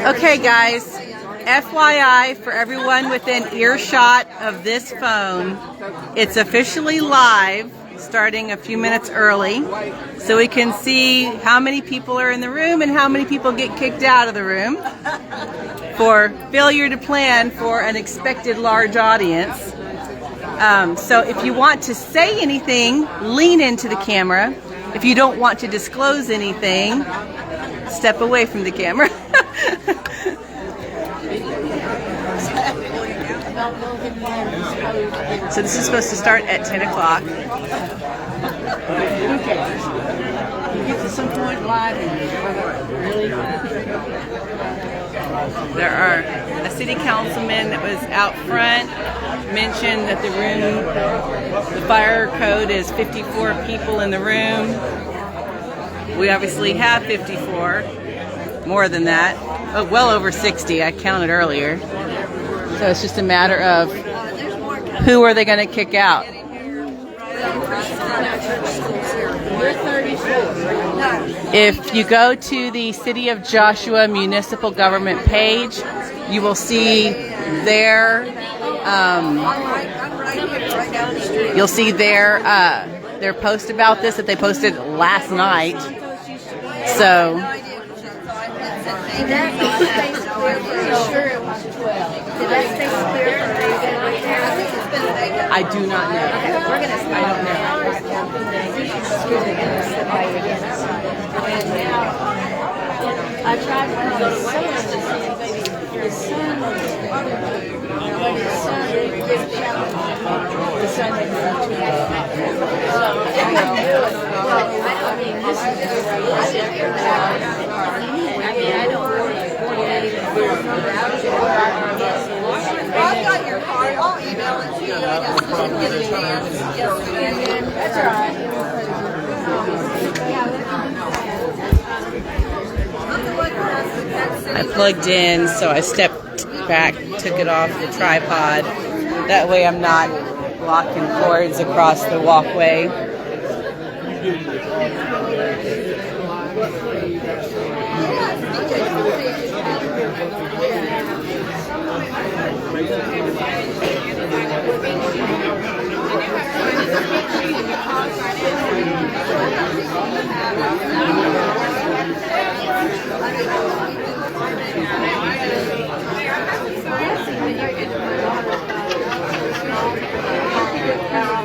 Okay, guys, FYI for everyone within earshot of this phone, it's officially live starting a few minutes early, so we can see how many people are in the room and how many people get kicked out of the room for failure to plan for an expected large audience. So if you want to say anything, lean into the camera. If you don't want to disclose anything, step away from the camera. So this is supposed to start at 10 o'clock. There are a city councilman that was out front mentioned that the fire code is 54 people in the room. We obviously have 54, more than that, well over 60. I counted earlier. So it's just a matter of who are they going to kick out. If you go to the City of Joshua Municipal Government page, you will see their their post about this that they posted last night. So I do not know. I don't know. I tried to go to his son. The son I've got your card. I'll email it to you. I just didn't get a chance yesterday. That's all right. I plugged in, so I stepped back, took it off the tripod. That way I'm not blocking cords across the walkway.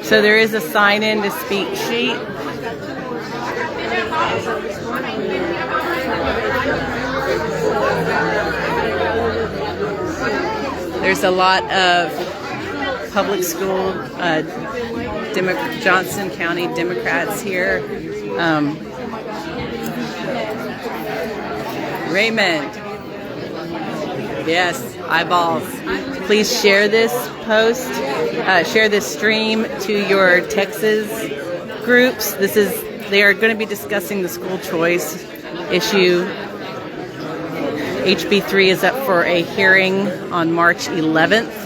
So there is a sign-in to speak sheet. There's a lot of public school Johnson County Democrats here. Raymond. Yes, eyeballs. Please share this post, share this stream to your Texas groups. They are going to be discussing the school choice issue. HB3 is up for a hearing on March 11th.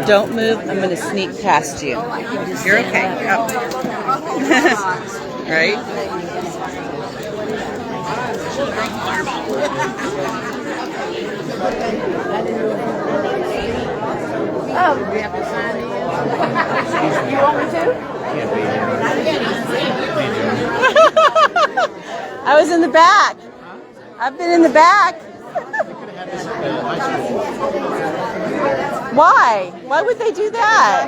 Don't move. I'm going to sneak past you. You're okay. Oh. Right? Oh, we have to sign in. You want me to? I was in the back. I've been in the back. Why? Why would they do that?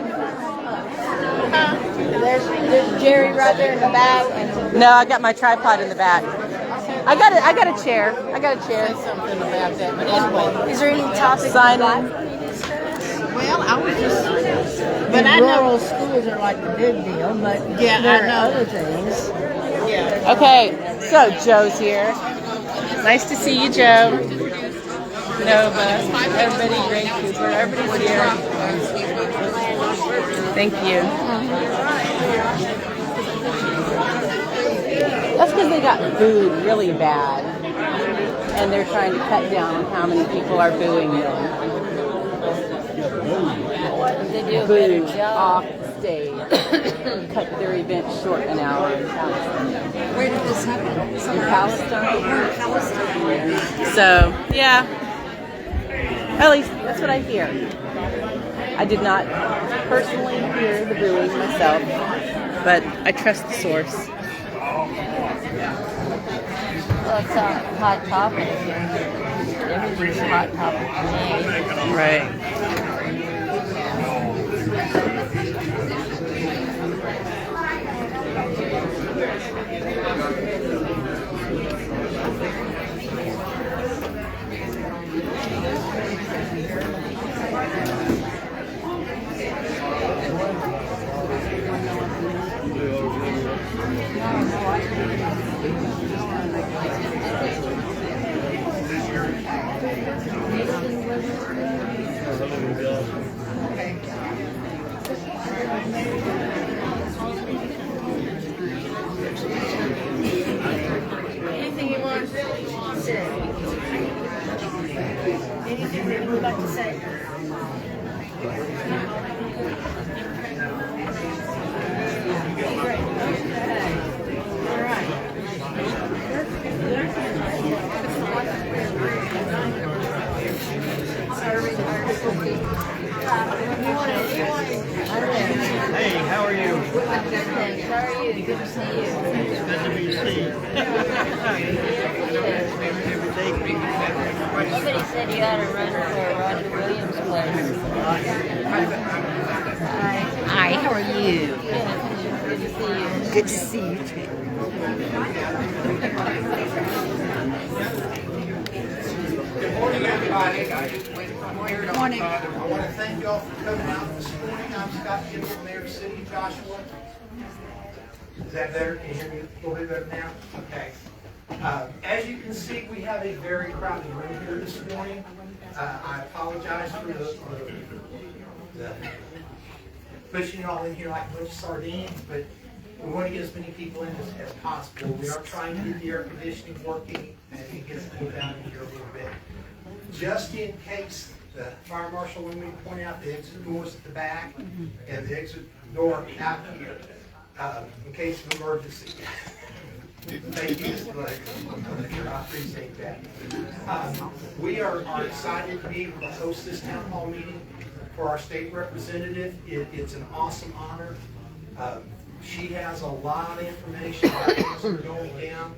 There's Jerry right there in the back. And no, I got my tripod in the back. I got a chair. Something about that. But anyway, is there any topic? Sign in. Well, Well, I was just, But I know. rural schools are like the big deal, but Yeah, there I are know. other things. Yeah. Okay, so Joe's here. Nice to see you, Joe. Nova, everybody, Ray Cooper, everybody's here. Thank you. That's because they got booed really bad, and they're trying to cut down on how many people are booing them. They do a better Booed job. off the stage, cut their event short an hour in Palestine. Where did this happen? In Palestine. Palestine. So, yeah. At least that's what I hear. I did not personally hear the booing myself, but I trust the source. Well, it's a hot topic. Everything's a hot topic for me. Right. Anything you want to say? Anything that you would like to say? Hey, how are you? Good, thanks. How are you? Good to see you. Good to be seen. Somebody said you ought to run for Roger Williams' place. Hi, how are you? Good to see you. Good to see you too. Good morning, everybody. Good morning. I want to thank you all for coming out this morning. I'm Scott Kimball, Mayor of the City of Joshua. Is that better? Can you hear me a little bit better now? Okay. As you can see, we have a very crowded room here this morning. I apologize for the pushing you all in here like a bunch of sardines, but we want to get as many people in as possible. We are trying to get the air conditioning working and it gets cooled down in here a little bit. Just in case, the fire marshal wanted me to point out the exit doors at the back and the exit door out here, in case of emergency. Thank you, Mr. Ledger. I appreciate that. We are excited to be able to host this town hall meeting for our state representative. It's an awesome honor. She has a lot of information about things that are going down.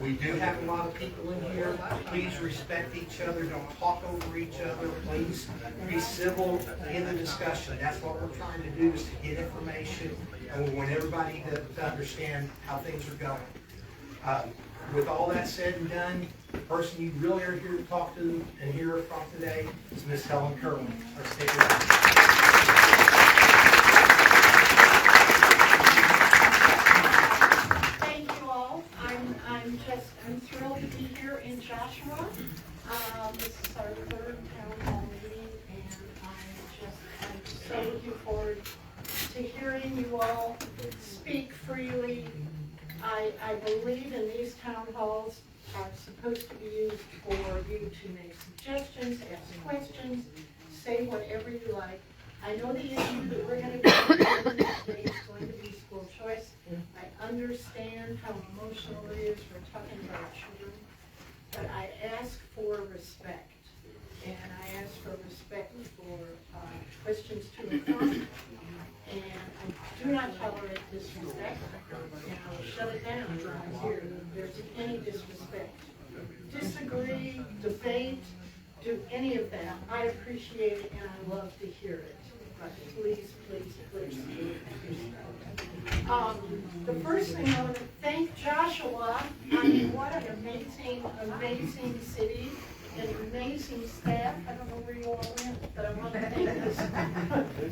We do have a lot of people in here. Please respect each other. Don't talk over each other. Please be civil in the discussion. That's what we're trying to do, is to get information, and we want everybody to understand how things are going. With all that said and done, the person you really are here to talk to and hear from today is Miss Helen Kerwin, our state representative. Thank you all. I'm thrilled to be here in Joshua. This is our third town hall meeting, and I'm so looking forward to hearing you all speak freely. I believe in these town halls are supposed to be used for you to make suggestions, ask questions, say whatever you like. I know the issue that we're going to get into today is going to be school choice. I understand how emotional it is for talking about children, but I ask for respect. And I ask for respect for questions to and from. And I do not tolerate disrespect, and I will shut it down if there's any disrespect. Disagree, debate, do any of that. I appreciate it and I love to hear it. But please, please, please. The first thing I want to thank Joshua. I mean, what an amazing, amazing city. an amazing staff. I don't know where you all went, but I want to thank this.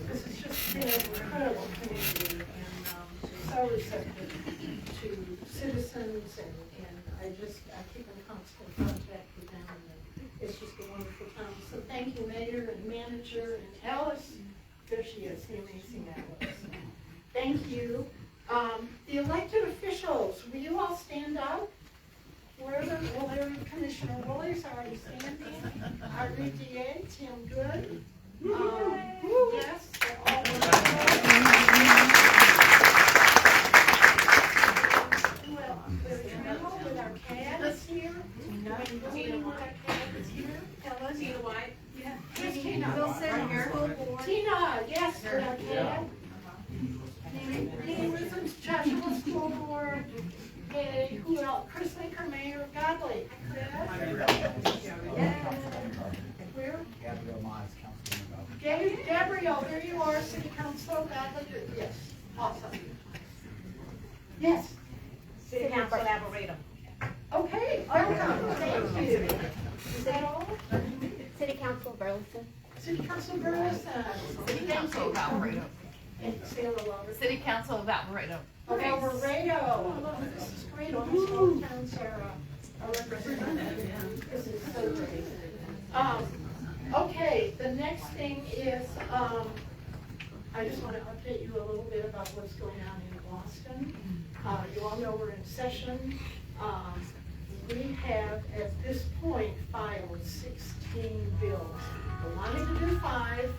This has just been an incredible community and so receptive to citizens and I keep in constant contact with them and it's just a wonderful time. So thank you, Mayor and Manager and Alice. There she is, the amazing Alice. Thank you. The elected officials, will you all stand up? There Commissioner Woolley's already standing. Our new DA, Tim Good. Yes, they're all well, there's Randall with our CAD is here. Wayne Boone with our CAD is here. Ella. Tina White. Yeah. Yes, Tina. Wilson, your school board. Tina, yes, with our CAD. Dean Wisdom's Joshua School Board. Okay, who else? Chris Laker, Mayor Godley. Where? Gabrielle, there you are, City Council, Godley. Yes, awesome. Yes. City Council Arboretum. Okay, welcome. Thank you. Is that all? City Council Burleson. City Council Burleson. City Council of Alvarado. And say hello, Robert. City Council of Alvarado. Okay, Alvarado. This is great. All these small towns are represented. This is so great. Okay, the next thing is, I just want to update you a little bit about what's going on in Boston. You all know we're in session. We have, at this point, filed 16 bills. We wanted to do 5,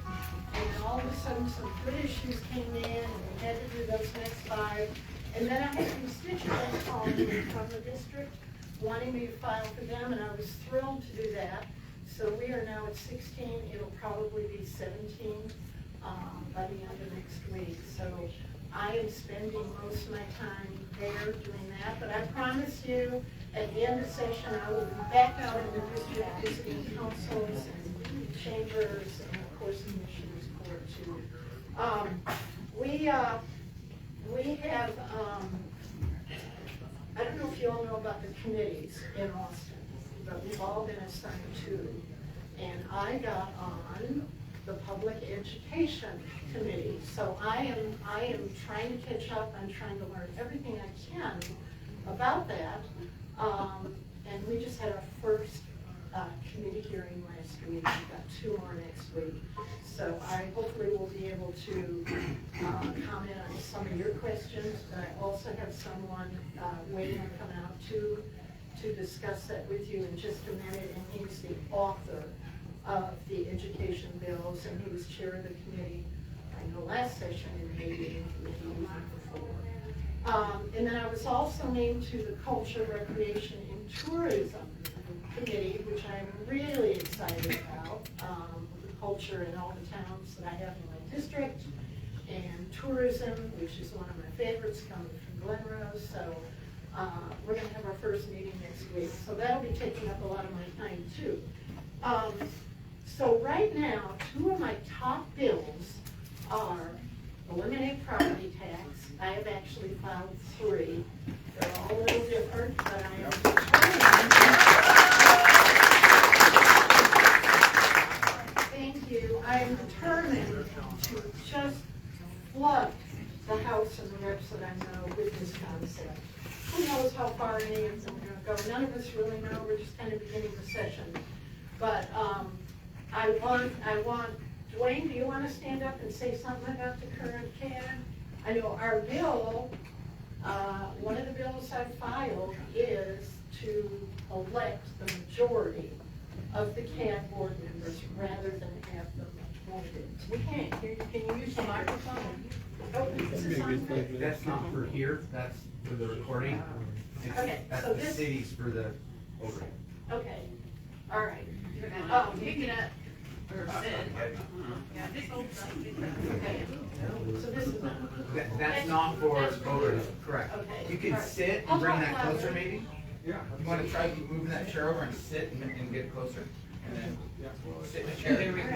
and then all of a sudden some good issues came in, and we had to do those next 5. And then I had constituents calling me from the district, wanting me to file for them, and I was thrilled to do that. So we are now at 16. It'll probably be 17 by the end of next week. So I am spending most of my time there doing that, but I promise you, at the end of session, I will be back out in the district visiting councils and chambers and of course commissioners court too. We have, I don't know if you all know about the committees in Austin, but we've all been assigned 2. And I got on the public education committee. So I am trying to catch up. I'm trying to learn everything I can about that. And we just had our first committee hearing last week. We've got 2 more next week. So I hopefully will be able to comment on some of your questions. But I also have someone waiting to come out to discuss that with you in just a minute. And he's the author of the education bills, and he was chair of the committee, I know, last session and maybe in the meeting before. And then I was also named to the Culture, Recreation, and Tourism Committee, which I'm really excited about. The culture in all the towns that I have in my district, and tourism, which is one of my favorites, coming from Glen Rose. So we're going to have our first meeting next week. So that'll be taking up a lot of my time too. So right now, 2 of my top bills are eliminate property tax. I have actually filed 3. They're all a little different, but I am determined. Thank you. I am determined to just flood the House and the reps that I know with this concept. Who knows how far any of them are going to go? None of us really know. We're just kind of beginning the session. But I want, Dwayne, do you want to stand up and say something about the current CAD? I know our bill, one of the bills I filed is to elect the majority of the CAD board members rather than have them appointed. We can't hear you. Can you use the microphone? Oh, this is on. That's not for here, that's for the recording. Okay, That's so the this- cities for the over. Okay, all right. Pick it up. Or sit. Yeah, just hold Okay, so this is not. That's not for voters, correct. Okay. You can Alright. sit I'll and bring talk that louder. closer maybe? Yeah. You wanna try moving that chair over and sit and get closer? And then sit in the chair. There we go.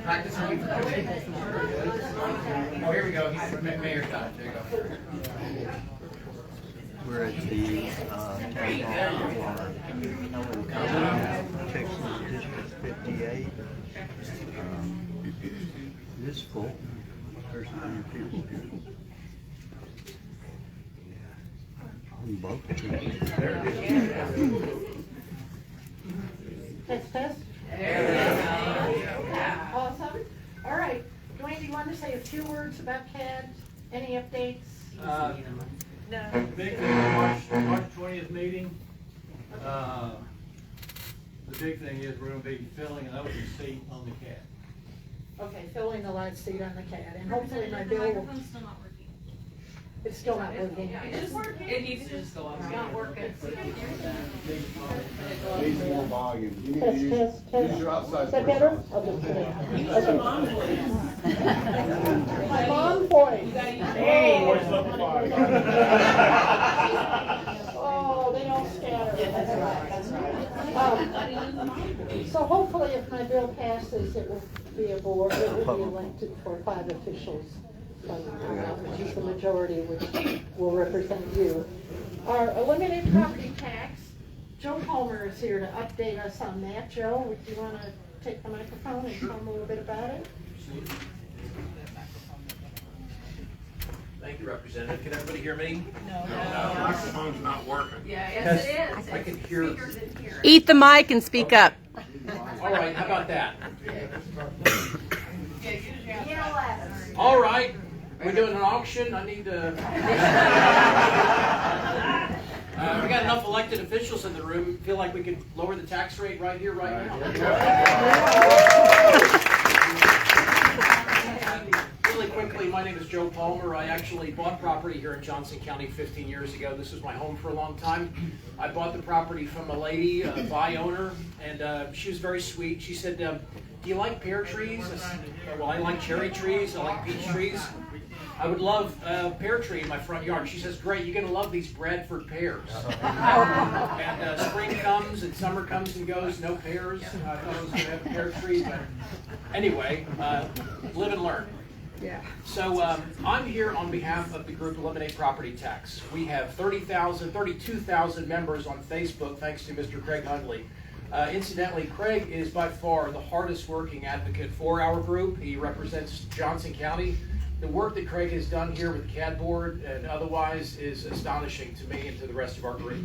Practice on you. Oh, here we go. He's Mayor's side. There you go. We're at the town hall for Helen Kerwin, Texas District 58. It is full. There's many people here. On both. Test. Awesome. All right. Dwayne, do you want to say a few words about CAD? Any updates? Big thing, March 20th meeting. The big thing is we're going to be filling an open seat on the CAD. Okay, filling the last seat on the CAD, and hopefully my bill will, microphone's still not working. it's still not working. It's working. It needs to just go up. It's not working. Needs more volume. You need to Test. use your outside. Is that better? I'll just put it. Okay. My mom voice. Oh, they all scatter. So hopefully if my bill passes, it will be a board, it will be elected for 5 officials, which is the majority, which will represent you. Our eliminated property tax, Joe Palmer is here to update us on that. Joe, would you want to take the microphone and tell them a little bit about it? Thank you, Representative. Can everybody hear me? No, the microphone's not working. Yeah, yes, it is. I can hear. Speakers in here. Eat the mic and speak up. All right, how about that? Yeah. All right, we're doing an auction. I need to. We got enough elected officials in the room. Feel like we could lower the tax rate right here, right now. Really quickly, my name is Joe Palmer. I actually bought property here in Johnson County 15 years ago. This was my home for a long time. I bought the property from a lady, a buy owner, and she was very sweet. She said, do you like pear trees? I said, well, I like cherry trees. I like peach trees. I would love a pear tree in my front yard. She says, great, you're going to love these Bradford pears. And spring comes and summer comes and goes, no pears. I thought I was going to have a pear tree, but anyway, live and learn. Yeah. So I'm here on behalf of the group Eliminate Property Tax. We have 32,000 members on Facebook, thanks to Mr. Craig Hundley. Incidentally, Craig is by far the hardest working advocate for our group. He represents Johnson County. The work that Craig has done here with the CAD board and otherwise is astonishing to me and to the rest of our group.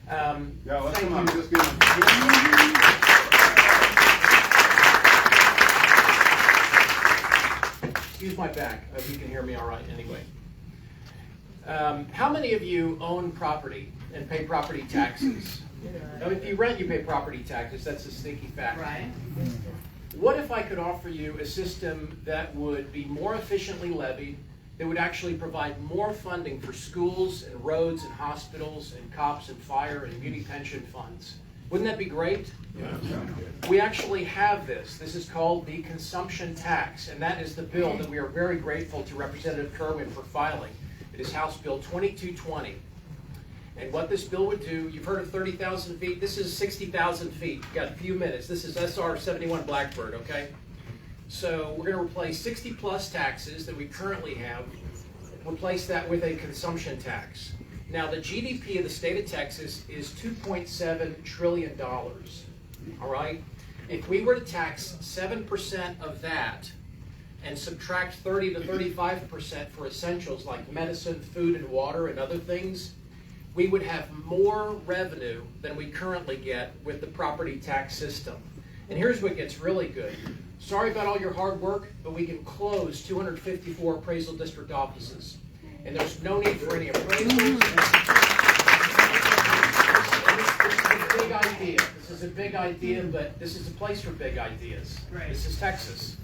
Yeah, let's Thank come on, you. just get Excuse my back. Hope you can hear me all right anyway. How many of you own property and pay property taxes? Now, if you rent, you pay property taxes. That's a sneaky fact. Right. What if I could offer you a system that would be more efficiently levied, that would actually provide more funding for schools and roads and hospitals and cops and fire and muni pension funds? Wouldn't that be great? We actually have this. This is called the consumption tax, and that is the bill that we are very grateful to Representative Kerwin for filing. It is House Bill 2220. And what this bill would do, you've heard of 30,000 feet. This is 60,000 feet. You've got a few minutes. This is SR 71 Blackbird, okay? So we're going to replace 60 plus taxes that we currently have, replace that with a consumption tax. Now, the GDP of the state of Texas is $2.7 trillion, all right? If we were to tax 7% of that and subtract 30 to 35% for essentials like medicine, food, and water and other things, we would have more revenue than we currently get with the property tax system. And here's what gets really good. Sorry about all your hard work, but we can close 254 appraisal district offices. And there's no need for any appraisals. This is a big idea. This is a big idea, but this is a place for big ideas. Right. This is Texas.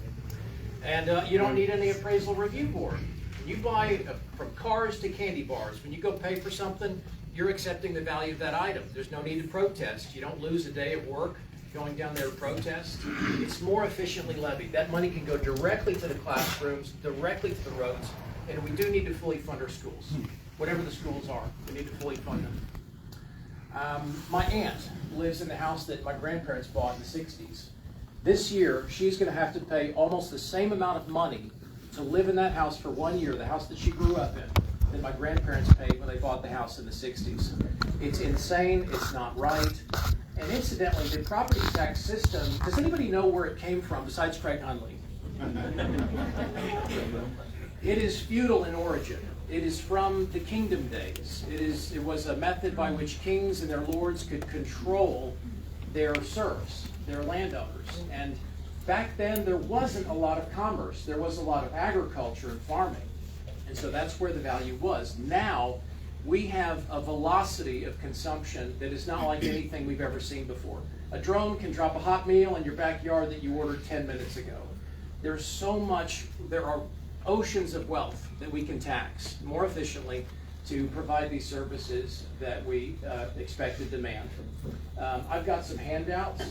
And you don't need any appraisal review board. When you buy from cars to candy bars, when you go pay for something, you're accepting the value of that item. There's no need to protest. You don't lose a day of work going down there to protest. It's more efficiently levied. That money can go directly to the classrooms, directly to the roads, and we do need to fully fund our schools. Whatever the schools are, we need to fully fund them. My aunt lives in the house that my grandparents bought in the 60s. This year, she's going to have to pay almost the same amount of money to live in that house for 1 year, the house that she grew up in. than my grandparents paid when they bought the house in the 60s. It's insane, it's not right. And incidentally, the property tax system, does anybody know where it came from besides Craig Hundley? It is feudal in origin. It is from the kingdom days. It was a method by which kings and their lords could control their serfs, their landowners. And back then, there wasn't a lot of commerce. There was a lot of agriculture and farming. And so that's where the value was. Now, we have a velocity of consumption that is not like anything we've ever seen before. A drone can drop a hot meal in your backyard that you ordered 10 minutes ago. There's so much, there are oceans of wealth that we can tax more efficiently to provide these services that we expect and demand. I've got some handouts.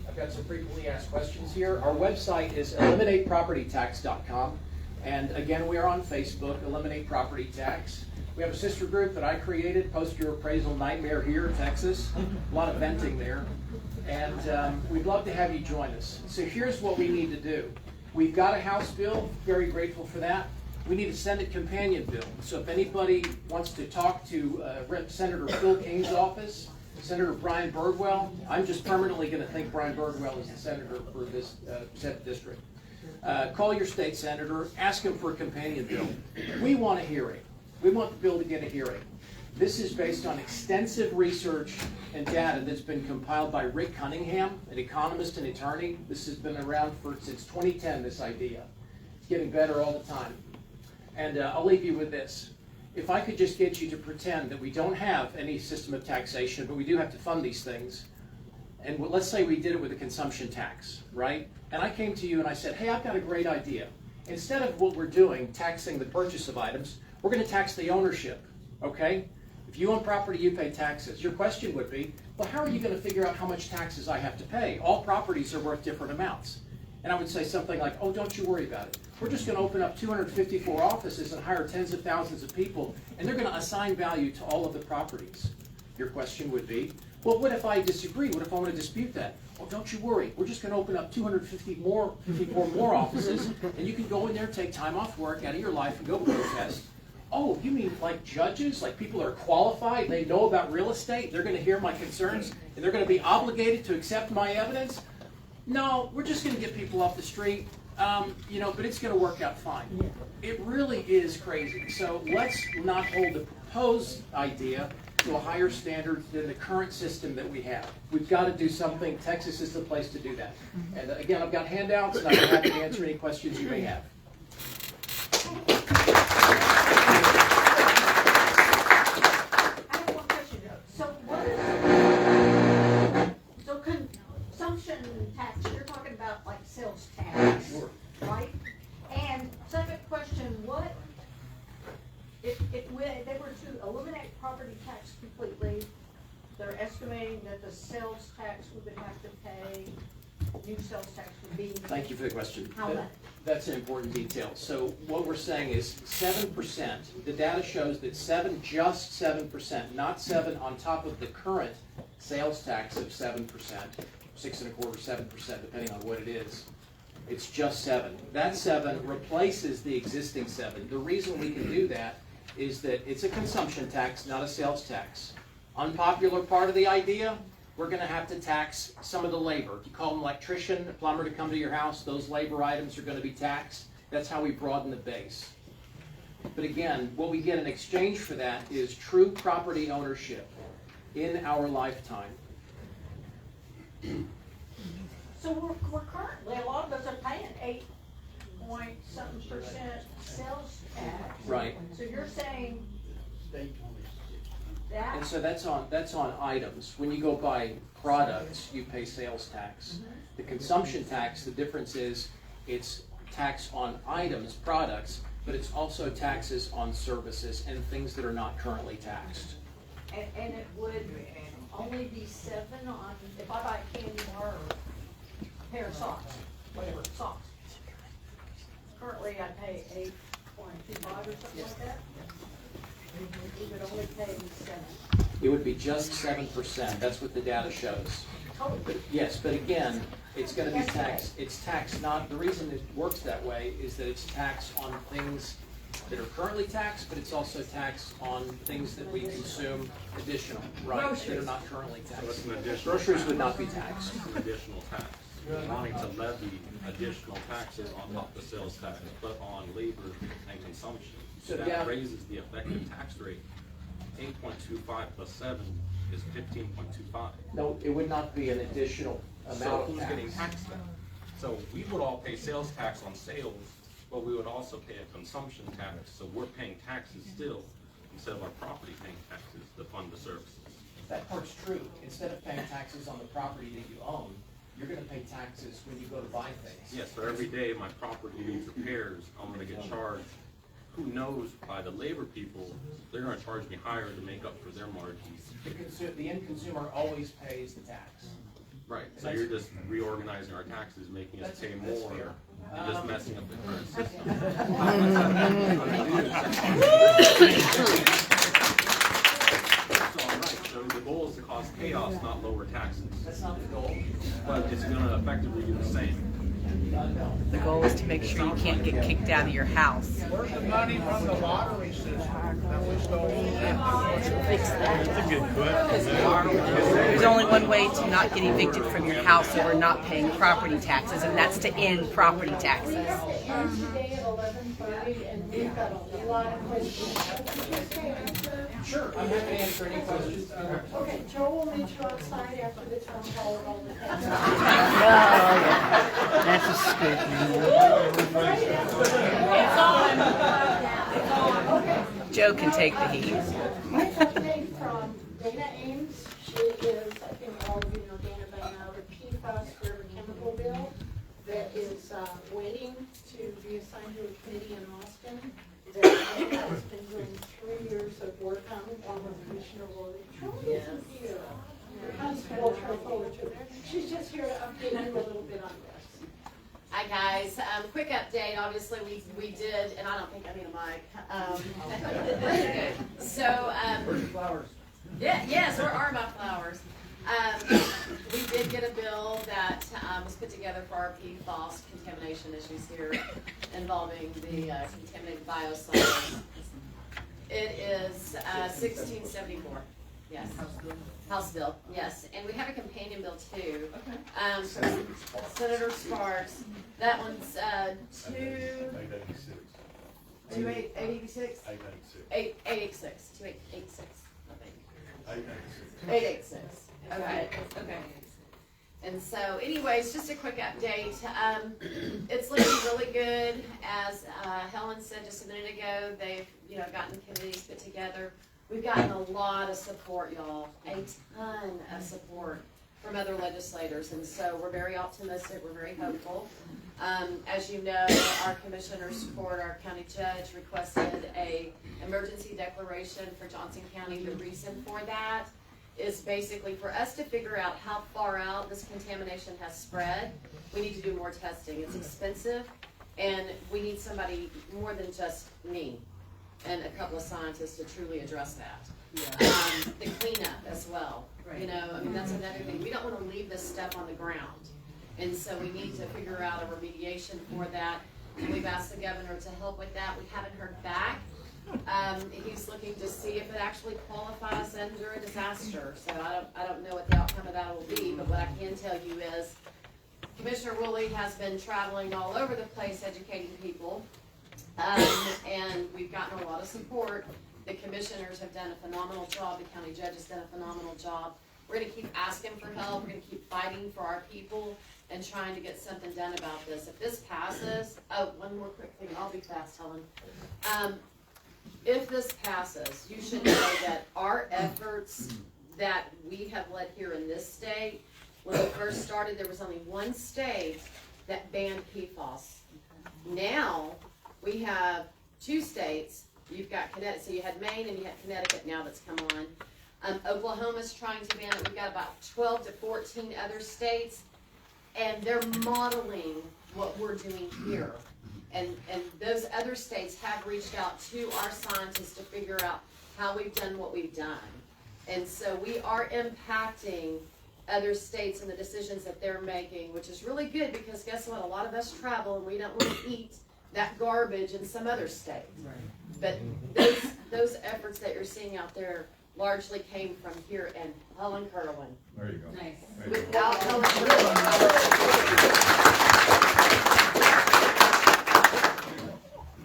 I've got some frequently asked questions here. Our website is eliminatepropertytax.com. And again, we are on Facebook, Eliminate Property Tax. We have a sister group that I created, Post Your Appraisal Nightmare here in Texas. A lot of venting there. And we'd love to have you join us. So here's what we need to do. We've got a House bill, very grateful for that. We need a Senate companion bill. So if anybody wants to talk to Senator Phil King's office, Senator Brian Birdwell, I'm just permanently going to think Brian Birdwell is the senator for this 7th district. Call your state senator, ask him for a companion bill. We want a hearing. We want the bill to get a hearing. This is based on extensive research and data that's been compiled by Rick Cunningham, an economist and attorney. This has been around since 2010, this idea. It's getting better all the time. And I'll leave you with this. If I could just get you to pretend that we don't have any system of taxation, but we do have to fund these things, and let's say we did it with a consumption tax, right? And I came to you and I said, hey, I've got a great idea. Instead of what we're doing, taxing the purchase of items, we're going to tax the ownership, okay? If you own property, you pay taxes. Your question would be, well, how are you going to figure out how much taxes I have to pay? All properties are worth different amounts. And I would say something like, oh, don't you worry about it. We're just going to open up 254 offices and hire tens of thousands of people, and they're going to assign value to all of the properties. Your question would be, well, what if I disagree? What if I want to dispute that? Well, don't you worry. We're just going to open up 254 more offices, and you can go in there, take time off work out of your life, and go protest. Oh, you mean like judges, like people that are qualified, they know about real estate, they're going to hear my concerns, and they're going to be obligated to accept my evidence? No, we're just going to get people off the street, but it's going to work out fine. It really is crazy. So let's not hold the proposed idea to a higher standard than the current system that we have. We've got to do something. Texas is the place to do that. And again, I've got handouts, and I'm happy to answer any questions you may have. Consumption tax, you're talking about like sales tax, right? And second question, what if they were to eliminate property tax completely, they're estimating that the sales tax we would have to pay, new sales tax would be. Thank you for the question. How much? That's an important detail. So what we're saying is 7%. The data shows that just 7%, not 7 on top of the current sales tax of 7%. 6.25%, 7%, depending on what it is. It's just 7. That 7 replaces the existing 7. The reason we can do that is that it's a consumption tax, not a sales tax. Unpopular part of the idea, we're going to have to tax some of the labor. If you call an electrician, a plumber to come to your house, those labor items are going to be taxed. That's how we broaden the base. But again, what we get in exchange for that is true property ownership in our lifetime. So we're currently, a lot of us are paying 8-point-something% sales tax. Right. So you're saying that. And so that's on items. When you go buy products, you pay sales tax. The consumption tax, the difference is it's tax on items, products, but it's also taxes on services and things that are not currently taxed. And it would only be 7 on, if I buy a candy bar or a pair of socks, whatever, socks. Currently I pay 8.25 or something like that. We would only pay 7. It would be just 7%. That's what the data shows. But, yes, but again, it's going to be taxed. It's taxed not, the reason it works that way is that it's taxed on things that are currently taxed, but it's also taxed on things that we consume additional, right, that are not currently So taxed. it's an additional Groceries tax. would not be taxed. It's an additional tax. You're wanting to levy additional taxes on top of the sales tax, but on labor and consumption. So, That yeah. raises the effective tax rate. 8.25 plus 7 is 15.25. No, it would not be an additional So amount of who's getting tax. taxed then? So we would all pay sales tax on sales, but we would also pay a consumption tax. So we're paying taxes still, instead of our property paying taxes to fund the services. That part's true. Instead of paying taxes on the property that you own, you're gonna pay taxes when you go to buy things. Yes, so every day my property needs repairs, I'm gonna get charged. Who knows, by the labor people, they're gonna charge me higher to make up for their margins. The end consumer always pays the tax. Right, so you're just reorganizing our taxes, making us pay That's more, fair. and just messing up the current system. It's all right, so the goal is to cause chaos, not lower taxes. That's not the goal. But it's gonna effectively do the same. No. The goal is to make sure you can't get kicked out of your house. Where's the money from the lottery system that we stole? There's only one way to not get evicted from your house over not paying property taxes, and that's to end property taxes. Ends today at 11:30, and we've got a lot of questions. Sure, I'm happy to answer any questions. Okay, Joe will meet you outside after the town hall with all the things. That's a scoop. Joe can take the heat. I have a name from Dana Ames. She is, I think all of you know Dana by now, the PFAS forever chemical bill that is waiting to be assigned to a committee in Austin. That Dana has been doing 3 years of work on, along with Commissioner Lori. Troy isn't here. Constable Troy Fullerton. She's just here to update you a little bit on this. Hi guys, quick update, obviously we did, and I don't think I need a mic. Flowers. Yes, where are my flowers? We did get a bill that was put together for our PFAS contamination issues here involving the contaminated biosolids. It is 1674, yes. House bill, yes, and we have a companion bill too. From Senator Sparks. That one's 886. 886, 2886, I think. 886. Okay. And so anyways, just a quick update. It's looking really good. As Helen said just a minute ago, they've gotten committees put together. We've gotten a lot of support, y'all, a ton of support from other legislators, and so we're very optimistic, we're very hopeful. As you know, our commissioner's court, our county judge requested a emergency declaration for Johnson County. The reason for that is basically for us to figure out how far out this contamination has spread. We need to do more testing. It's expensive, and we need somebody more than just me and a couple of scientists to truly address that. The cleanup as well. That's another thing. We don't want to leave this stuff on the ground. And so we need to figure out a remediation for that. And we've asked the governor to help with that. We haven't heard back. He's looking to see if it actually qualifies under a disaster. So I don't know what the outcome of that will be, but what I can tell you is Commissioner Woolley has been traveling all over the place educating people. And we've gotten a lot of support. The commissioners have done a phenomenal job. The county judge has done a phenomenal job. We're going to keep asking for help. We're going to keep fighting for our people and trying to get something done about this. If this passes, one more quick thing. I'll be fast, Helen. If this passes, you should know that our efforts that we have led here in this state, when we first started, there was only one state that banned PFAS. Now, we have 2 states. You've got Connecticut, so you had Maine and you had Connecticut now that's come on. Oklahoma's trying to ban it. We've got about 12 to 14 other states, and they're modeling what we're doing here. And those other states have reached out to our scientists to figure out how we've done what we've done. And so we are impacting other states and the decisions that they're making, which is really good because guess what? A lot of us travel and we don't want to eat that garbage in some other state. But those efforts that you're seeing out there largely came from here in Helen Kerwin. There you go. Nice. There you go. Without Helen Kerwin.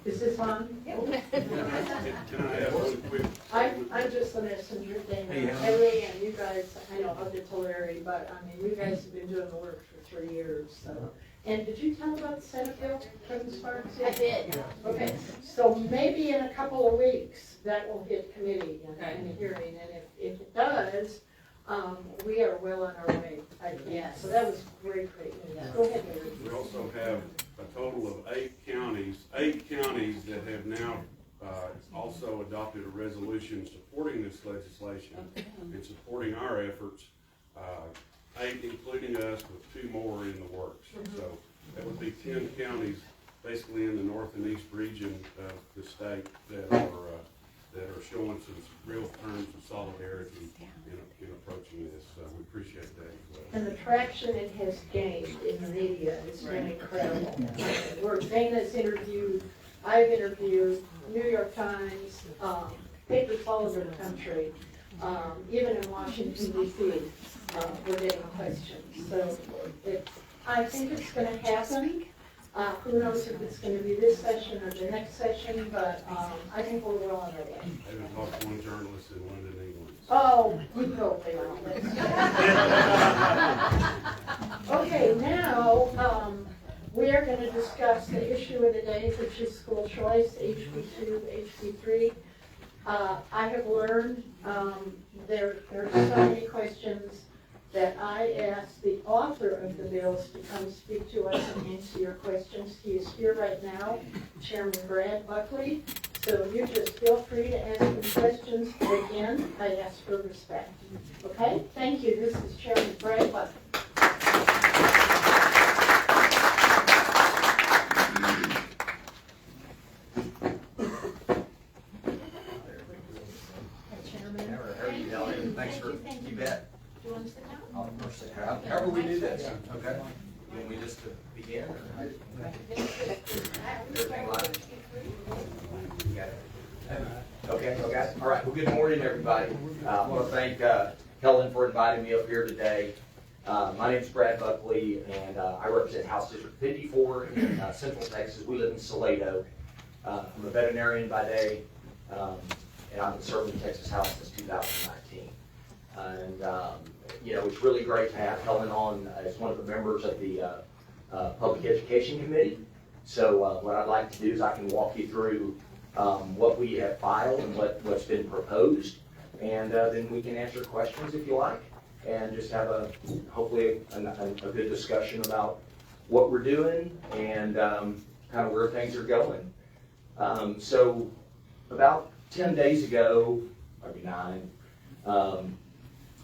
Is this on? Can I ask one quick? I'm just the messenger thing. Ellie and you guys, I know I'll get to Larry, but I mean, you guys have been doing the work for 3 years, so. And did you tell about the Senate bill, Kevin Sparks? I did. Okay, so maybe in a couple of weeks, that will hit committee and a hearing, and if it does, we are well on our way, I think. Yes. So that was great news. Go ahead, Larry. We also have a total of 8 counties that have now also adopted a resolution supporting this legislation and supporting our efforts. 8, including us, with 2 more in the works. So that would be 10 counties, basically in the north and east region of the state that are showing some real terms of solidarity in approaching this. We appreciate that as well. And the traction it has gained in the media has been incredible. Where Dana's interviewed, I've interviewed, New York Times, papers all over the country, even in Washington D.C., we're getting questions. So I think it's going to happen. Who knows if it's going to be this session or the next session, but I think we're well on our way. I even talked to one journalist in London, England. Oh, you go there. Okay, now we are going to discuss the issue of the day, which is school choice, HB2, HB3. I have learned there are so many questions that I asked the author of the bills to come speak to us and answer your questions. He is here right now, Chairman Brad Buckley. So you just feel free to ask him questions. Again, I ask for respect. Okay? Thank you. This is Chairman Brad Buckley. Thanks for, you bet. Do you want to sit down? However we do this, okay? You want me just to begin? Everything live? You got it. Okay, all right. Well, good morning, everybody. I want to thank Helen for inviting me up here today. My name is Brad Buckley, and I represent House District 54 in Central Texas. We live in Salado. I'm a veterinarian by day, and I've been serving Texas House since 2019. And, you know, it's really great to have Helen on as one of the members of the Public Education Committee. So what I'd like to do is I can walk you through what we have filed and what's been proposed, and then we can answer questions if you like, and just have hopefully a good discussion about what we're doing and kind of where things are going. So about 10 days ago, maybe 9,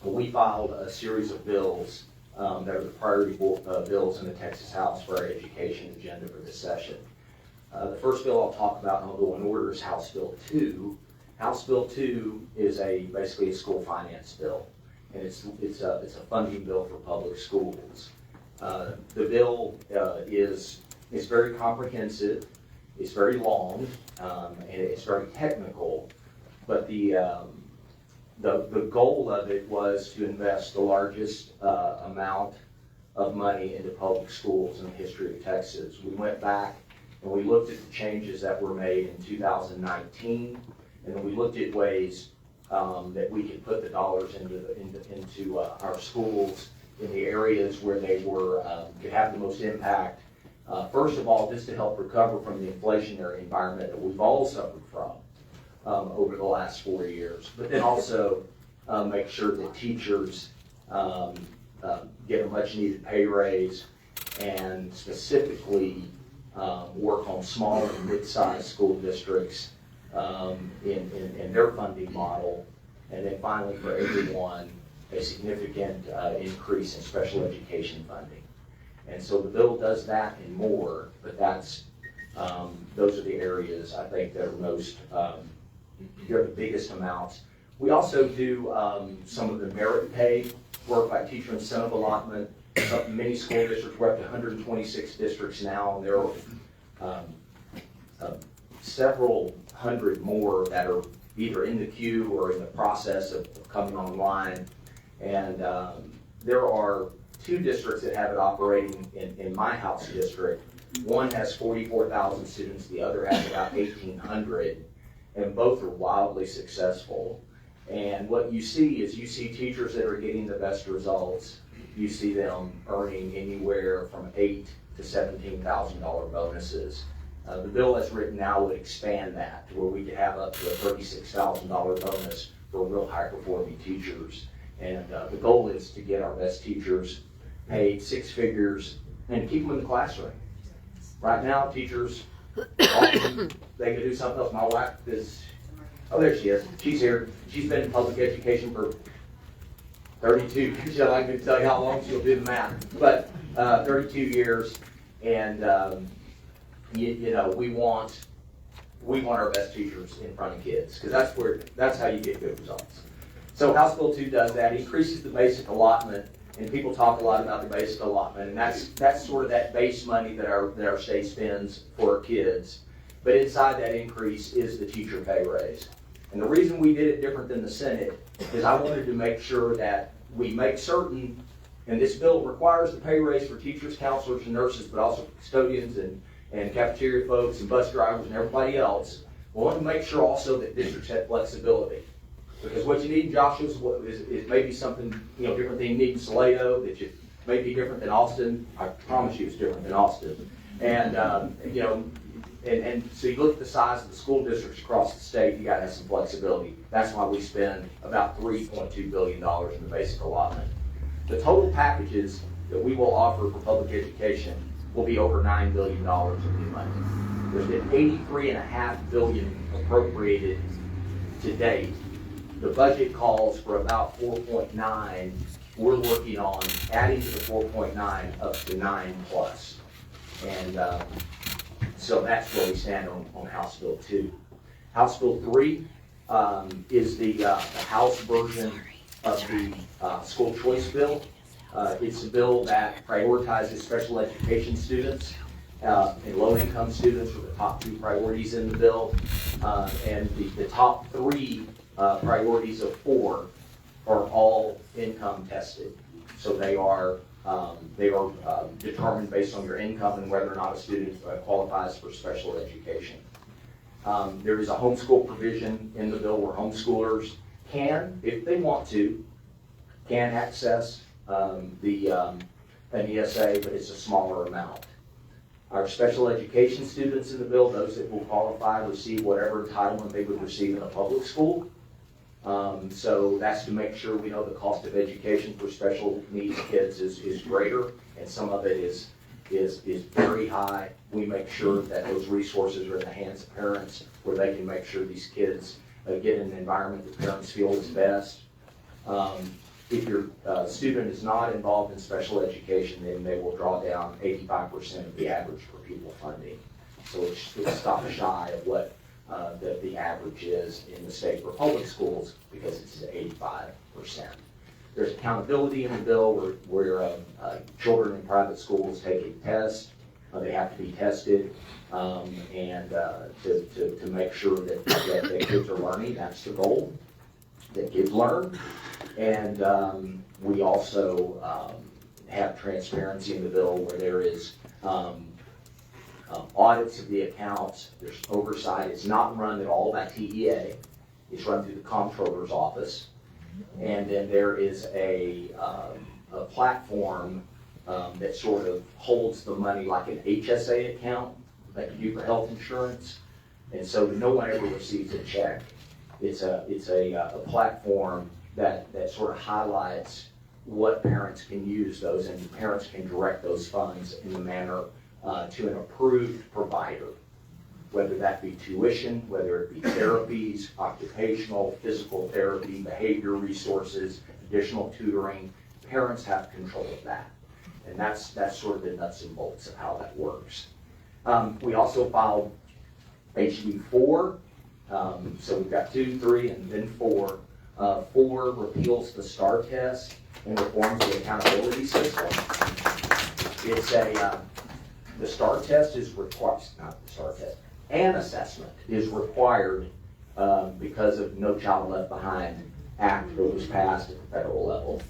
we filed a series of bills that are the priority bills in the Texas House for our education agenda for this session. The first bill I'll talk about, and I'll go in order, is House Bill 2. House Bill 2 is basically a school finance bill, and it's a funding bill for public schools. The bill is very comprehensive, it's very long, and it's very technical, but the goal of it was to invest the largest amount of money into public schools in the history of Texas. We went back and we looked at the changes that were made in 2019, and then we looked at ways that we could put the dollars into our schools in the areas where they could have the most impact. First of all, just to help recover from the inflationary environment that we've all suffered from over the last 4 years, but then also make sure that teachers get a much needed pay raise, and specifically work on smaller and mid-sized school districts in their funding model, and then finally for everyone a significant increase in special education funding. And so the bill does that and more, but those are the areas I think that are most the biggest amounts. We also do some of the merit pay work by teacher incentive allotment. Many school districts, we're up to 126 districts now, and there are several hundred more that are either in the queue or in the process of coming online. And there are 2 districts that have it operating in my house district. One has 44,000 students, the other has about 1,800, and both are wildly successful. And what you see is you see teachers that are getting the best results. You see them earning anywhere from $8,000 to $17,000 bonuses. The bill as written now would expand that to where we could have up to a $36,000 bonus for real high-performing teachers. And the goal is to get our best teachers paid 6 figures and keep them in the classroom. Right now, teachers, often they can do something else. My wife is, oh, there she is. She's here. She's been in public education for 32. She'll like me to tell you how long, she'll do the math. But 32 years, and you know, we want our best teachers in front of kids, because that's how you get good results. So House Bill 2 does that. It increases the basic allotment, and people talk a lot about the basic allotment, and that's sort of that base money that our state spends for our kids. But inside that increase is the teacher pay raise. And the reason we did it different than the Senate is I wanted to make sure that we make certain, and this bill requires the pay raise for teachers, counselors, and nurses, but also custodians and cafeteria folks and bus drivers and everybody else. We want to make sure also that districts have flexibility. Because what you need in Joshua is maybe something, you know, different than you need in Salado, that you may be different than Austin. I promise you it's different than Austin. And, you know, and so you look at the size of the school districts across the state, you got to have some flexibility. That's why we spend about $3.2 billion in the basic allotment. The total packages that we will offer for public education will be over $9 billion in new money. There's been $83.5 billion appropriated to date. The budget calls for about 4.9. We're working on adding to the 4.9 up to 9 plus. And so that's where we stand on House Bill 2. House Bill 3 is the House version of the school choice bill. It's a bill that prioritizes special education students and low-income students are the top 2 priorities in the bill. And the top 3 priorities of 4 are all income tested. So they are determined based on your income and whether or not a student qualifies for special education. There is a homeschool provision in the bill where homeschoolers can, if they want to, can access an ESA, but it's a smaller amount. Our special education students in the bill, those that will qualify, receive whatever entitlement they would receive in a public school. So that's to make sure we know the cost of education for special needs kids is greater, and some of it is very high. We make sure that those resources are in the hands of parents where they can make sure these kids get in an environment that parents feel is best. If your student is not involved in special education, then they will draw down 85% of the average per pupil funding. So it's stop shy of what the average is in the state for public schools, because it's 85%. There's accountability in the bill where children in private schools take a test. They have to be tested, and to make sure that the kids are learning. That's the goal, that kids learn. And we also have transparency in the bill where there is audits of the accounts. There's oversight. It's not run at all by TEA. It's run through the comptroller's office. And then there is a platform that sort of holds the money like an HSA account like you do for health insurance. And so no one ever receives a check. It's a platform that sort of highlights what parents can use those, and parents can direct those funds in the manner to an approved provider, whether that be tuition, whether it be therapies, occupational, physical therapy, behavior resources, additional tutoring. Parents have control of that. And that's sort of the nuts and bolts of how that works. We also filed HB 4. So we've got 2, 3, and then 4. 4 repeals the STAR test and reforms the accountability system. It's the STAR test is required, not the STAR test. and assessment is required because of No Child Left Behind Act that was passed at the federal level.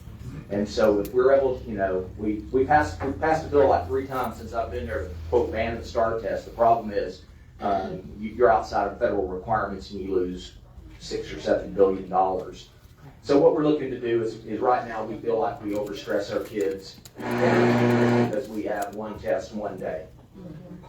And so if we're able to, we passed the bill like 3 times since I've been there to quote ban the STAR test. The problem is you're outside of federal requirements and you lose $6 or $7 billion. So what we're looking to do is right now we feel like we overstress our kids because we have one test one day.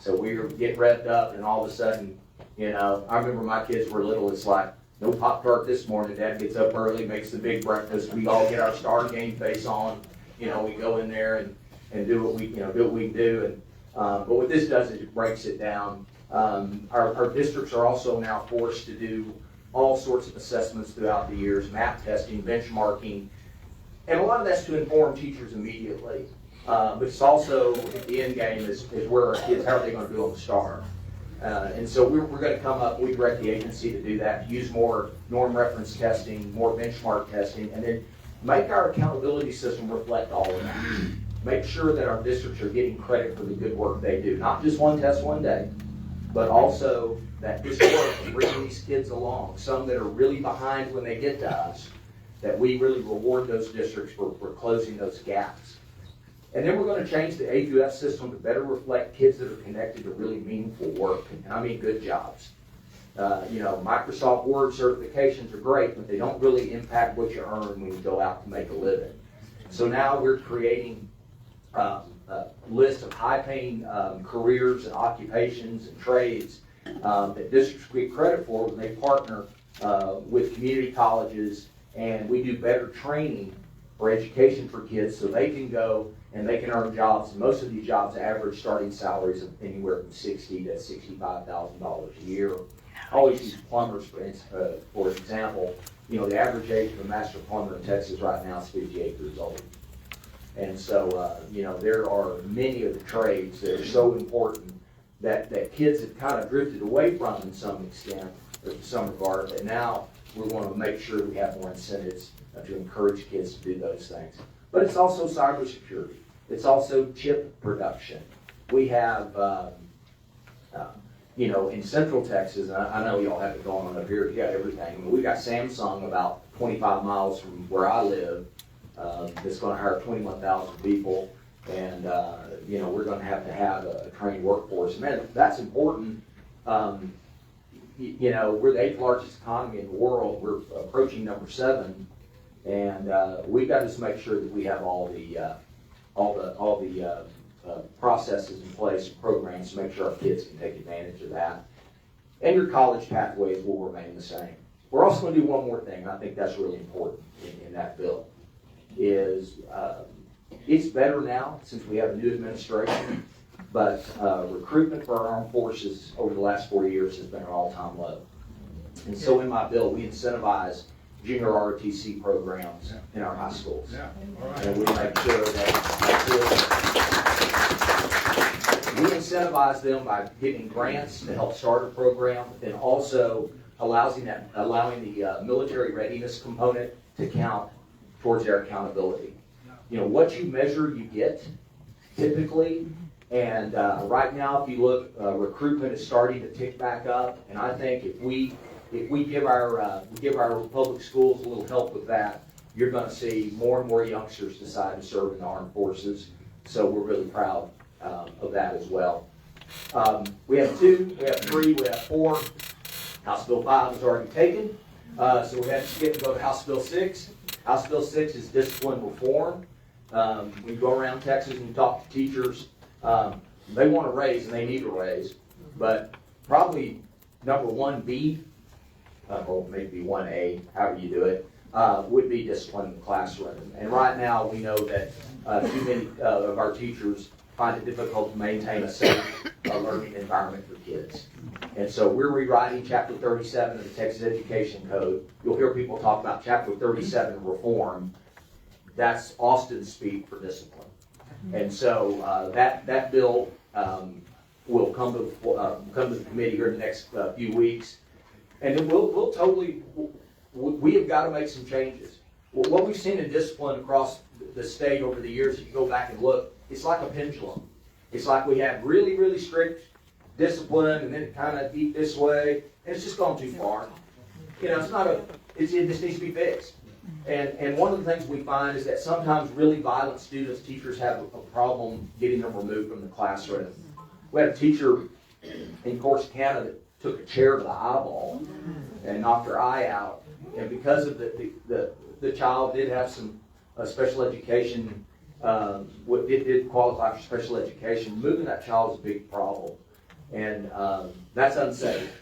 So we get revved up and all of a sudden, I remember my kids were little, it's like, no Pop-Tart this morning. Dad gets up early, makes the big breakfast. We all get our Star game face on. We go in there and do what we can do. And but what this does is it breaks it down. Our districts are also now forced to do all sorts of assessments throughout the years, map testing, benchmarking, and a lot of that's to inform teachers immediately. But it's also the end game is where our kids, how are they going to do on the STAR? And so we're going to come up, we direct the agency to do that, to use more norm reference testing, more benchmark testing, and then make our accountability system reflect all of that. Make sure that our districts are getting credit for the good work they do. Not just one test one day, but also that this work of bringing these kids along, some that are really behind when they get to us, that we really reward those districts for closing those gaps. And then we're going to change the A2F system to better reflect kids that are connected to really meaningful work, and I mean good jobs. Microsoft Word certifications are great, but they don't really impact what you earn when you go out to make a living. So now we're creating a list of high-paying careers and occupations and trades that districts get credit for when they partner with community colleges, and we do better training for education for kids so they can go and they can earn jobs. And most of these jobs average starting salaries of anywhere from $60,000 to $65,000 a year. I always use plumbers for example. The average age of a master plumber in Texas right now is 58 years old. And so, there are many of the trades that are so important that kids have kind of drifted away from in some extent, or to some regard, but now we want to make sure we have more incentives to encourage kids to do those things. But it's also cybersecurity. It's also chip production. We have, in Central Texas, and I know y'all have it going on up here, you got everything. I mean, we got Samsung about 25 miles from where I live that's going to hire 21,000 people. And, we're going to have a trained workforce. And man, that's important. We're the 8th largest economy in the world. We're approaching number 7. And we've got to just make sure that we have all the processes in place, programs to make sure our kids can take advantage of that. And your college pathways will remain the same. We're also going to do one more thing, and I think that's really important in that bill, is it's better now since we have a new administration, but recruitment for our armed forces over the last 4 years has been an all-time low. And so in my bill, we incentivize junior ROTC programs in our high schools. And we make sure that we incentivize them by giving grants to help start a program, but then also allowing the military readiness component to count towards their accountability. What you measure, you get, typically. And right now, if you look, recruitment is starting to tick back up. And I think if we give our public schools a little help with that, you're going to see more and more youngsters decide to serve in the armed forces. So we're really proud of that as well. We have 2, we have 3, we have 4. House Bill 5 was already taken. So we had to skip and go to House Bill 6. House Bill 6 is discipline reform. We go around Texas and talk to teachers. They want a raise and they need a raise. But probably number 1B, or maybe 1A, however you do it, would be discipline in the classroom. And right now we know that too many of our teachers find it difficult to maintain a safe learning environment for kids. And so we're rewriting Chapter 37 of the Texas Education Code. You'll hear people talk about Chapter 37 reform. That's Austin speak for discipline. And so that bill will come to the committee here in the next few weeks. And then we have got to make some changes. What we've seen in discipline across the state over the years, if you go back and look, it's like a pendulum. It's like we have really, really strict discipline, and then it kind of eat this way, and it's just gone too far. You know, it's not a, it just needs to be fixed. And one of the things we find is that sometimes really violent students, teachers have a problem getting them removed from the classroom. We had a teacher in Corsicana that took a chair to the eyeball and knocked her eye out. And because of the child did have some special education, it did qualify for special education, removing that child is a big problem. And that's unsafe.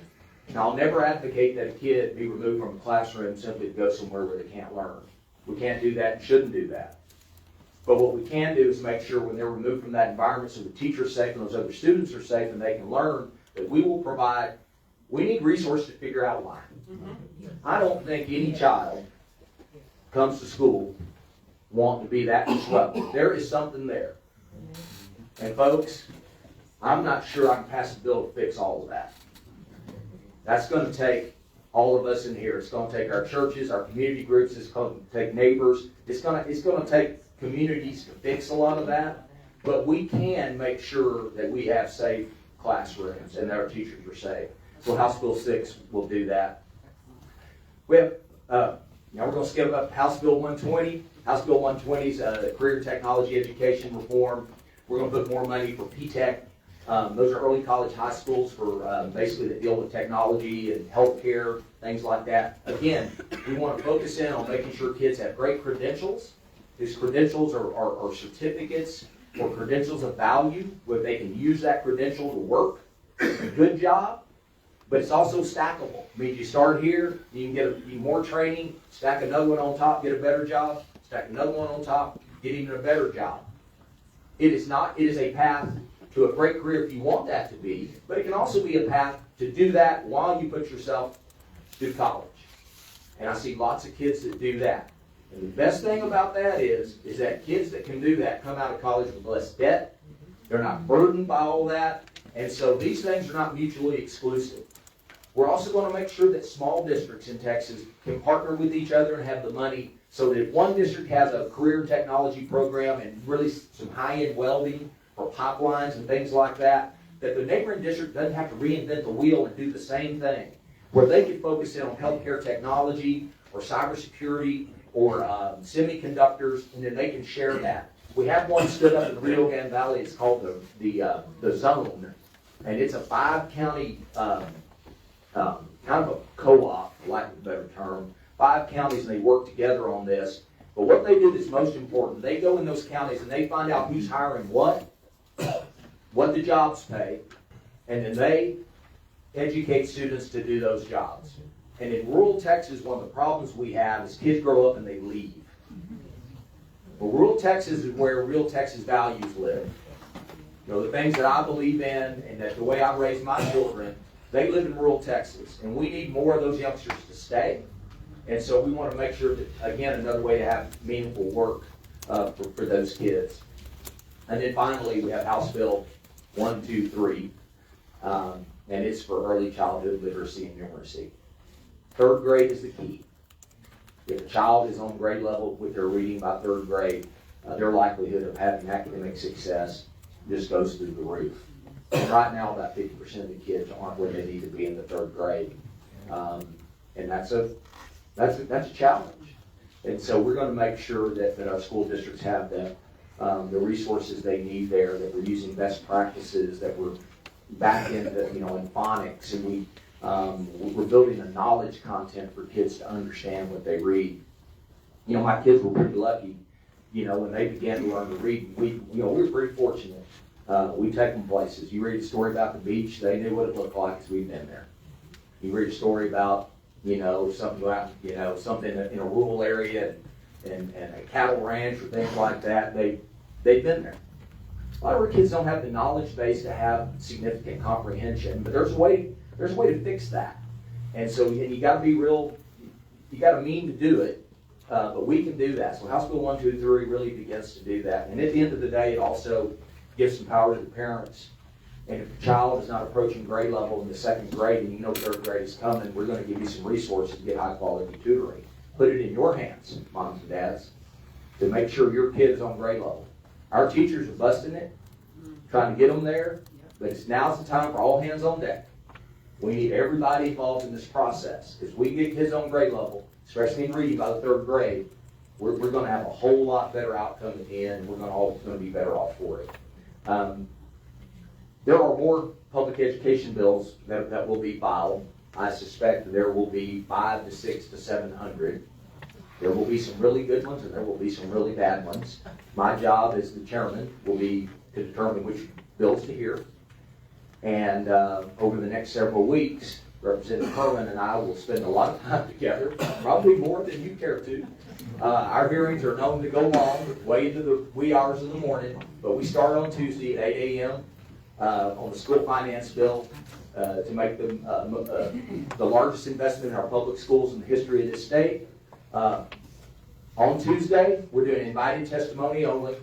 Now, I'll never advocate that a kid be removed from a classroom simply to go somewhere where they can't learn. We can't do that and shouldn't do that. But what we can do is make sure when they're removed from that environment so the teacher's safe and those other students are safe and they can learn, that we will provide, we need resources to figure out why. I don't think any child comes to school wanting to be that disruptive. There is something there. And folks, I'm not sure I can pass a bill to fix all of that. That's going to take all of us in here. It's going to take our churches, our community groups. It's going to take neighbors. It's going to take communities to fix a lot of that. But we can make sure that we have safe classrooms and that our teachers are safe. So House Bill 6 will do that. We have, now we're going to skip up House Bill 120. House Bill 120 is career technology education reform. We're going to put more money for P-TECH. Those are early college high schools for basically that deal with technology and healthcare, things like that. Again, we want to focus in on making sure kids have great credentials. These credentials are certificates or credentials of value where they can use that credential to work a good job, but it's also stackable. It means you start here, you can get more training, stack another one on top, get a better job, stack another one on top, get even a better job. It is a path to a great career if you want that to be, but it can also be a path to do that while you put yourself through college. And I see lots of kids that do that. And the best thing about that is that kids that can do that come out of college with less debt. They're not burdened by all that. And so these things are not mutually exclusive. We're also going to make sure that small districts in Texas can partner with each other and have the money so that if one district has a career technology program and really some high-end welding or pipelines and things like that, that the neighboring district doesn't have to reinvent the wheel and do the same thing, where they can focus in on healthcare technology or cybersecurity or semiconductors, and then they can share that. We have one stood up in the Rio Grande Valley. It's called the Zone, and it's a 5-county kind of a co-op, for lack of a better term. 5 counties, and they work together on this. But what they do that's most important, they go in those counties and they find out who's hiring what the jobs pay, and then they educate students to do those jobs. And in rural Texas, one of the problems we have is kids grow up and they leave. Well, rural Texas is where real Texas values live. You know, the things that I believe in and that the way I raise my children, they live in rural Texas. And we need more of those youngsters to stay. And so we want to make sure that, again, another way to have meaningful work for those kids. And then finally, we have House Bill 123, and it's for early childhood literacy and numeracy. 3rd grade is the key. If a child is on grade level with their reading by 3rd grade, their likelihood of having academic success just goes through the roof. And right now, about 50% of the kids aren't where they need to be in the 3rd grade, and that's a challenge. And so we're going to make sure that our school districts have the resources they need there, that we're using best practices, that we're back into, in phonics, and we're building a knowledge content for kids to understand what they read. My kids were pretty lucky, when they began to learn to read. We were pretty fortunate. We take them places. You read a story about the beach, they knew what it looked like because we've been there. You read a story about something about, something in a rural area and a cattle ranch or things like that, they've been there. A lot of our kids don't have the knowledge base to have significant comprehension, but there's a way to fix that. And so you got to be real, you got to mean to do it, but we can do that. So House Bill 123 really begins to do that. And at the end of the day, it also gives some power to the parents. And if the child is not approaching grade level in the 2nd grade and 3rd grade is coming, we're going to give you some resources to get high quality tutoring. Put it in your hands, moms and dads, to make sure your kid is on grade level. Our teachers are busting it, trying to get them there, but now's the time for all hands on deck. We need everybody involved in this process. As we get kids on grade level, especially in reading by the 3rd grade, we're going to have a whole lot better outcome at the end. We're all going to be better off for it. There are more public education bills that will be filed. I suspect there will be 500 to 600 to 700. There will be some really good ones and there will be some really bad ones. My job as the chairman will be to determine which bills to hear. And over the next several weeks, Representative Kerwin and I will spend a lot of time together, probably more than you care to. Our hearings are known to go long, way into the wee hours of the morning, but we start on Tuesday at 8 a.m. On the school finance bill to make them the largest investment in our public schools in the history of this state. On Tuesday, we're doing invited testimony only.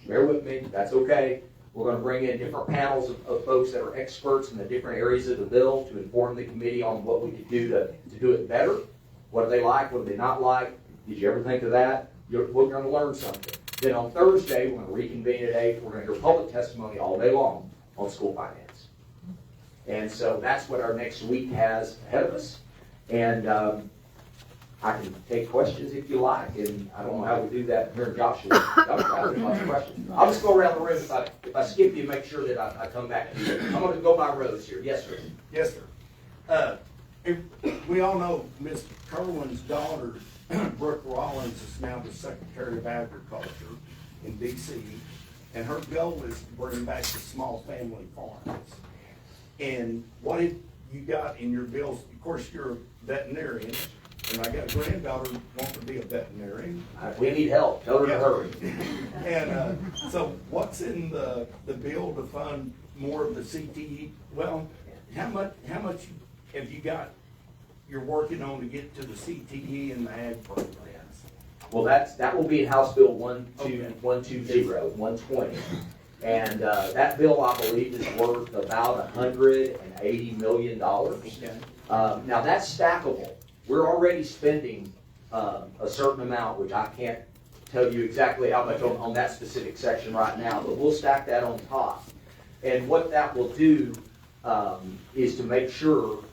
Bear with me, that's okay. We're going to bring in different panels of folks that are experts in the different areas of the bill to inform the committee on what we could do to do it better. What do they like? What do they not like? Did you ever think of that? We're going to learn something. Then on Thursday, we're going to reconvene at 8. We're going to hear public testimony all day long on school finance. And so that's what our next week has ahead of us. And I can take questions if you like, and I don't know how we do that here in Joshua. I'll just go around the room. If I skip you, make sure that I come back to you. I'm going to go by rows here. Yes, sir. Yes, sir. We all know Ms. Kerwin's daughter, Brooke Rollins, is now the Secretary of Agriculture in D.C., and her goal is to bring back the small family farms. And what have you got in your bills? Of course, you're a veterinarian, and I got a granddaughter who wants to be a veterinarian. We need help. Tell her to hurry. And so what's in the bill to fund more of the CTE? Well, how much have you got you're working on to get to the CTE and the ag programs? Well, that will be in House Bill 120. And that bill, I believe, is worth about $180 million. Now, that's stackable. We're already spending a certain amount, which I can't tell you exactly how much on that specific section right now, but we'll stack that on top. And what that will do is to make sure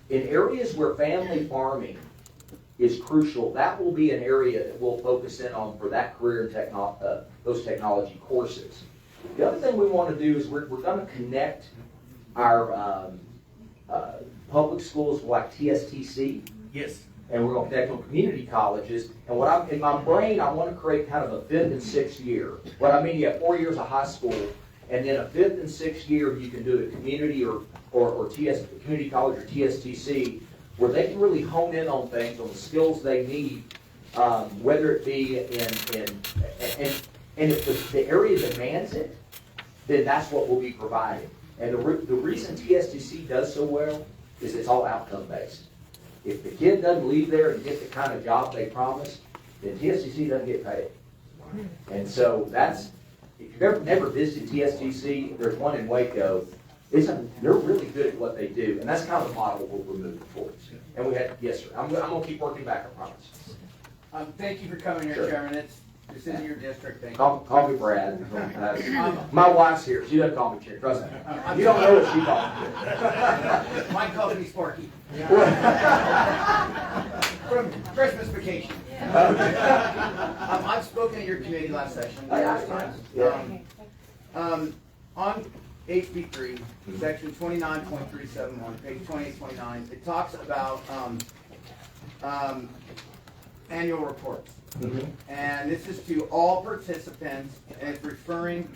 in areas where family farming is crucial, that will be an area that we'll focus in on for that career and those technology courses. The other thing we want to do is we're going to connect our public schools like TSTC. Yes. And we're going to connect on community colleges. And in my brain, I want to create kind of a 5th and 6th year. What I mean, you have 4 years of high school, and then a 5th and 6th year you can do a community or community college or TSTC, where they can really hone in on things, on the skills they need, whether it be and if the area demands it, then that's what will be provided. And the reason TSTC does so well is it's all outcome based. If the kid doesn't leave there and get the kind of job they promised, then TSTC doesn't get paid. And so that's, if you've never visited TSTC, there's one in Waco. They're really good at what they do, and that's kind of the model we're moving towards. And we had, yes, sir. I'm going to keep working back, I promise. Thank you for coming here, Sure. Chairman. It's in your district. Thank you. Call me Brad. My wife's here. She doesn't call me Chair. Trust me. You don't know what she calls me. My company's Sparky. From Christmas vacation. I've spoken at your committee last session. On HB3, section 29.371, page 2829, it talks about annual reports. And this is to all participants, and it's referring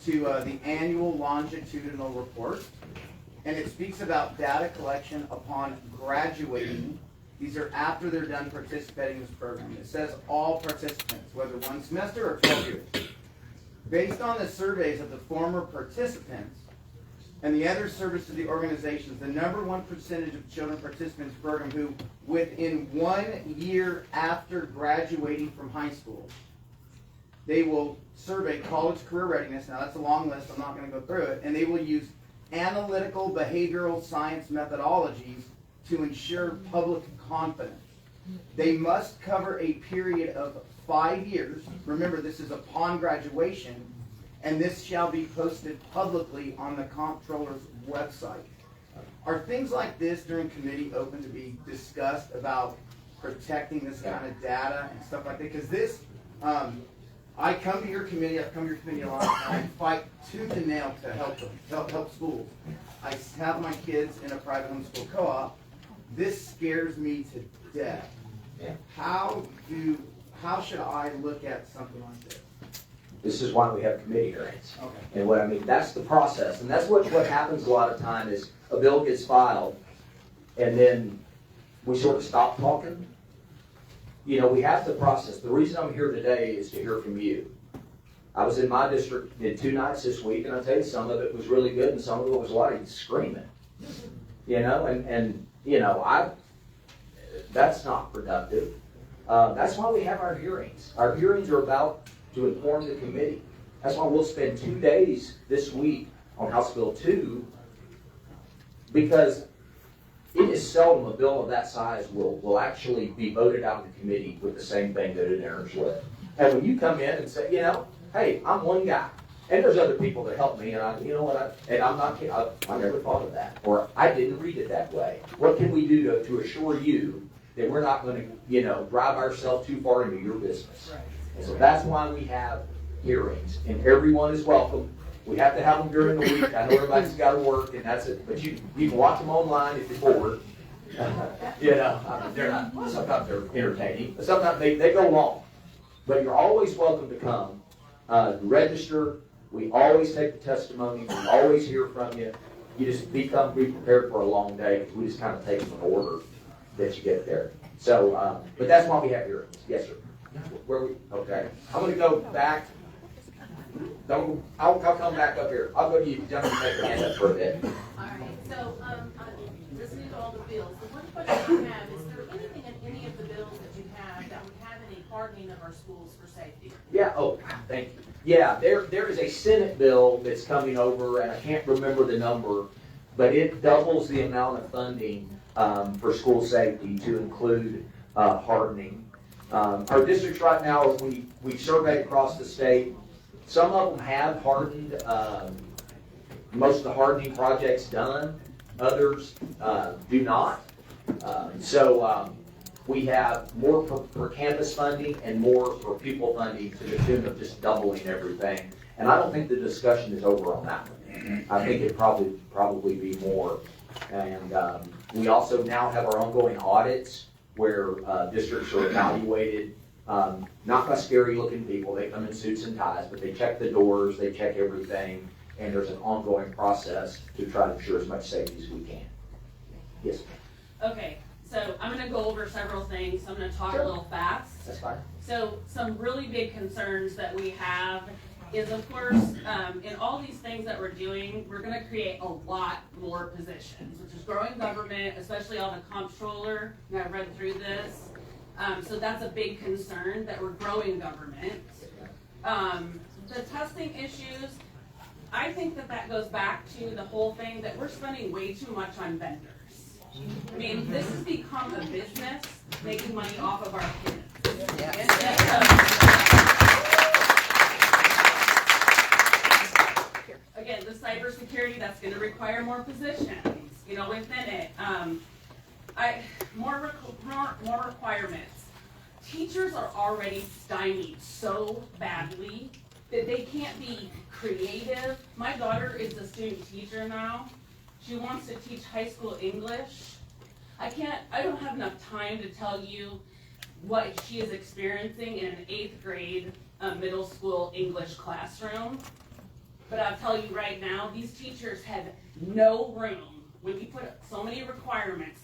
to the annual longitudinal report. And it speaks about data collection upon graduating. These are after they're done participating in this program. It says all participants, whether 1 semester or 12 years. Based on the surveys of the former participants and the other service to the organizations, the #1 percentage of children participating in this program who, within 1 year after graduating from high school, they will survey college career readiness. Now that's a long list, I'm not going to go through it. And they will use analytical behavioral science methodologies to ensure public confidence. They must cover a period of 5 years. Remember, this is upon graduation. and this shall be posted publicly on the comptroller's website. Are things like this during committee open to be discussed about protecting this kind of data and stuff like that? Because this, I come to your committee, I've come to your committee a lot, and I fight tooth and nail to help them, help schools. I have my kids in a private homeschool co-op. This scares me to death. Yeah. How should I look at something like this? This is why we have committee hearings. Okay. And what I mean, that's the process. And that's what happens a lot of time is a bill gets filed and then we sort of stop talking. You know, we have the process. The reason I'm here today is to hear from you. I was in my district, did 2 nights this week, and I tell you, some of it was really good and some of it was a lot of screaming. You know, and you know, that's not productive. That's why we have our hearings. Our hearings are about to inform the committee. That's why we'll spend 2 days this week on House Bill 2, because it is seldom a bill of that size will actually be voted out in the committee with the same thing that it enters with. And when you come in and say, you know, hey, I'm one guy, and there's other people that help me, and I'm not kidding, I never thought of that, or I didn't read it that way. What can we do to assure you that we're not going to, you know, drive ourselves too far into your business? Right. And so that's why we have hearings, and everyone is welcome. We have to have them during the week. I know everybody's got to work, and that's it. But you can watch them online if you're bored. You know, I mean, they're not. Sometimes they're entertaining, but sometimes they go long. But you're always welcome to come, register. We always take the testimony. We always hear from you. You just be prepared for a long day, because we just kind of take them in order that you get there. So, but that's why we have hearings. Yes, sir. Okay. I'm going to go back. I'll come back up here. I'll go to you. Gentlemen, take your hand up for a bit. All right, so, listening to all the bills, the one question I have, is there anything in any of the bills that you have that would have any hardening of our schools for safety? Yeah, thank you. Yeah, there is a Senate bill that's coming over, and I can't remember the number, but it doubles the amount of funding for school safety to include hardening. Our districts right now, we survey across the state. Some of them have hardened, most of the hardening projects done. Others do not. So we have more for campus funding and more for pupil funding to the tune of just doubling everything. And I don't think the discussion is over on that one. I think it probably be more. And we also now have our ongoing audits where districts are evaluated. Not by scary looking people, they come in suits and ties, but they check the doors, they check everything, and there's an ongoing process to try to ensure as much safety as we can. Yes, ma'am. Okay, so I'm going to go over several things. I'm going to talk a little fast. That's fine. So some really big concerns that we have is, of course, in all these things that we're doing, we're going to create a lot more positions, which is growing government, especially on the comptroller. And I read through this. So that's a big concern, that we're growing government. The testing issues, I think that goes back to the whole thing that we're spending way too much on vendors. I mean, this has become a business making money off of our kids. Again, the cybersecurity, that's going to require more positions, you know, within it. More requirements. Teachers are already stymied so badly that they can't be creative. My daughter is a student teacher now. She wants to teach high school English. I don't have enough time to tell you what she is experiencing in an 8th grade middle school English classroom. But I'll tell you right now, these teachers have no room, when you put so many requirements,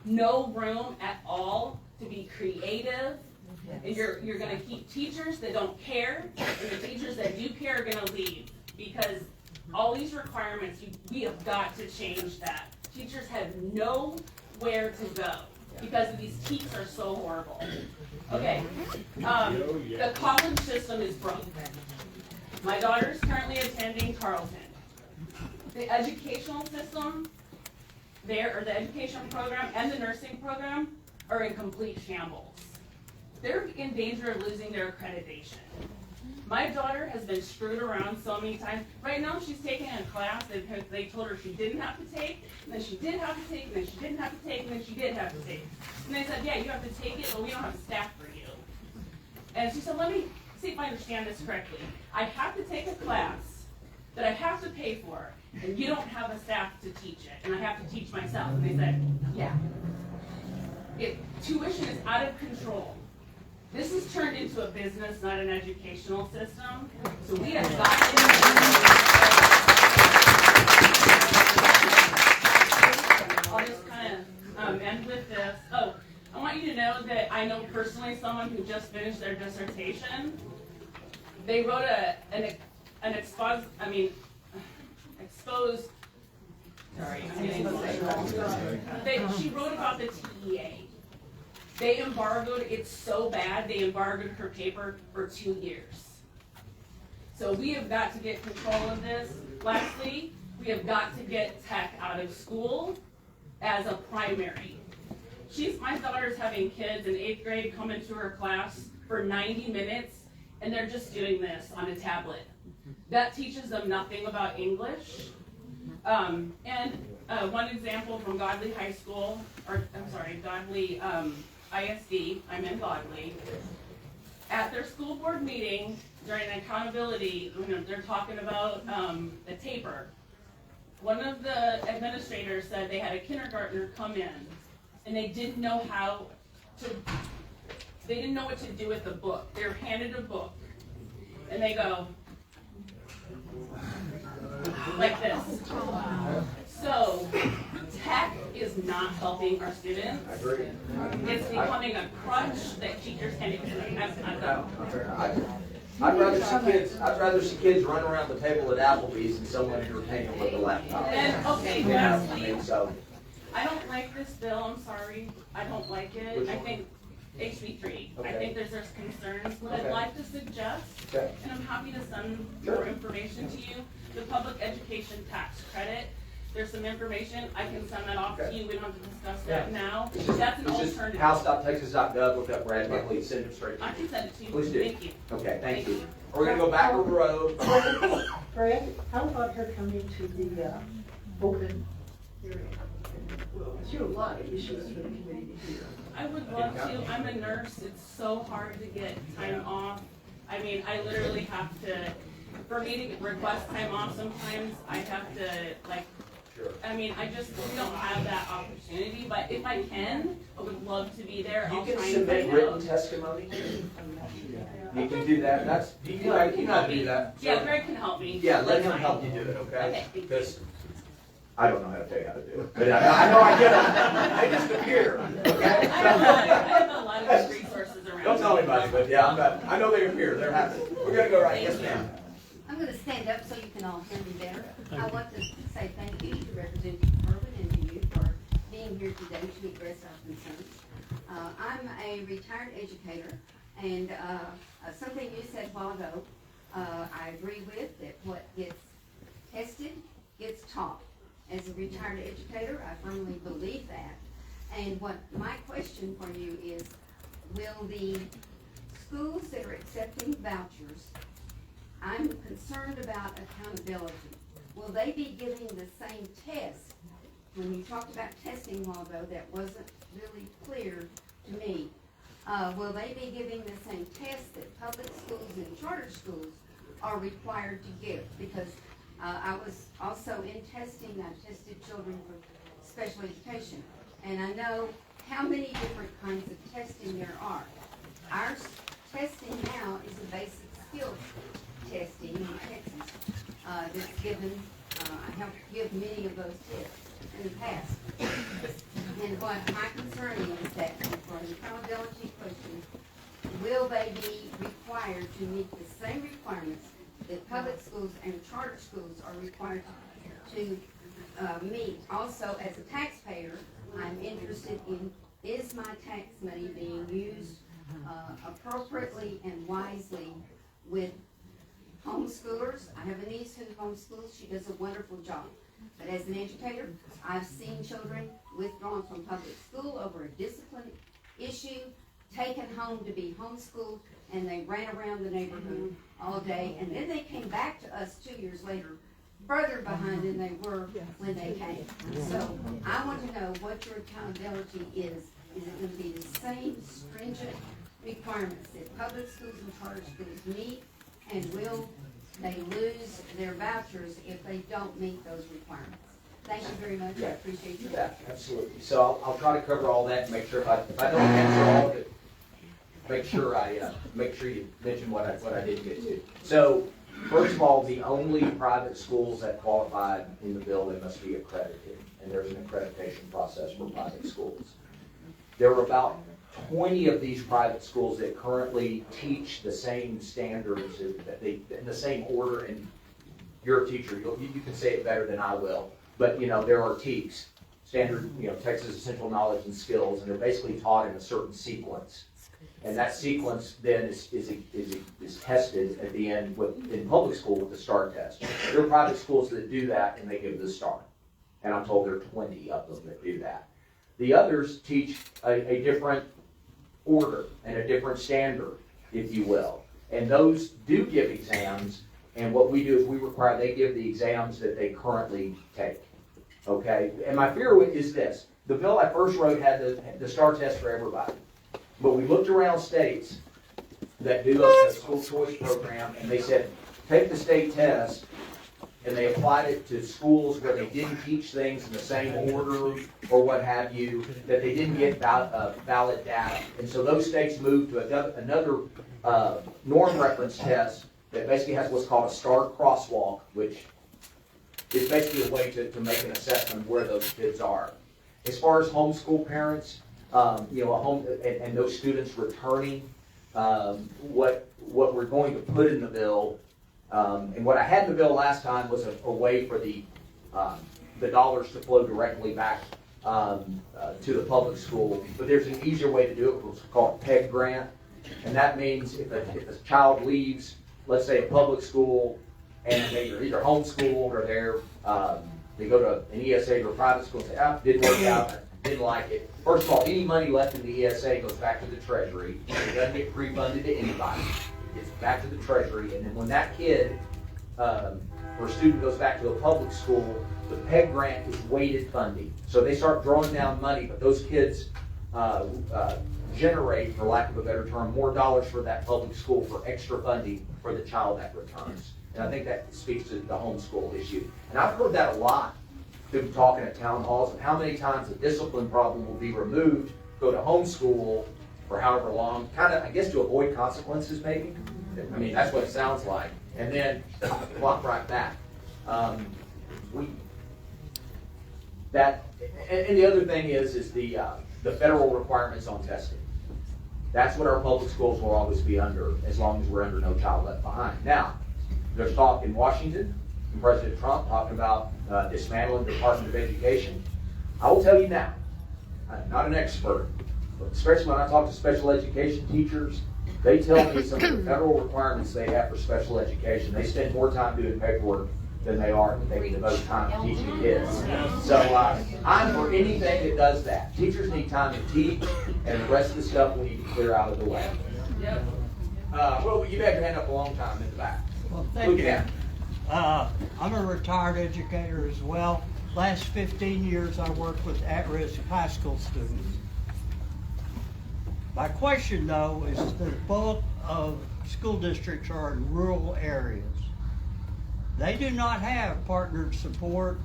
no room at all to be creative. And you're going to keep teachers that don't care, and the teachers that do care are going to leave, because all these requirements, we have got to change that. Teachers have nowhere to go because these teaks are so horrible. Okay, the college system is broke. My daughter is currently attending Carleton. The educational system there, or the education program and the nursing program, are in complete shambles. They're in danger of losing their accreditation. My daughter has been screwed around so many times. Right now, she's taking a class that they told her she didn't have to take, and then she did have to take, and then she didn't have to take, and then she did have to take. And they said, yeah, you have to take it, but we don't have staff for you. And she said, let me see if I understand this correctly. I have to take a class that I have to pay for, and you don't have a staff to teach it, and I have to teach myself. And they said, yeah. Tuition is out of control. This has turned into a business, not an educational system. So we have got to. I'll just kind of end with this. Oh, I want you to know that I know personally someone who just finished their dissertation. They wrote she wrote about the TEA. They embargoed it so bad, they embargoed her paper for 2 years. So we have got to get control of this. Lastly, we have got to get tech out of school as a primary. My daughter's having kids in 8th grade come into her class for 90 minutes, and they're just doing this on a tablet. That teaches them nothing about English. One example from Godly High School, Godly ISD, I'm in Godly. At their school board meeting, during accountability, they're talking about the taper. One of the administrators said they had a kindergartner come in, and they didn't know what to do with the book. They were handed a book, and they go, like this. So, tech is not helping our students. It's becoming a crutch that teachers can't even I'd rather see kids run around the table at Applebee's than someone entertaining with a laptop. And okay, lastly, so. I don't like this bill, I'm sorry. I don't like it. I think HB3. I think there's concerns. What I'd like to suggest, and I'm happy to send more information to you, the public education tax credit. There's some information. I can send that off to you. We don't have to discuss that now. That's an alternative. House.texas.gov, look up Brad Buckley, send it straight to you. I can send it to you. Please do. Thank you. Okay, thank you. We're going to go back over the road. Brad, how about her coming to the open area? There's a lot of issues for the committee to hear. I would love to. I'm a nurse. It's so hard to get time off. I mean, I literally have to, for me to request time off sometimes, I have to, like, I mean, we don't have that opportunity, but if I can, I would love to be there. You can submit written testimony. You can do that. You can do that. Yeah, Greg can help me. Yeah, let him help you do it, okay? Because I don't know how to tell you how to do it, but I know I get them. They just appear, okay? I have a lot of resources around. Don't tell anybody, but yeah, I know they appear. They're happening. We're gonna go right. Yes, ma'am. I'm going to stand up so you can all hear me better. I want to say thank you to Representative Kerwin and to you for being here today to address our concerns. I'm a retired educator, and something you said a while ago, I agree with, that what gets tested gets taught. As a retired educator, I firmly believe that. And what my question for you is, will the schools that are accepting vouchers, I'm concerned about accountability. Will they be giving the same test? When you talked about testing a while ago, that wasn't really clear to me. Will they be giving the same test that public schools and charter schools are required to give? Because I was also in testing. I tested children for special education, and I know how many different kinds of testing there are. Our testing now is a basic skills testing in Texas that's given. I helped give many of those tests in the past. And what my concern is that for an accountability question, will they be required to meet the same requirements that public schools and charter schools are required to meet? Also, as a taxpayer, I'm interested in, is my tax money being used appropriately and wisely with homeschoolers? I have a niece who homeschools. She does a wonderful job. But as an educator, I've seen children withdrawn from public school over a discipline issue, taken home to be homeschooled, and they ran around the neighborhood all day, and then they came back to us 2 years later, further behind than they were when they came. So I want to know what your accountability is. Is it going to be the same stringent requirements that public schools and charter schools meet, and will they lose their vouchers if they don't meet those requirements? Thank you very much. I appreciate your Yeah, absolutely. So I'll try to cover all that and make sure if I don't answer all of it, make sure you mention what I didn't get to. So first of all, the only private schools that qualified in the bill, they must be accredited, and there's an accreditation process for private schools. There are about 20 of these private schools that currently teach the same standards, in the same order, and you're a teacher, you can say it better than I will, but there are TEKS, standard, Texas Essential Knowledge and Skills, and they're basically taught in a certain sequence. And that sequence then is tested at the end in public school with the STAR test. There are private schools that do that, and they give the STAR. And I'm told there are 20 of them that do that. The others teach a different order and a different standard, if you will. And those do give exams, and what we do is we require they give the exams that they currently take. Okay? And my fear is this. The bill I first wrote had the STAR test for everybody. But we looked around states that do a school choice program, and they said, take the state test, and they applied it to schools where they didn't teach things in the same order or what have you, that they didn't get valid data. And so those states moved to another norm reference test that basically has what's called a STAR crosswalk, which is basically a way to make an assessment of where those kids are. As far as homeschool parents, and those students returning, what we're going to put in the bill, and what I had in the bill last time was a way for the dollars to flow directly back to the public school. But there's an easier way to do it, what's called PEG grant, and that means if a child leaves, let's say a public school, and they're either homeschooled or they go to an ESA or a private school and say, didn't work out, didn't like it. First of all, any money left in the ESA goes back to the Treasury. It doesn't get refunded to anybody. It's back to the Treasury. And then when that kid or student goes back to a public school, the PEG grant is weighted funding. So they start drawing down money, but those kids generate, for lack of a better term, more dollars for that public school for extra funding for the child that returns. And I think that speaks to the homeschool issue. And I've heard that a lot through talking at town halls, of how many times a discipline problem will be removed, go to homeschool for however long, kind of, I guess, to avoid consequences maybe. I mean, that's what it sounds like. And then walk right back. And the other thing is the federal requirements on testing. That's what our public schools will always be under, as long as we're under No Child Left Behind. Now, there's talk in Washington, from President Trump talking about dismantling the Department of Education. I will tell you now, I'm not an expert, but especially when I talk to special education teachers, they tell me some of the federal requirements they have for special education. They spend more time doing paperwork than they are taking the most time teaching kids. So I'm for anything that does that. Teachers need time to teach, and the rest of the stuff we need to clear out of the way. Well, you've had your hand up a long time in the back. Well, thank Look you. at that. I'm a retired educator as well. Last 15 years I worked with at-risk high school students. My question though is the bulk of school districts are in rural areas. They do not have partnered support.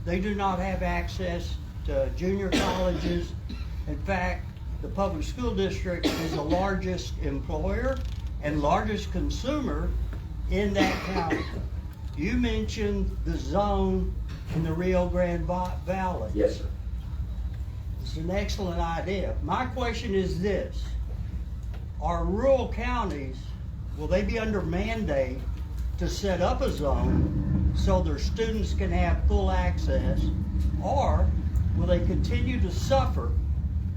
They do not have access to junior colleges. In fact, the public school district is the largest employer and largest consumer in that county. You mentioned the zone in the Rio Grande Valley. Yes, sir. It's an excellent idea. My question is this: are rural counties, will they be under mandate to set up a zone so their students can have full access, or will they continue to suffer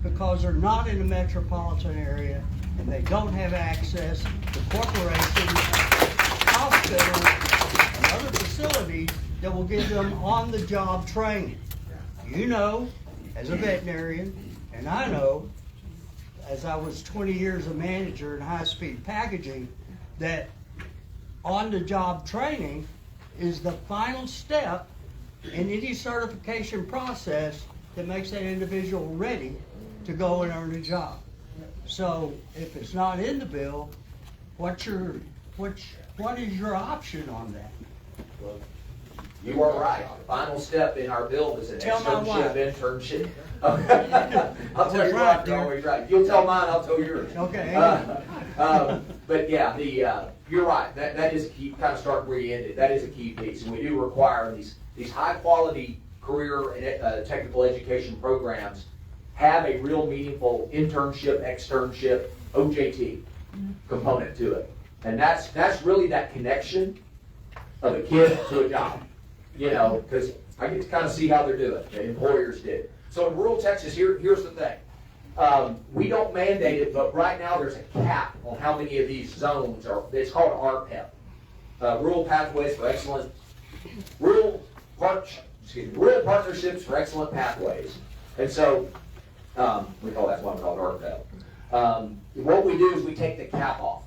because they're not in a metropolitan area and they don't have access to corporations, hospitals, and other facilities that will give them on-the-job training? You know, as a veterinarian, and I know, as I was 20 years a manager in high-speed packaging, that on-the-job training is the final step in any certification process that makes that individual ready to go and earn a job. So if it's not in the bill, what is your option on that? Well, you are right. The final step in our bill is an Tell my wife. internship. I'll tell your wife, you're always right. You'll tell mine, I'll tell yours. Okay. But yeah, you're right. That is a key, kind of start where you ended. That is a key piece. And we do require these high quality career and technical education programs have a real meaningful internship, externship, OJT component to it. And that's really that connection of a kid to a job. You know, because I get to kind of see how they're doing, the employers did. So in rural Texas, here's the thing. We don't mandate it, but right now there's a cap on how many of these zones are. It's called RPEP, Rural Pathways for Excellent, Rural Partnerships for Excellent Pathways. And so we call that one called RPEP. What we do is we take the cap off.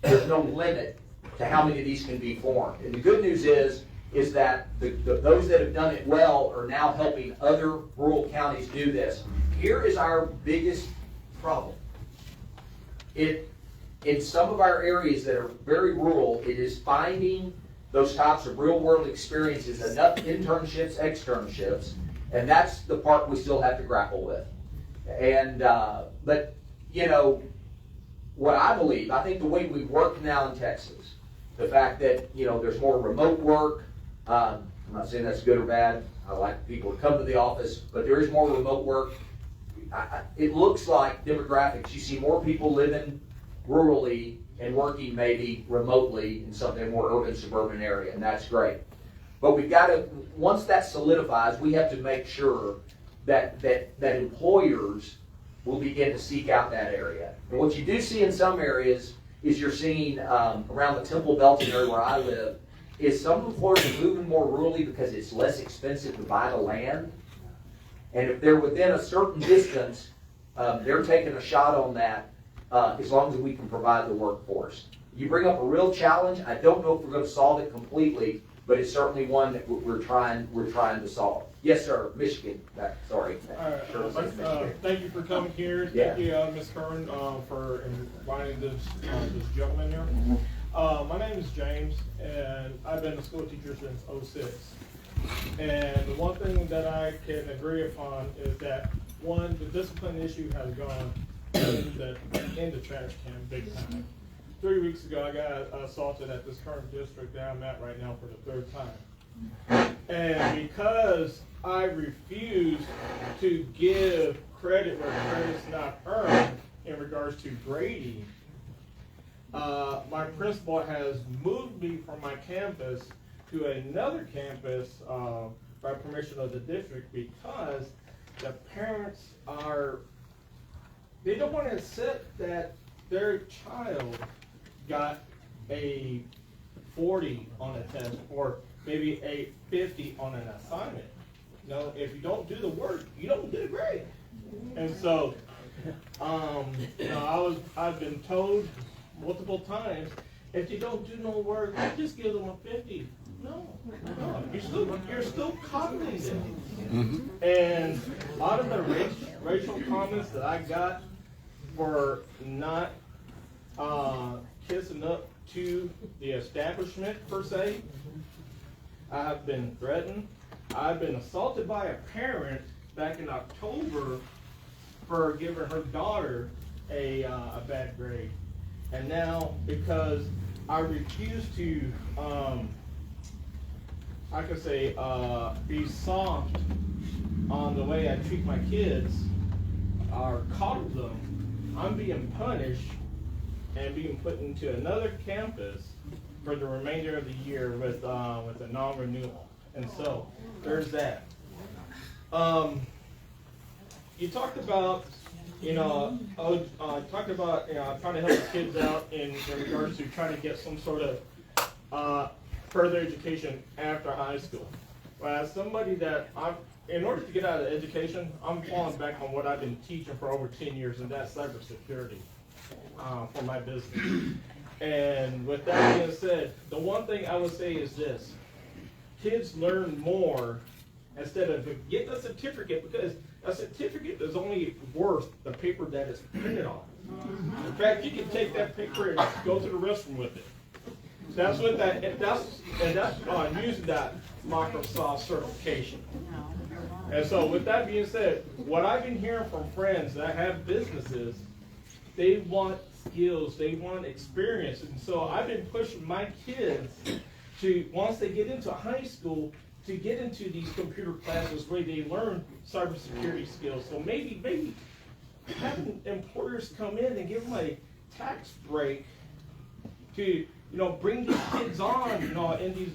There's no limit to how many of these can be formed. And the good news is that those that have done it well are now helping other rural counties do this. Here is our biggest problem. In some of our areas that are very rural, it is finding those types of real world experiences, enough internships, externships, and that's the part we still have to grapple with. And, but, you know, what I believe, I think the way we work now in Texas, the fact that, you know, there's more remote work, I'm not saying that's good or bad. I like people to come to the office, but there is more remote work. It looks like demographics. You see more people living rurally and working maybe remotely in something more urban, suburban area, and that's great. But we've got to, once that solidifies, we have to make sure that employers will begin to seek out that area. And what you do see in some areas is you're seeing around the Temple Belton area where I live, is some employers are moving more rurally because it's less expensive to buy the land. And if they're within a certain distance, they're taking a shot on that as long as we can provide the workforce. You bring up a real challenge. I don't know if we're going to solve it completely, but it's certainly one that we're trying to solve. Yes, sir. Michigan. Sorry. Thank you for coming here. Thank you, Ms. Kerwin, for inviting this gentleman here. My name is James, and I've been a school teacher since '06. And the one thing that I can agree upon is that, one, the discipline issue has gone in the trash can big time. 3 weeks ago, I got assaulted at this current district that I'm at right now for the third time. And because I refuse to give credit where credit's not earned in regards to grading, my principal has moved me from my campus to another campus by permission of the district, because the parents they don't want to accept that their child got a 40 on a test or maybe a 50 on an assignment. You know, if you don't do the work, you don't get a grade. And so, you know, I've been told multiple times, if you don't do no work, just give them a 50. No, you're still copying them. And a lot of the racial comments that I got for not kissing up to the establishment per se, I have been threatened. I've been assaulted by a parent back in October for giving her daughter a bad grade. And now, because I refuse to, I could say, be soft on the way I treat my kids or coddle them, I'm being punished and being put into another campus for the remainder of the year with a non-renewal. And so there's that. You talked about, trying to help the kids out in regards to trying to get some sort of further education after high school. Well, as somebody that in order to get out of education, I'm falling back on what I've been teaching for over 10 years, and that's cybersecurity for my business. And with that being said, the one thing I would say is this. Kids learn more instead of getting a certificate, because a certificate is only worth the paper that it's printed on. In fact, you can take that paper and go to the restroom with it. That's what that, and that's using that Microsoft certification. And so with that being said, what I've been hearing from friends that have businesses, they want skills, they want experience. And so I've been pushing my kids to, once they get into high school, to get into these computer classes where they learn cybersecurity skills. So maybe having employers come in and give them a tax break to, bring these kids on, in these,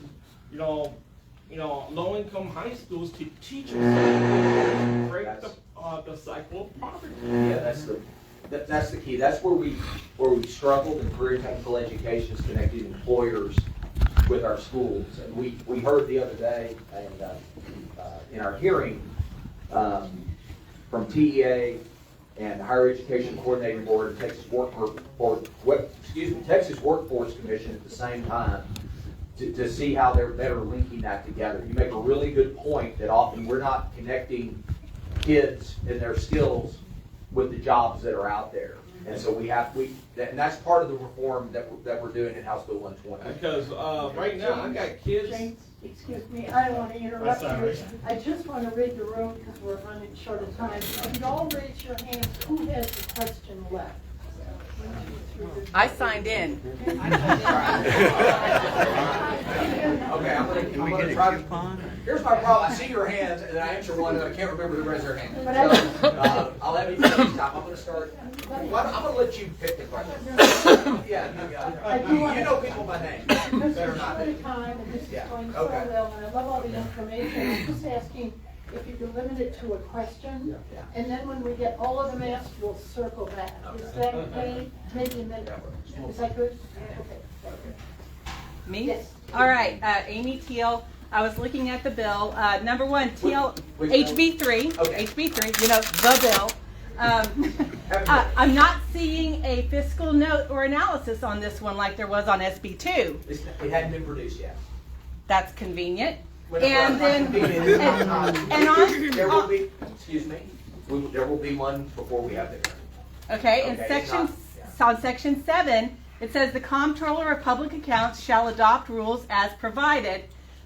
low-income high schools to teach them to break the cycle of poverty. Yeah, that's the key. That's where we struggled in career technical education, is connecting employers with our schools. And we heard the other day, and in our hearing from TEA and the Higher Education Coordinating Board and Texas Texas Workforce Commission at the same time to see how they're better linking that together. You make a really good point that often we're not connecting kids and their skills with the jobs that are out there. And so and that's part of the reform that we're doing in House Bill 120. Because right now I got kids. James, excuse me, I don't want to interrupt you. I just want to read the room because we're running short of time. If you all raise your hands, who has a question left? I signed in. Okay, I'm gonna try to. Here's my problem. I see your hands, and I answer one, and I can't remember who raised their hand. So, I'll have you take this time. I'm gonna start. I'm gonna let you pick the question. Yeah, you know people by name. Better not. Time, and this is going so well, and I love all the information. I'm just asking if you can limit it to a question, and then when we get all of them asked, we'll circle back. Is that okay? Maybe a minute. Is that good? Okay. Me? Yes. All right, Amy Teal. I was looking at the bill. Number one, Teal, HB3. Okay. HB3, the bill. I'm not seeing a fiscal note or analysis on this one like there was on SB2. It hadn't been produced yet. That's convenient. And then, there will on, be, excuse me, there will be one before we have it. Okay, and on section 7, it says the Comptroller of Public Accounts shall adopt rules as provided,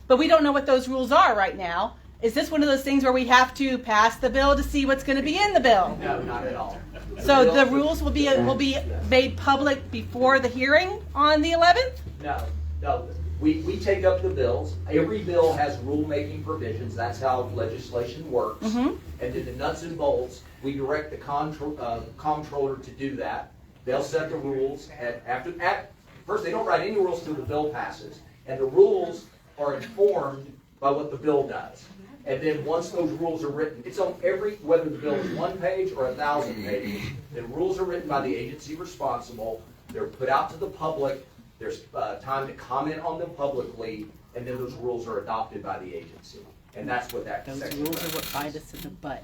but we don't know what those rules are right now. Is this one of those things where we have to pass the bill to see what's going to be in the bill? No, not at all. So the rules will be made public before the hearing on the 11th? No. We take up the bills. Every bill has rulemaking provisions. That's how legislation works. Mm-hmm. And then the nuts and bolts, we direct the comptroller to do that. They'll set the rules. First, they don't write any rules until the bill passes. And the rules are informed by what the bill does. And then once those rules are written, it's on whether the bill is 1 page or 1,000 pages, the rules are written by the agency responsible. They're put out to the public. There's time to comment on them publicly, and then those rules are adopted by the agency. And that's what that Those section rules does. are what bite us in the butt.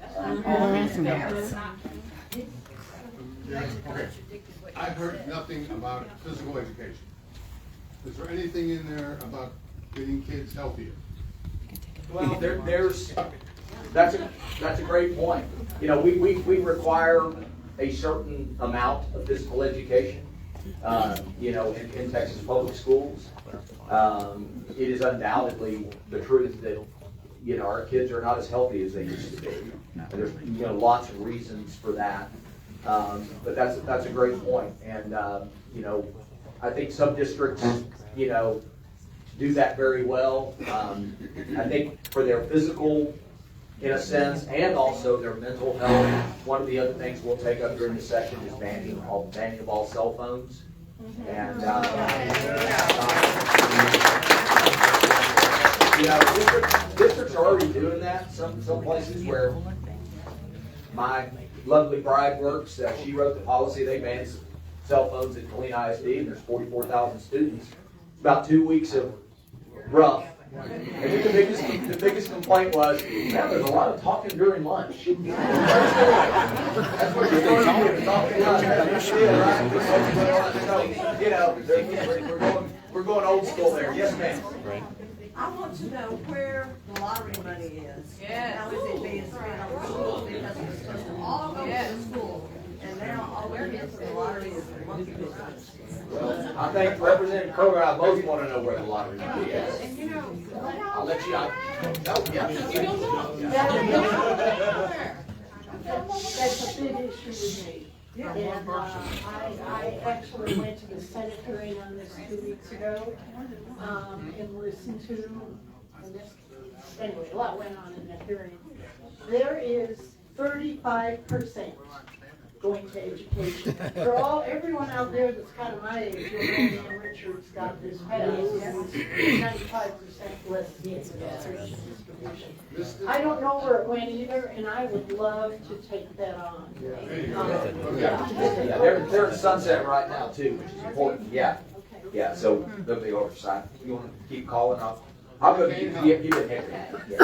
Okay, I've heard nothing about physical education. Is there anything in there about getting kids healthier? Well, that's a great point. We require a certain amount of physical education. In Texas public schools, it is undoubtedly the truth that our kids are not as healthy as they used to be. And there's lots of reasons for that, but that's a great point. And I think some districts do that very well. I think for their physical, in a sense, and also their mental health. One of the other things we'll take up during the session is banning of all cell phones. And districts are already doing that. Some places where my lovely bride works, she wrote the policy. They ban cell phones at Galena ISD, and there's 44,000 students. About 2 weeks of rough, And then the biggest complaint was, man, there's a lot of talking during lunch. That's what you're doing, talking lunch. We're going old school there. Yes, ma'am. Right. I want to know where the lottery money is. Yes. How is it being spent on the school? Because it's supposed to all go to the school. And now all we're getting from the lottery is the monkey business. Well, I think Representative Kerwin and I both want to know where the lottery money is. And you know, I'll let you out. Oh, yeah. you don't know. That's a big issue with me. And I actually went to the Senate hearing on this 2 weeks ago, and listened to, and this, anyway, a lot went on in that hearing. There is 35% going to education. For everyone out there that's kind of my age, Dan Richards got this passed, 95% less distribution. I don't know where it went either, and I would love to take that on. They're in sunset right now too, which is important. Yeah. Yeah, so there'll be oversight. You want to keep calling? I'll go to you. Give it Henry. A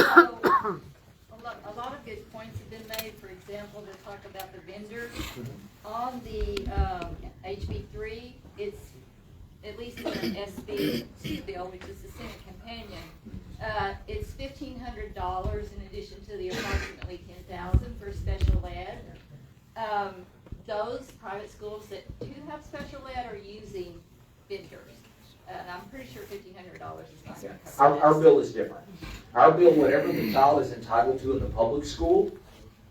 lot of good points have been made. For example, to talk about the vendors. On the HB3, it's, at least in the SB bill, which is the Senate companion, it's $1,500 in addition to the approximately $10,000 for special ed. Those private schools that do have special ed are using vendors. And I'm pretty sure $1,500 is not going to cover Our bill is different. Our bill, whatever the child is entitled to in the public school,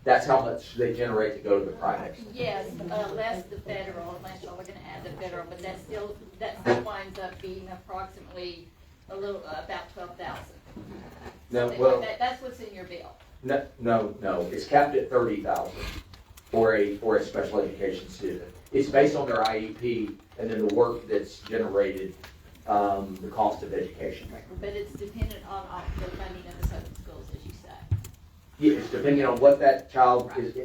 that's how much they generate to go to the private. Yes, less the federal, unless y'all are going to add the federal, but that still winds up being approximately about 12,000. No, well, That's what's in your bill. no. It's capped at 30,000 for a special education student. It's based on their IEP and then the work that's generated, the cost of education. But it's dependent on the funding of the public schools, as you say. Yeah, it's depending on what that child is,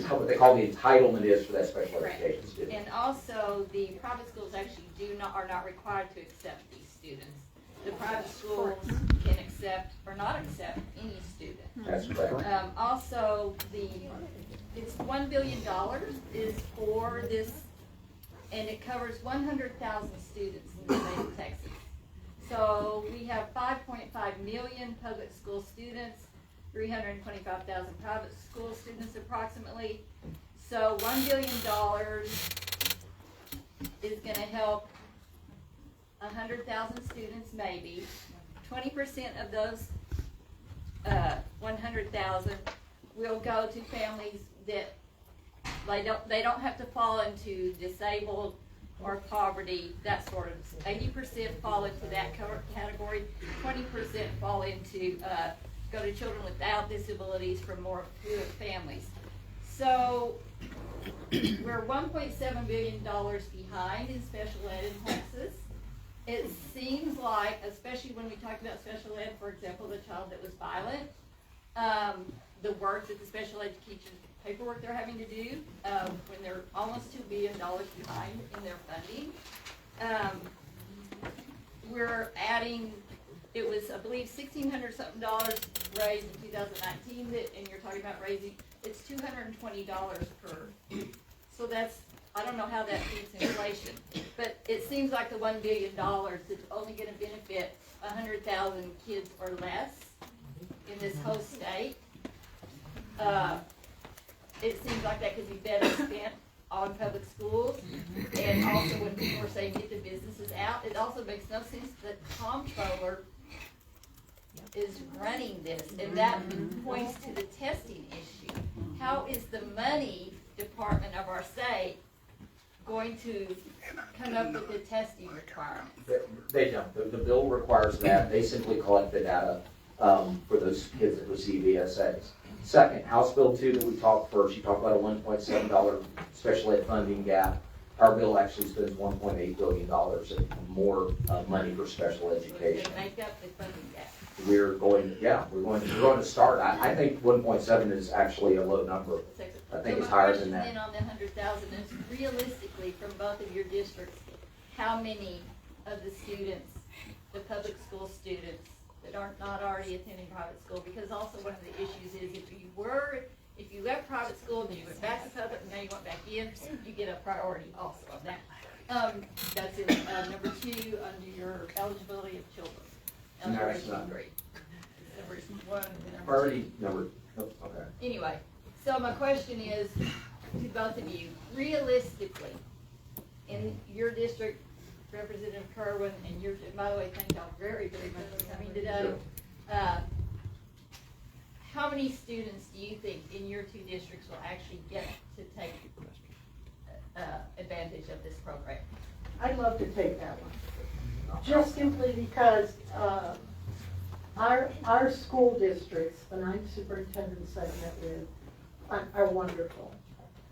what they call the entitlement is for that special education student. And also, the private schools actually are not required to accept these students. The private schools can accept or not accept any student. That's correct. Also, it's $1 billion is for this, and it covers 100,000 students in the state of Texas. So we have 5.5 million public school students, 325,000 private school students approximately. So $1 billion is going to help 100,000 students maybe. 20% of those 100,000 will go to families that they don't have to fall into disabled or poverty, that sort of. 80% fall into that category. 20% fall into go to children without disabilities from more affluent families. So we're $1.7 billion behind in special ed in Texas. It seems like, especially when we talk about special ed, for example, the child that was violent, the work that the special education paperwork they're having to do, when they're almost $2 billion behind in their funding. We're adding, it was, I believe, $1,600 something raised in 2019, and you're talking about raising, it's $220 per. So that's, I don't know how that beats inflation, but it seems like the $1 billion is only going to benefit 100,000 kids or less in this whole state. It seems like that could be better spent on public schools. And also when people are saying get the businesses out, it also makes no sense that the comptroller is running this. And that points to the testing issue. How is the money department of our state going to come up with the testing requirements? They don't. The bill requires that. They simply collect the data for those kids that receive ESAs. Second, House Bill 2 that we talked first, you talked about a $1.7 special ed funding gap. Our bill actually spends $1.8 billion more money for special education. Make up the funding gap. We're going to start. I think 1.7 is actually a low number. I think it's higher than that. Then on the 100,000 is realistically from both of your districts, how many of the students, the public school students, that are not already attending private school, because also one of the issues is if you left private school and then you went back to public and now you went back in, you get a priority also on that. That's in number 2 under your eligibility of children. No, it's Eligibility not. grade. Number 1 and number 2. Priority number, oh, okay. Anyway, so my question is to both of you, realistically, in your district, Representative Kerwin, and your, by the way, thank y'all very, very much for coming today. How many students do you think in your 2 districts will actually get to take advantage of this program? I'd love to take that one. Just simply because our school districts, the 9 superintendents I've met with, are wonderful.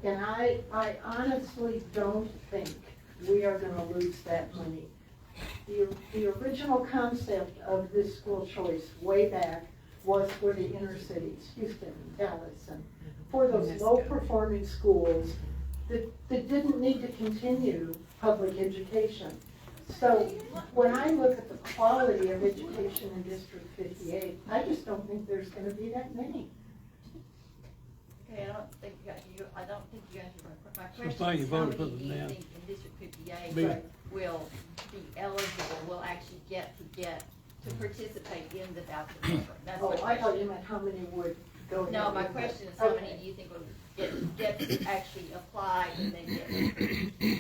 And I honestly don't think we are going to lose that money. The original concept of this school choice way back was for the inner cities, Houston, Dallas, and for those low-performing schools that didn't need to continue public education. So when I look at the quality of education in District 58, I just don't think there's going to be that many. Okay, I don't think you answered my question. That's why you Is how voted for many the do you man. think in District 58 Me. will be eligible, will actually get to participate in the voucher program? That's my Oh, I question. thought you meant how many would go. No, ahead my with it. question is how many Okay. do you think will get to actually apply and then get?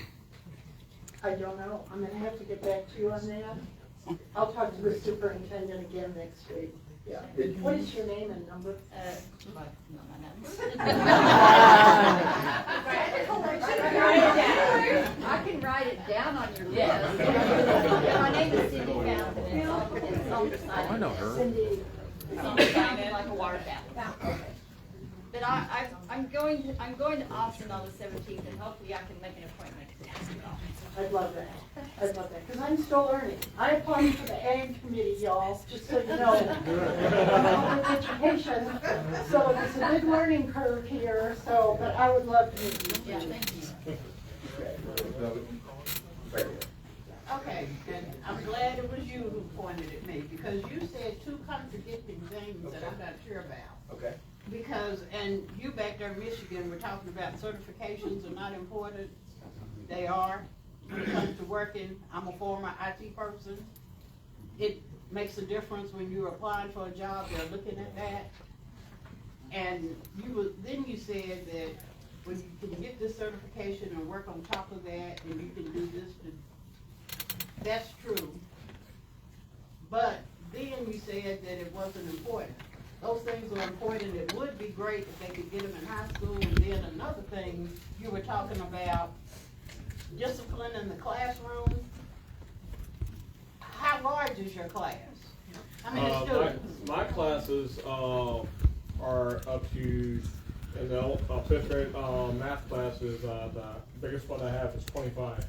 I don't know. I'm gonna have to get back to you on that. I'll talk to the superintendent again next week. Yeah. What is your name and number? I can write it down on your list. My name is Cindy Fountain, and it's on the side. I know her. Cindy. Cindy Fountain, like a water fountain. But I'm going to Austin on the 17th, and hopefully I can make an appointment. I'd love that. I'd love that, because I'm still learning. I applied for the Ag Committee, y'all, just so you know. Public education, so it's a big learning curve here, so, but I would love to meet you. Yeah, thank you. Okay, and I'm glad it was you who pointed at me, because you said 2 contradicting things that I'm not sure about. Okay. Because, and you back there in Michigan were talking about certifications are not important. They are. When it comes to working, I'm a former IT person. It makes a difference when you're applying for a job, they're looking at that. And then you said that when you can get this certification and work on top of that, and you can do this, that's true. But then you said that it wasn't important. Those things are important. It would be great if they could get them in high school. And then another thing, you were talking about discipline in the classroom. How large is your class? How many students? My classes are up to, in the 5th grade math classes, the biggest one I have is 25.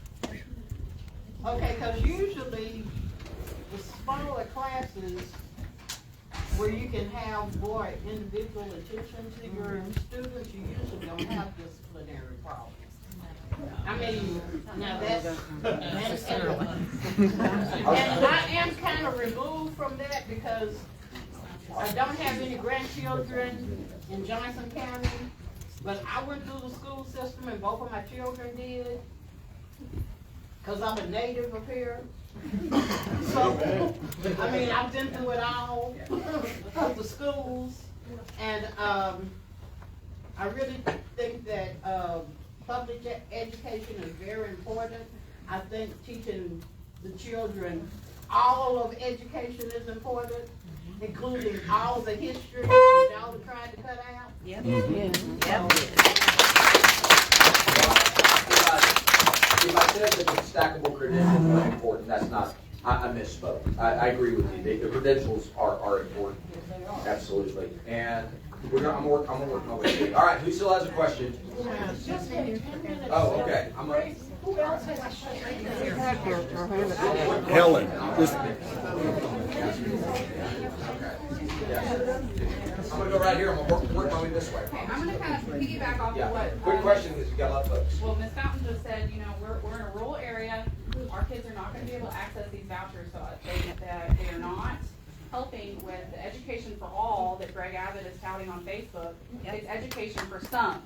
Okay, because usually the smaller classes where you can have more individual attention to your students, you usually don't have disciplinary problems. I mean, now that's and I am kind of removed from that because I don't have any grandchildren in Johnson County, but I went through the school system and both of my children did, because I'm a native of here. So, I mean, I've been through it all, of the schools, and I really think that public education is very important. I think teaching the children all of education is important, including all the history that y'all are trying to cut out. Yep. If I said that the stackable credentials are important, that's not, I misspoke. I agree with you. The credentials are important. Absolutely. And I'm working my way through. All right, who still has a question? Oh, okay. Who else has a Helen, I'm gonna go right here. I'm gonna work my way this way. Okay, I'm gonna kind of piggyback off of what. Quick question, because we got a lot of folks. Well, Ms. Fountain just said, you know, we're in a rural area. Our kids are not gonna be able to access these vouchers, so they are not. helping with the education for all that Greg Abbott is touting on Facebook. It's education for some.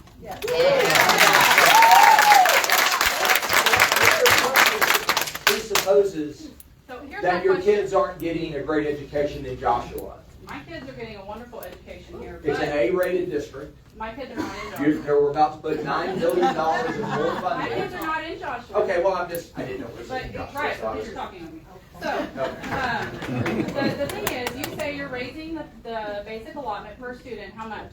Presupposes So here's that my your question. kids aren't getting a great education in Joshua. My kids are getting a wonderful education here, It's an but A-rated district. my kids are not in Joshua. We're about to put $9 billion in more My funding. kids are not in Joshua. Okay, well, I didn't know it was But, in Joshua. right, so I because was- you're talking to me. So, the thing is, you say you're raising the basic allotment per student, how much?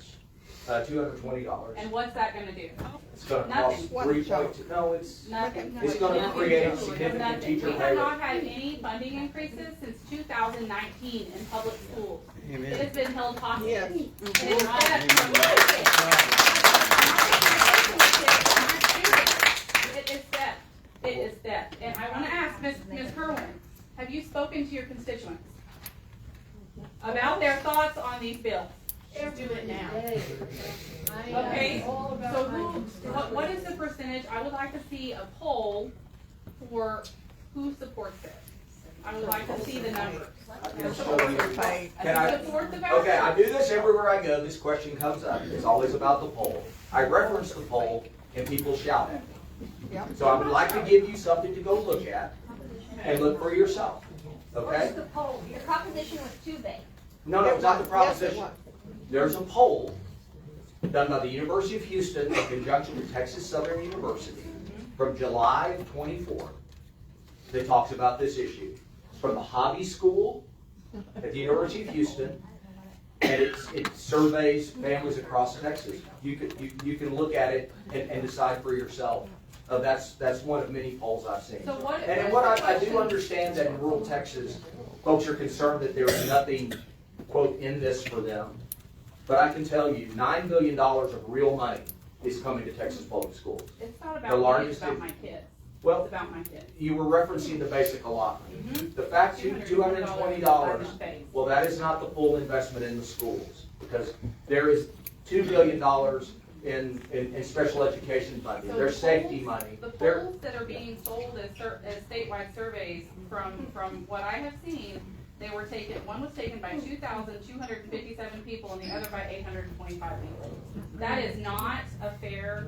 $220. And what's that gonna do? It's gonna Nothing. cost 3.2, no, it's Nothing. gonna create significant Nothing. teacher We have pay. not had any funding increases since 2019 in public schools. It has been held hostage. Yes. And instead it is death. It is death. And I wanna ask Ms. Kerwin, have you spoken to your constituents about their thoughts on these bills? Do it now. Okay, so what is the percentage? I would like to see a poll for who supports it. I would like to see the numbers. Can Support the voucher. Okay, I do this everywhere I go. This question comes up. It's always about the poll. I reference the poll and people shout at me. So I would like to give you something to go look at and look for yourself. What's Okay? the poll? Your proposition was too big. No, it's not the proposition. Yes, There's a poll done by the University of Houston in conjunction with Texas Southern University from July of 24 that talks about this issue. It's from the Hobby School at the University of Houston, and it surveys families across Texas. You can look at it and decide for yourself. That's one of many polls I've seen. So what I do understand that in rural Texas, folks are concerned that there's nothing, quote, in this for them. But I can tell you, $9 billion of real money is coming to Texas public schools. It's not The about me, largest it's about in- my kids. Well, It's about my kids. you were referencing the basic allotment. Mhm. The fact $220, $220. well, that is not the full investment in the schools, because there is $2 billion in special education funding. So There's the safety polls- money. The There- polls that are being sold as statewide surveys, from what I have seen, they were taken, one was taken by 2,257 people and the other by 825 people. That is not a fair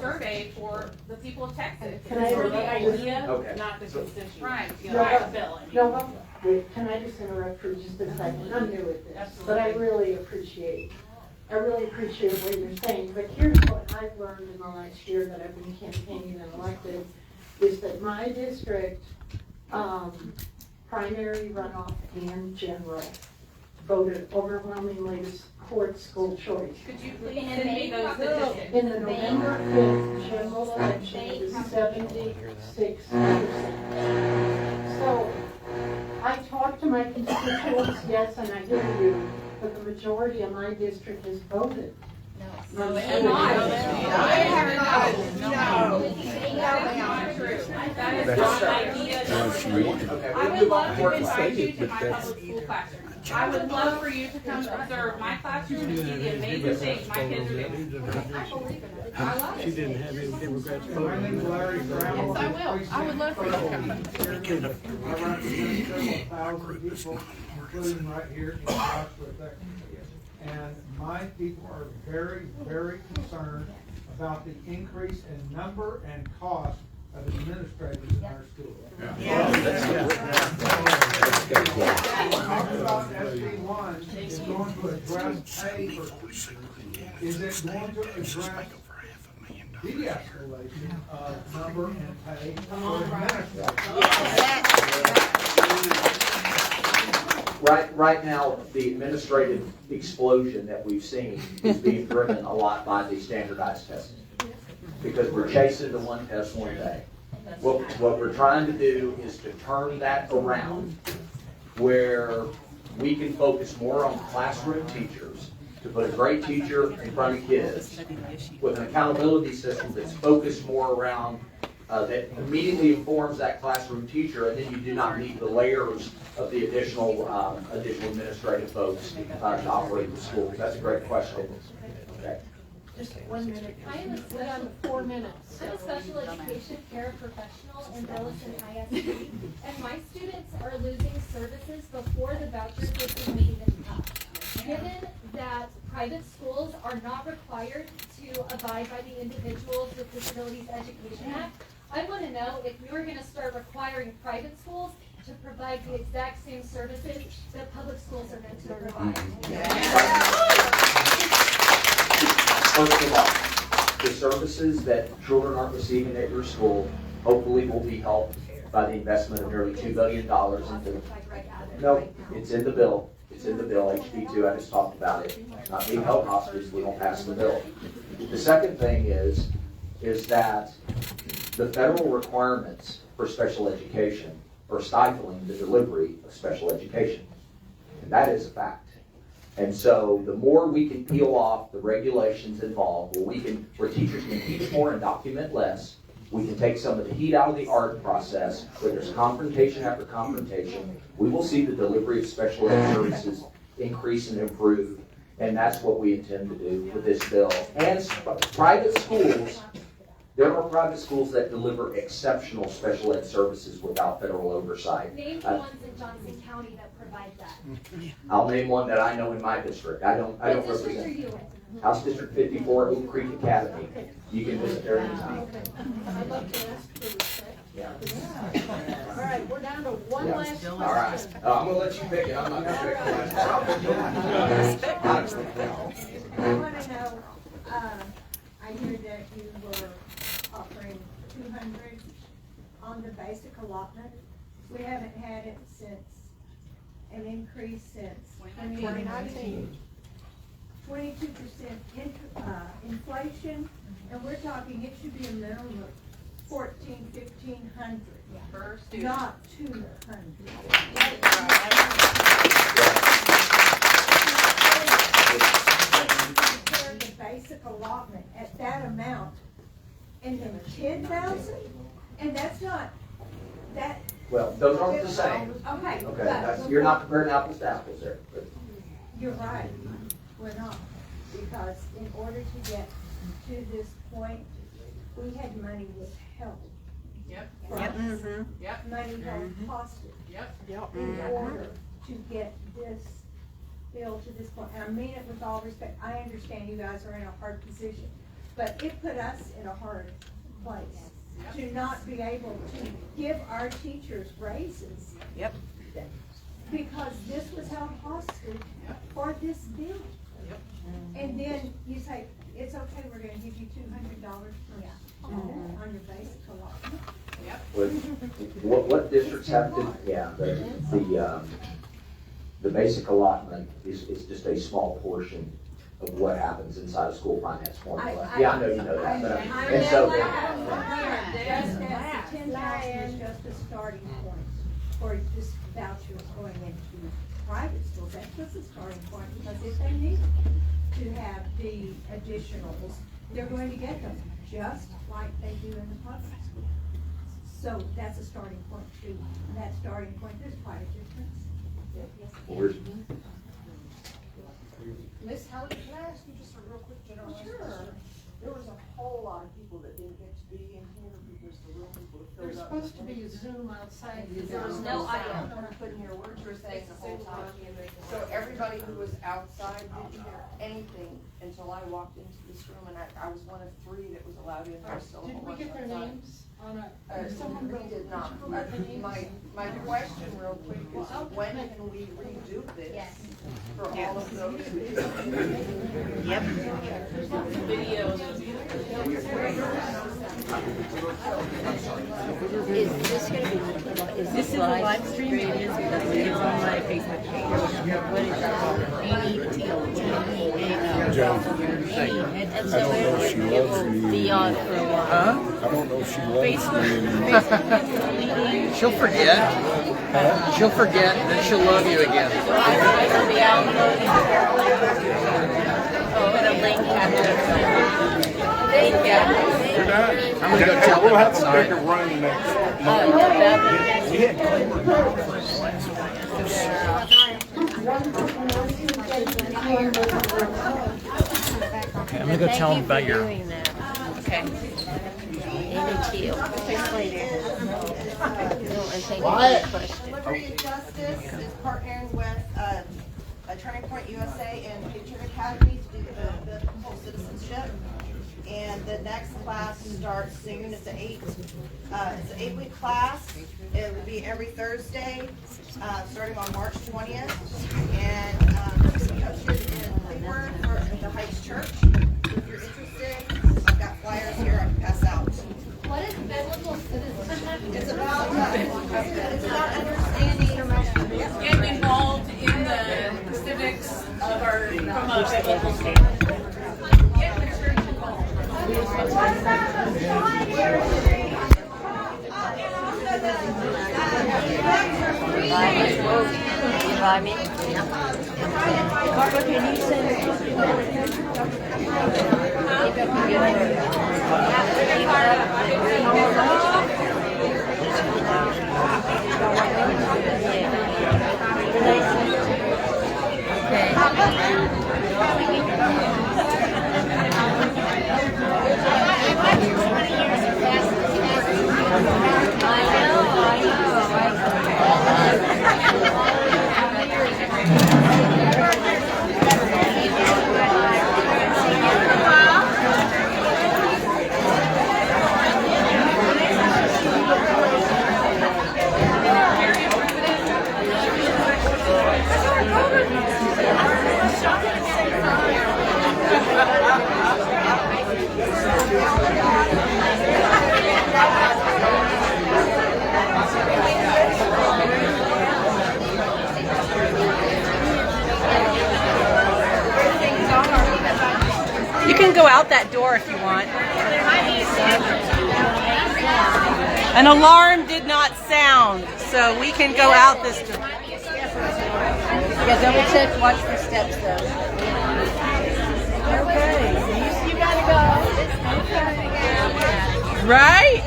survey for the people of Texas. Can I It's for the interrupt? idea, Okay. not the constituent. Right. No, Right, Bill. No, wait, can I just interrupt for just a second? I'm new at this, but I really appreciate what you're saying. But here's what I've learned in the last year that I've been campaigning and elected, is that my district, primary, runoff, and general, voted overwhelmingly to support school choice. Could you please send me those statistics? In the November 5th general election, it was 76%. So, I talked to my constituents, yes, and I hear you, but the majority of my district has voted. No, they have not. No, they have not. No. That is not true. That is not idea number three. I would love to invite you to my public school classroom. I would love for you to come observe my classroom and see the amazing things my kids are doing. I believe in it. I love it. She didn't have any Democrats My voting. name's Larry Brown. Yes, I will. I would love for you to come. I represent several thousand people, including right here in Joshua, Texas. And my people are very, very concerned about the increase in number and cost of administrators in our schools. Talk about SB1 is going to address pay for, is it going to address de-escalation of number and pay for administrators? Right now, the administrative explosion that we've seen is being driven a lot by the standardized testing. Because we're chasing the one test one day. What we're trying to do is to turn that around where we can focus more on classroom teachers, to put a great teacher in front of kids with an accountability system that's focused more around that immediately informs that classroom teacher, and then you do not need the layers of the additional administrative folks to operate the schools. That's a great question. Okay. Just 1 minute. I am a We're down to 4 minutes. I'm a special education paraprofessional in Burleson ISD, and my students are losing services before the voucher system is even up. Given that private schools are not required to abide by the Individuals with Disabilities Education Act, I want to know if you're going to start requiring private schools to provide the exact same services that public schools are meant to provide. First of all, the services that children aren't receiving at your school hopefully will be helped by the investment of nearly $2 billion into. No, it's in the bill. It's in the bill, HB2, I just talked about it. Not being held hostage, we don't pass the bill. The second thing is that the federal requirements for special education are stifling the delivery of special education. And that is a fact. And so the more we can peel off the regulations involved, where teachers can teach more and document less, we can take some of the heat out of the art process, where there's confrontation after confrontation, we will see the delivery of special ed services increase and improve. And that's what we intend to do with this bill. And private schools, there are private schools that deliver exceptional special ed services without federal oversight. Name the ones in Johnson County that provide that. I'll name one that I know in my district. I don't What district are represent. you in? House District 54, Oak Creek Academy. You can visit there anytime. I'd love to ask for respect. Yeah. All right, we're down to one Yeah. last question. All right. I'm going to let you pick it. I'm not going to pick it. I want to know, I hear that you were offering 200 on the basic allotment. We haven't had it since, an increase since 2019. 22% inflation, and we're talking it should be a minimum of 1,500 per student, not 200. Compare the basic allotment at that amount, and then 10,000, and that's not that. Well, those aren't the same. Okay. Okay, you're not comparing apples to apples there. But You're right, we're not, because in order to get to this point, we had money withheld. Yep. Yep. Money held hostage. Yep. In order to get this bill to this point, and I mean it with all respect, I understand you guys are in a hard position, but it put us in a hard place to not be able to give our teachers raises. Yep. Because this was held hostage for this bill. Yep. And then you say, it's okay, we're gonna give you $200 per on your basic allotment. what districts have to, the basic allotment is just a small portion of what happens inside a school finance formula. Yeah, I know you know that. But and so, Just as the 10,000 is just a starting point for this vouchers going into private schools. That's just a starting point, because if they need to have the additionals, they're going to get them, just like they do in the public school. So that's a starting point too. And that starting point, there's quite a difference. Miss Helen, can I ask you just a real quick general question? There was a whole lot of people that didn't get to be in here because the real people that filled There's up. supposed to be a Zoom outside. There was no audio. Couldn't hear words you were saying the whole time. So everybody who was outside didn't hear anything until I walked into this room, and I was one of 3 that was allowed in. There was still a Did whole we bunch get their outside. names on a? We did not. My question real quick is, when can we redo this for all of those? Yep. Videos. Is this going to be? This is a live stream. It is, because it is on my Facebook page. What is that called? And so it will be on for a while. I don't know if she loves me. She'll forget. She'll forget, and then she'll love you again. It'll be out. Put a link after. Thank you. I'm gonna go tell we'll them have outside. to make a run next month. One Okay, I'm gonna go tell them about your. Okay. Liberty Justice is partnering with Turning Point USA and Patriot Academy to do the whole citizenship. And the next class starts soon. It's an 8-week class. It will be every Thursday, starting on March 20th. And it's hosted in Cleveland for the Heights Church. So if you're interested, I've got flyers here I can pass out. What is biblical citizenship? It's about understanding Get involved in the civics of our from a biblical standpoint. Get the church involved. Marco, can you send You can go out that door if you want. An alarm did not sound, so we can go out this door. Yeah, double check, watch the steps though. Okay, you gotta go. Right?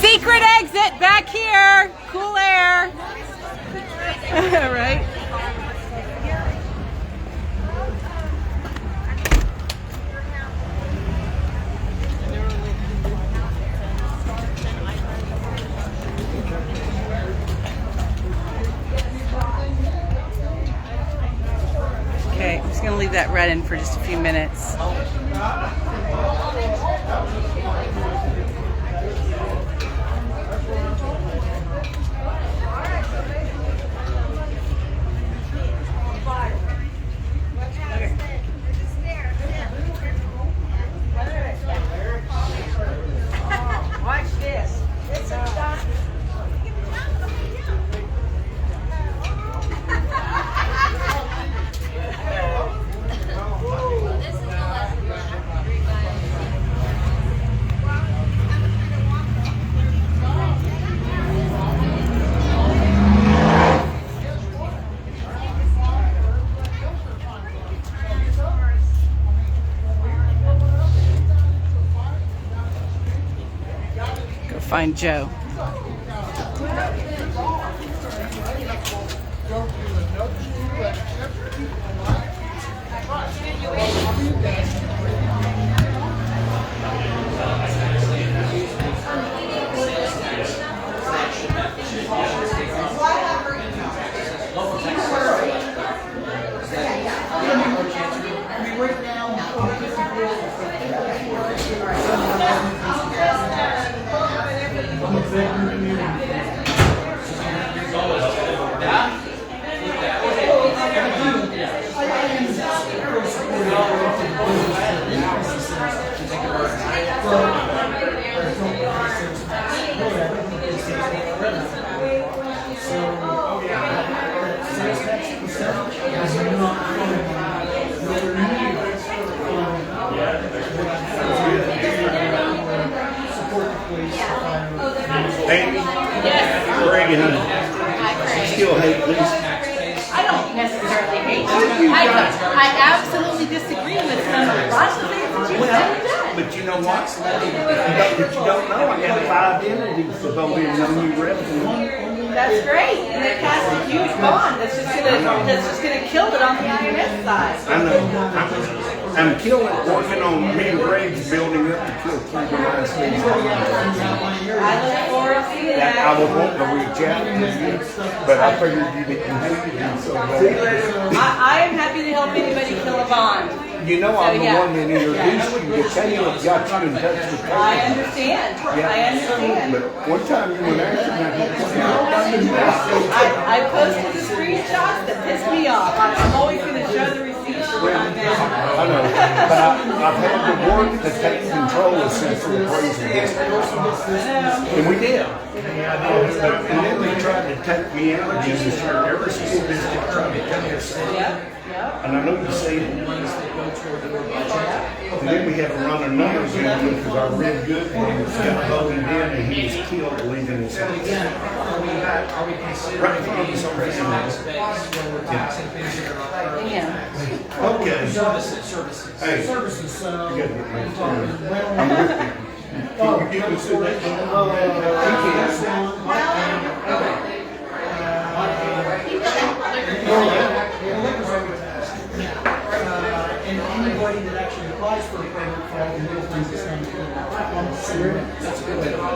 Secret exit back here. Cool air. Right? Okay, I'm just going to leave that red in for just a few minutes. Watch this. This is Dr. Go find Joe. Hey, Greg, you still hate this? I don't necessarily hate you. I absolutely disagree with some lots of things that you said. But you know what? But you don't know. I got 5 entities to vote in on new revenue. That's great, and they cast a huge bond that's just gonna kill it on the IMS side. I know. I'm killing, working on, me and Greg's building up to kill 3 United States. I look forward to seeing that. I was wanting to reach out to you, but I figured you didn't do so bad. I am happy to help anybody kill a bond. You know I'm the one that introduced you to Taylor, got you in touch with Taylor. I understand. Yeah. I understand. But one time you went after I posted the screenshots that pissed me off. I'm always going to show the receipts for when I'm mad. I know, but I've had to work to take control of Central Appraisal. And we did. And then they tried to take me out again this year. Every school district tried to take us out. And I know you say it. And then we had to run a numbers in because our real good one got voted in and he was killed leaving his house. Right in front of us president. Okay. Services. Hey. Services. You gotta get my phone. I'm with you. Can you get us to that? And anybody that actually applies for a permit for all the little things that's done on the sewer, that's a good way to go.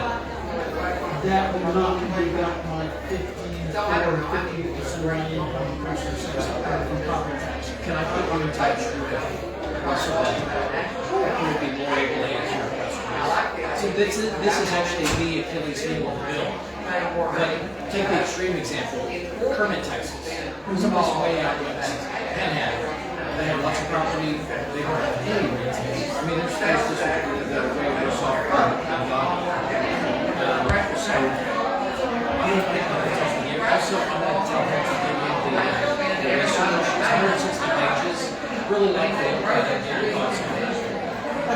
That will not be about my 15% of my income from property tax. Can I put you in touch with so that you would be more able to answer your questions? So this is actually the Achilles heel of the bill. But take the extreme example, Kermit, Texas. Somebody's way out west, Panhandle. They have lots of property, they don't have any maintenance. I mean, there's just that are way worse off than so, you don't think about it. Also, I'm going to tell her to give you the research. It's 160 pages. Really like the input and your thoughts on it.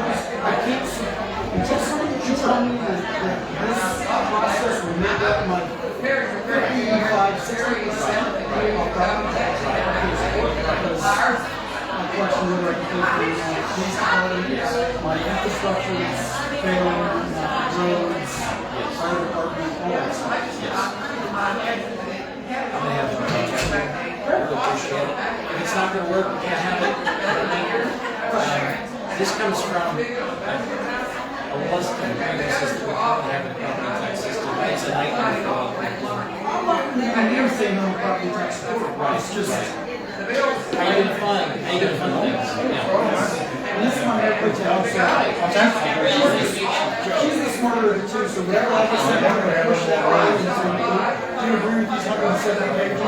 I can't see, until somebody can tell me that this process will make up my 55-60% of property tax, I don't think it's worth it, because my question whether I can pay for my police department, my infrastructure is failing, roads, fire department, all that stuff. I'm going to have to appreciate it. If it's not going to work, we can't have it. This comes from a less than system. We currently have a property tax system. It's a nightmare for all Anything on the property tax system. It's just how you gonna fund things? this one I put you outside. She's the smarter of the two, so whatever I can say, I'm going to push that way. Do you agree with these 170 pages?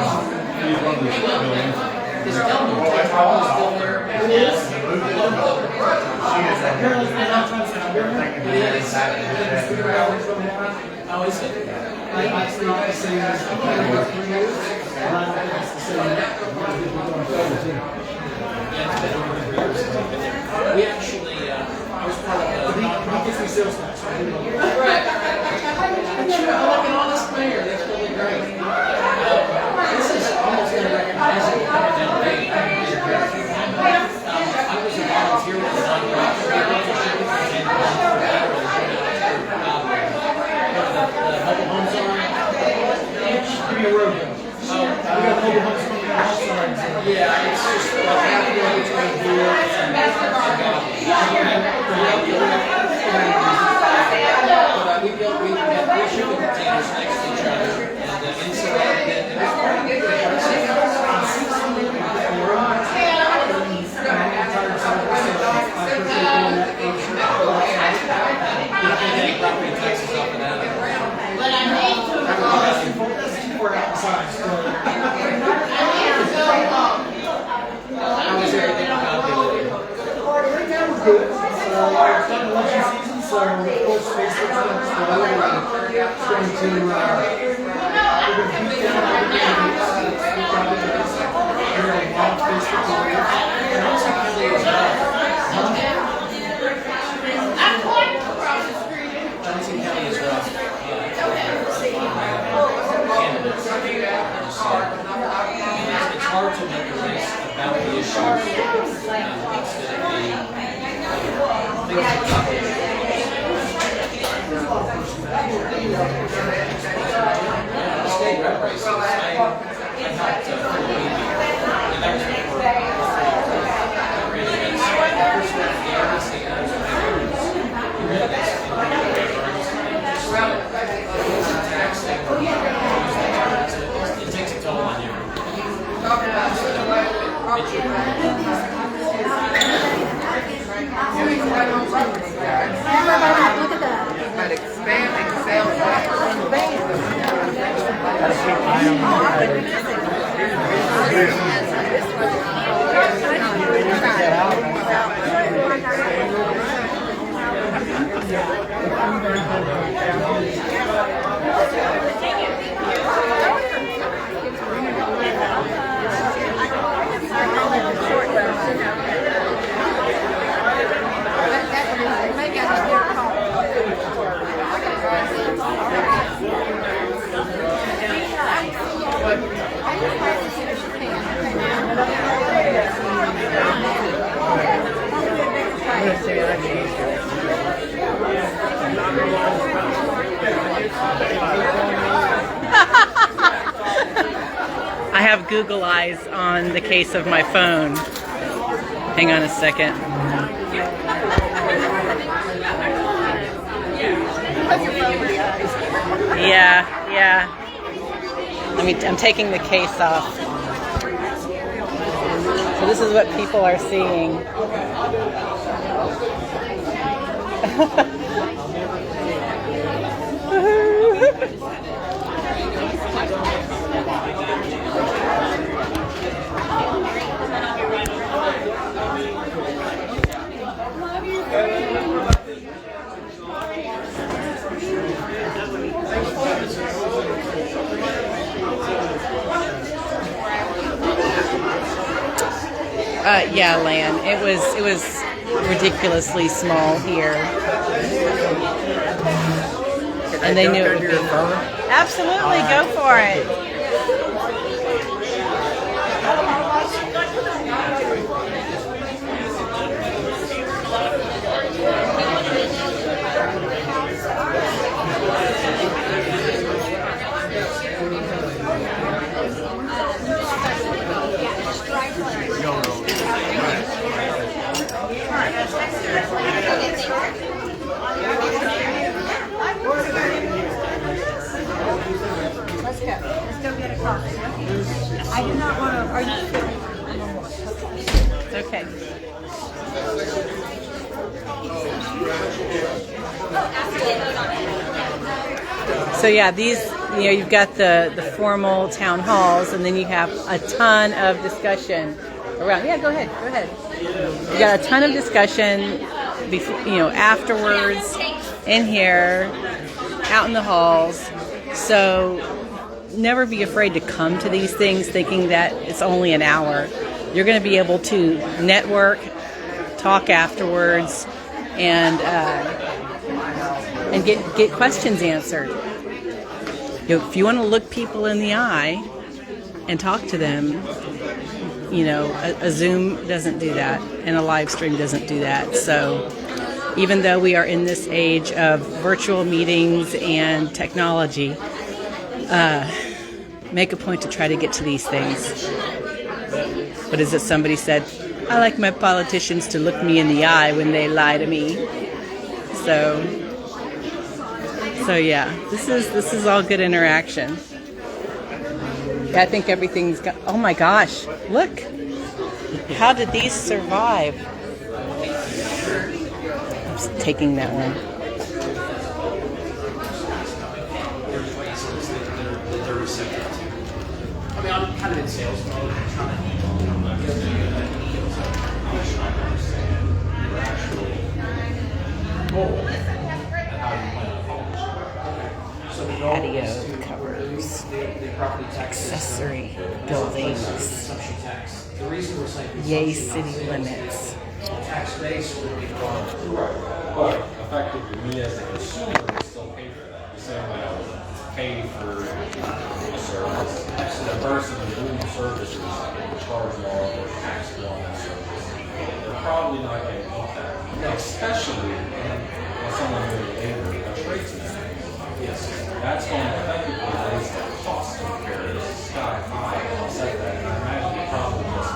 Is Delmar still there? It is. Apparently, they're not trying to figure it out. Oh, is it? It's not the same as the 3 years, and I don't think it's the same. We actually, I was part of the non-profit sales tax. Right. But you know, I like an honest mayor. That's really great. This is almost going to recognize it coming down the page. I was a volunteer with the non-profit and the mobile homes on. Give me a road. We got mobile homes coming on all sides. Yeah, it's just like halfway between here and we built, we had 3 shipping containers next to each other, and inside it was pretty good. Property taxes off of that. But I need to that's too far outside. How was everything about the Right now we're good. It's not election season, so of course Facebook's going to slow. We're going to beat down everything. Johnson County is rough. It's hard to make a race about the issues instead of the things that I have Google eyes on the case of my phone. Hang on a second. Yeah. I'm taking the case off. So this is what people are seeing. Yeah, Lan. It was ridiculously small here, and they knew it would be. Absolutely, go for it. Let's go get a coffee. I do not want to. Are you? Okay. So yeah, these, you've got the formal town halls, and then you have a ton of discussion around. Yeah, go ahead. You got a ton of discussion, afterwards, in here, out in the halls. So never be afraid to come to these things thinking that it's only an hour. You're going to be able to network, talk afterwards, and get questions answered. If you want to look people in the eye and talk to them, a Zoom doesn't do that, and a live stream doesn't do that. So even though we are in this age of virtual meetings and technology, make a point to try to get to these things. What is it somebody said? I like my politicians to look me in the eye when they lie to me. So yeah, this is all good interaction. I think everything's got, oh my gosh, look. How did these survive? I'm just taking that one. I mean, I'm kind of in sales mode. I'm trying to get Patio covers, accessory buildings, Yay city limits. Tax base would be gone. But effectively, me as a consumer would still pay for that. The same way I would pay for a service. The person who's doing the services will charge more or tax more on that service. They're probably not going to eat that. Especially when someone who's a tradesman. Yes, that's going to effectively raise the cost of repairs sky high and offset that. And I imagine the problem is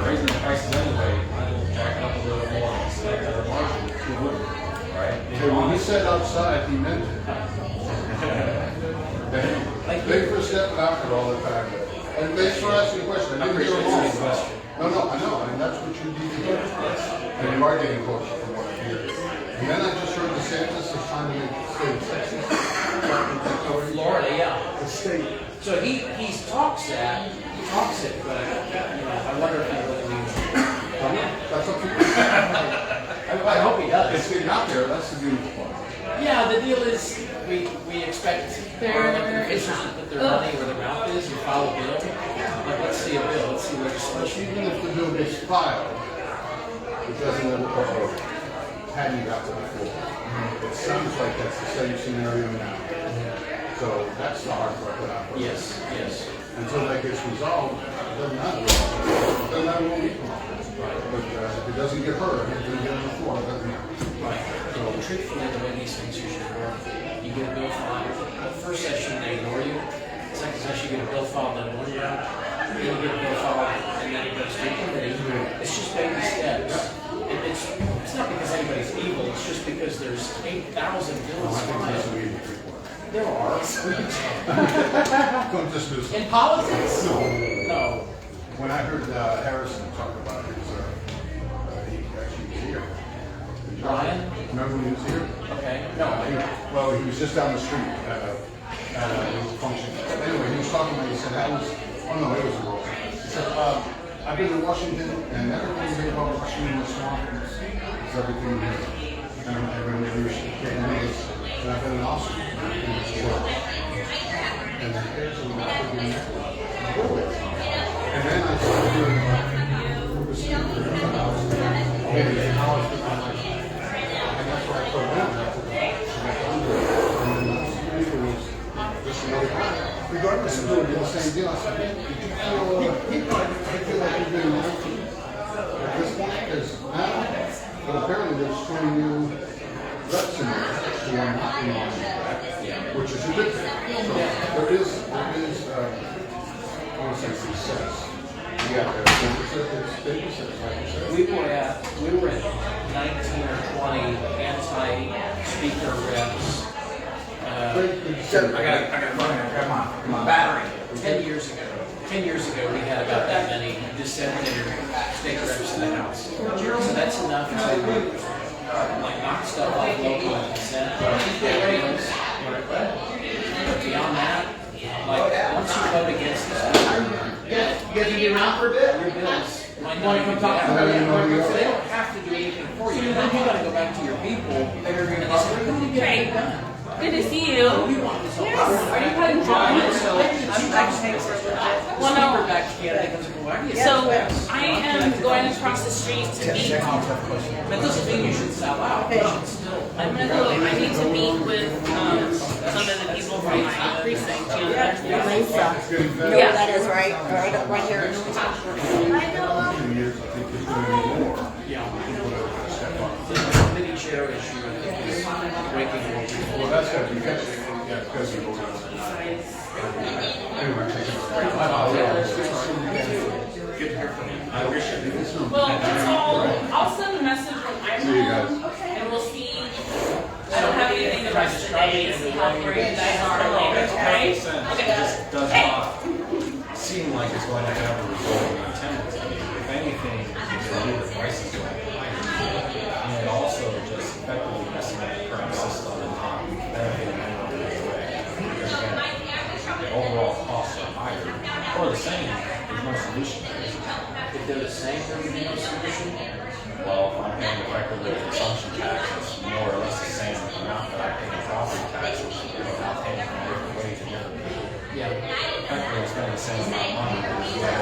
raising the prices anyway. I will jack it up a little more and select better margin. Who wouldn't? Right? So when he said outside, he meant it. Thank you for stepping out for all the time. And thanks for asking a question. I didn't hear wrong. No, I know. And that's what you need to do. And you are getting closer from what I hear. And then I just heard DeSantis is trying to make the state of Texas. Florida, yeah. The state. So he talks it, but I wonder if he really means. That's what people I hope he does. It's getting out there, that's the beautiful part. Yeah, the deal is, we expect our elected officials to put their money where their mouth is and file a bill. Like, let's see a bill, let's see legislation. Even if the bill gets filed, it doesn't have hadn't got to the floor. It sounds like that's the same scenario now. So that's the hard part that I'm working. Yes, yes. Until that gets resolved, it doesn't matter. It doesn't matter what we come up with. But if it doesn't get heard, if it doesn't get on the floor, it doesn't matter. Right. So truthfully, the way these things usually work, you get a bill filed. The first session, they ignore you. The second session, you get a bill filed, then one round. Then you get a bill filed, and then it goes to the committee. It's just baby steps. It's not because anybody's evil. It's just because there's 8,000 bills filed. There are. In politics? No. When I heard Harrison talk about his, he actually was here. Ryan? Remember when he was here? Okay. No. Well, he was just down the street at a function. Anyway, he was talking to me. He said, that was, oh no, it was a role. He said, I've been to Washington, and everything you hear about Washington is swamp is everything here. And I've been in and I've been in Austin, and it's work. And then occasionally I've been in and then I started doing and that's why I told them regardless of doing the same deal, I said, did you feel like you've been at this point? Because now, but apparently there's 20 new reps in there who are not in line with that, which is a good thing. So there is I want to say success. Yeah, it's big success, like you said. We were at 19 or 20 anti-speaker reps. I got my battery. 10 years ago, we had about that many dissenting state reps in the House. So that's enough to like knock stuff off local and consent. But beyond that, like once you vote against this, You guys gonna be around for a bit? your bills might not even be out. So they don't have to do anything for you. Then you got to go back to your people and they say, "We're going to get it done." Good to see you. We want this all. Yes. Are you cutting drawings? So I am going across the street to meet. That doesn't mean you should sell out. You should still. I need to meet with some of the people from my precinct. You know, You know where that is, right? Right here. The committee chair issue is breaking more people. Well, that's got to be because you voted on it. Anyway, good to hear from you. I appreciate it. Well, I'll send a message when I'm See you guys. home, and we'll see. I don't have anything the rest of the day to see how great you guys are later, okay? It just does not seem like it's going to have a result in attendance. I mean, if anything, it's going to the prices going higher. And it also just effectively messing up the current system and not benefiting anyone in any way. Because again, the overall costs are higher. Or the same, there's no solution. If they're the same, there's no solution. Well, if I'm paying effectively a consumption tax, it's more or less the same amount that I pay in property taxes, without paying in different ways to different people. Yeah. Effectively, I'm spending the same amount of money, but it's well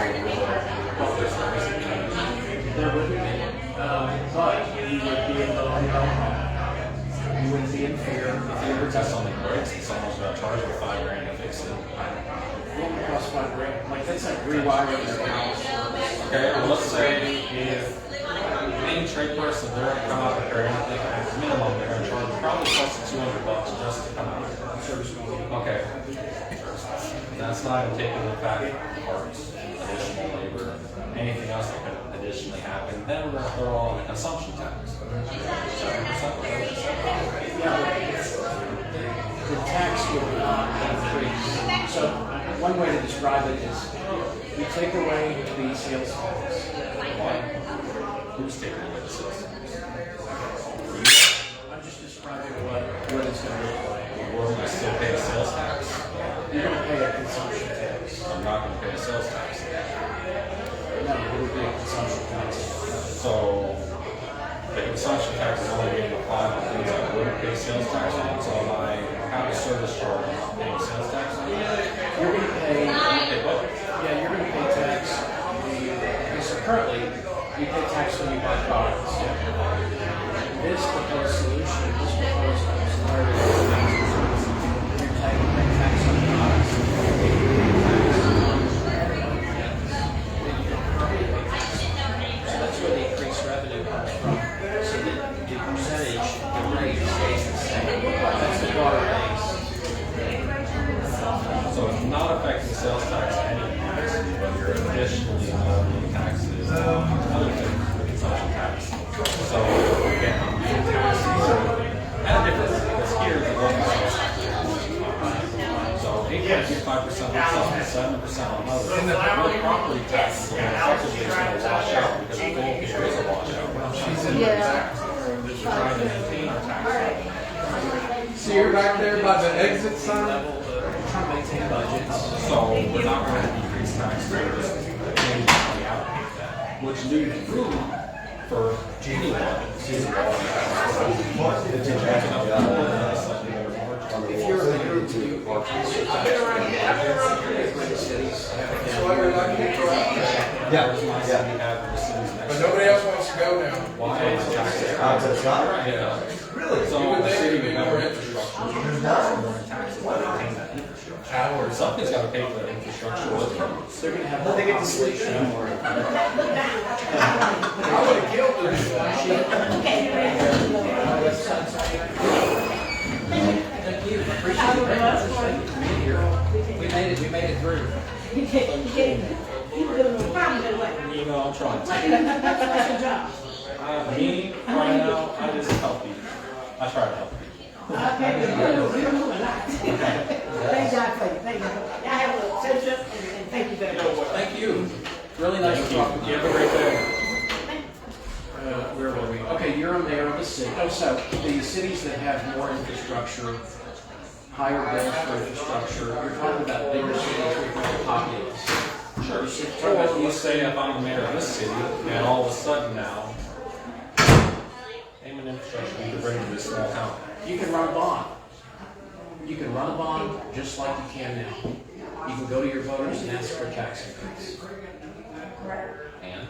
over there's no reason to change. There would be, but you would be in the you wouldn't be in fear if you ever If something breaks, and someone's going to charge me $5,000 to fix it. What would cost $5,000? Like that's like rewiring your house. Okay, well, let's say if any trade person, they're going to come out and repair anything, at minimum, they're going to charge probably close to $200 just to come out. Okay. That's not even taking the fact of parts, additional labor, anything else that could additionally happen. Then we're going to throw on a consumption tax. 7%. Yeah, the tax would increase. So one way to describe it is you take away the sales tax. Why? Who's taking away the sales tax? I'm just describing what it's going to look like. We're going to still pay a sales tax. You're going to pay a consumption tax. I'm not going to pay a sales tax. No, it would be a consumption tax. So the consumption tax is only being sales tax on it, so if I have a service charge, I'm paying sales tax on it. You're gonna pay, Pay both. yeah, you're gonna pay tax. So currently, you pay tax when you buy products. This proposed solution, this proposed scenario, you're paying tax on products. So that's where the increased revenue comes from. So the percentage, the rate stays the same. That's the water base. So it's not affecting sales tax anymore, but you're additionally levying taxes on other things, the consumption tax. So we're getting taxes at a difference, because here the local sales tax is 8.25%. So 8.25% on some, 7% on others. And the real property tax is effectively going to wash out, because the goal here is a washout. We're trying to maintain our tax rate. So you're back there by the exit sign? Trying to maintain budgets. So we're not going to decrease tax rates, we're just changing how we allocate that, which leaves room for anyone to see the ball. It's a jack up If you're limited to But nobody else wants to go now. Why is tax? Yeah. Really? So the city would have more infrastructure, more taxes to maintain that infrastructure. Something's got to pay for that infrastructure. They're going to have they get to sleep anymore. I would have killed them. Thank you. Appreciate it very much. Thank you for being here. We made it through. You know, I'm trying to. Me, right now, I just help you. I try to help you. Thank God for you, thank God. I have a friendship and thank you very much. Thank you. Really nice talking to you. Have a great day. Where were we? Okay, you're a mayor of the city. Oh, so the cities that have more infrastructure, higher bills for infrastructure, you're talking about bigger cities with more populace. Sure. Or you say if I'm the mayor of this city, and all of a sudden now, name an infrastructure you can bring to this small town. You can run a bond. You can run a bond just like you can now. You can go to your voters and ask for a tax increase. And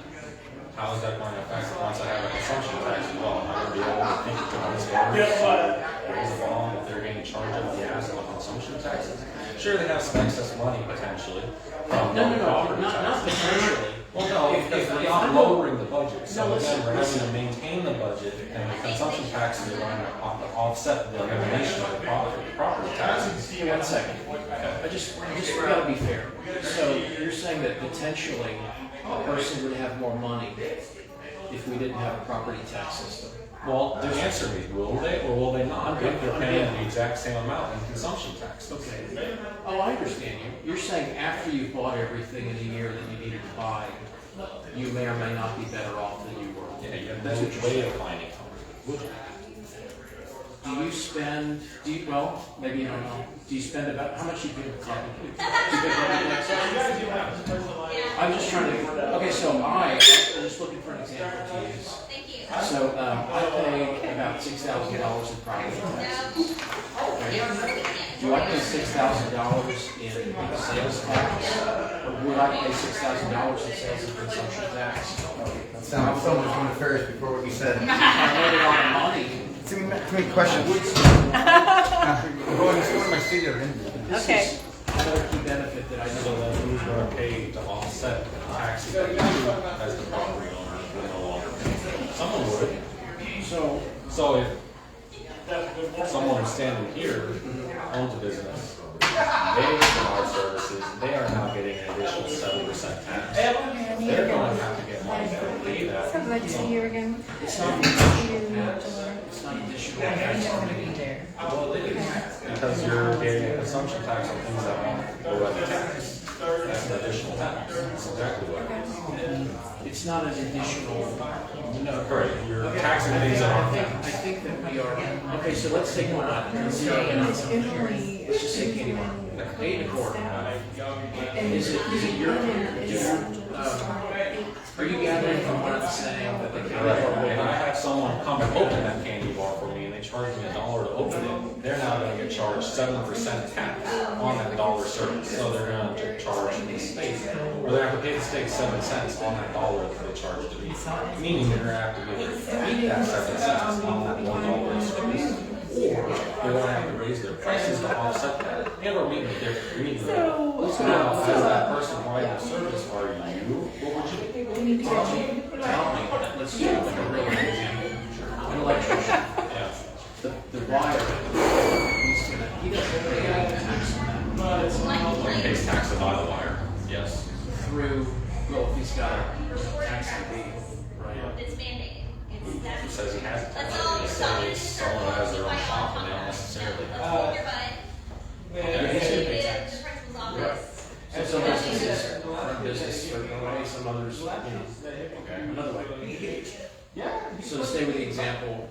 how is that going to affect once I have a consumption tax as well? Am I going to be able to think to these voters raise a bond if they're getting charged of gas on consumption taxes? Sure, they have some excess money potentially. No, not potentially. Well, no, because we're not lowering the budget. So again, we're having to maintain the budget, and the consumption taxes are going to offset the elimination of the property taxes. 1 second. I just gotta be fair. So you're saying that potentially a person would have more money if we didn't have a property tax system? Well, answer me, will they or will they not? If they're paying the exact same amount in consumption tax. Okay. Oh, I understand you. You're saying after you've bought everything in a year that you needed to buy, you may or may not be better off than you were. Yeah, that's what way of finding it. Do you spend, well, maybe you don't know. Do you spend about, how much you pay for property? Do you pay property taxes? I'm just trying to, okay, so I'm just looking for an example to use. So I pay about $6,000 in property taxes. Okay. Do I pay $6,000 in sales tax? Or would I pay $6,000 in sales and consumption tax? That sounds so much more nefarious before what you said. I made a lot of money. Too many questions. I'm going to my studio. Okay. Another key benefit that I So know. then who's going to pay to offset the taxes that you as the property owner will no longer pay? Someone would. So if someone standing here owns a business, they provide services, they are now getting an additional 7% tax. They're going to have to get money to pay that. So glad to see you again. It's not additional. It's not additional. Well, it is, because you're getting a consumption tax on things that aren't already taxed. That's an additional tax. That's exactly what it is. It's not an additional. No, correct. You're taxing things that aren't taxed. I think that we are. Okay, so let's take one out. Let's just say Katie Martin. 8 1/4. Is it your? Are you gathering from what I'm saying that the county? Right. And I have someone come and open that candy bar for me, and they charge me $1 to open charge 7% tax on that dollar service. So they're going to charge the state, or they have to pay the state 7 cents on that dollar that they charge to me. Meaning they're going to have to either eat that 7 cents on that $1 service, or they're going to have to raise their prices to offset that, and or meet a different meaning. So now, as that person providing the service, are you? What would you do? Tell me, let's do like a real example. An electrician, the wire, he doesn't pay any tax on that. He pays tax to buy the wire, yes. Through, well, if he's got a tax ID, right? It's mandated. He says he has a tax ID. He says it's someone who has their own shop and they don't necessarily have Yeah, he's gonna pay tax. Right. And some businesses run business a certain way, some others, another way. So to stay with the example,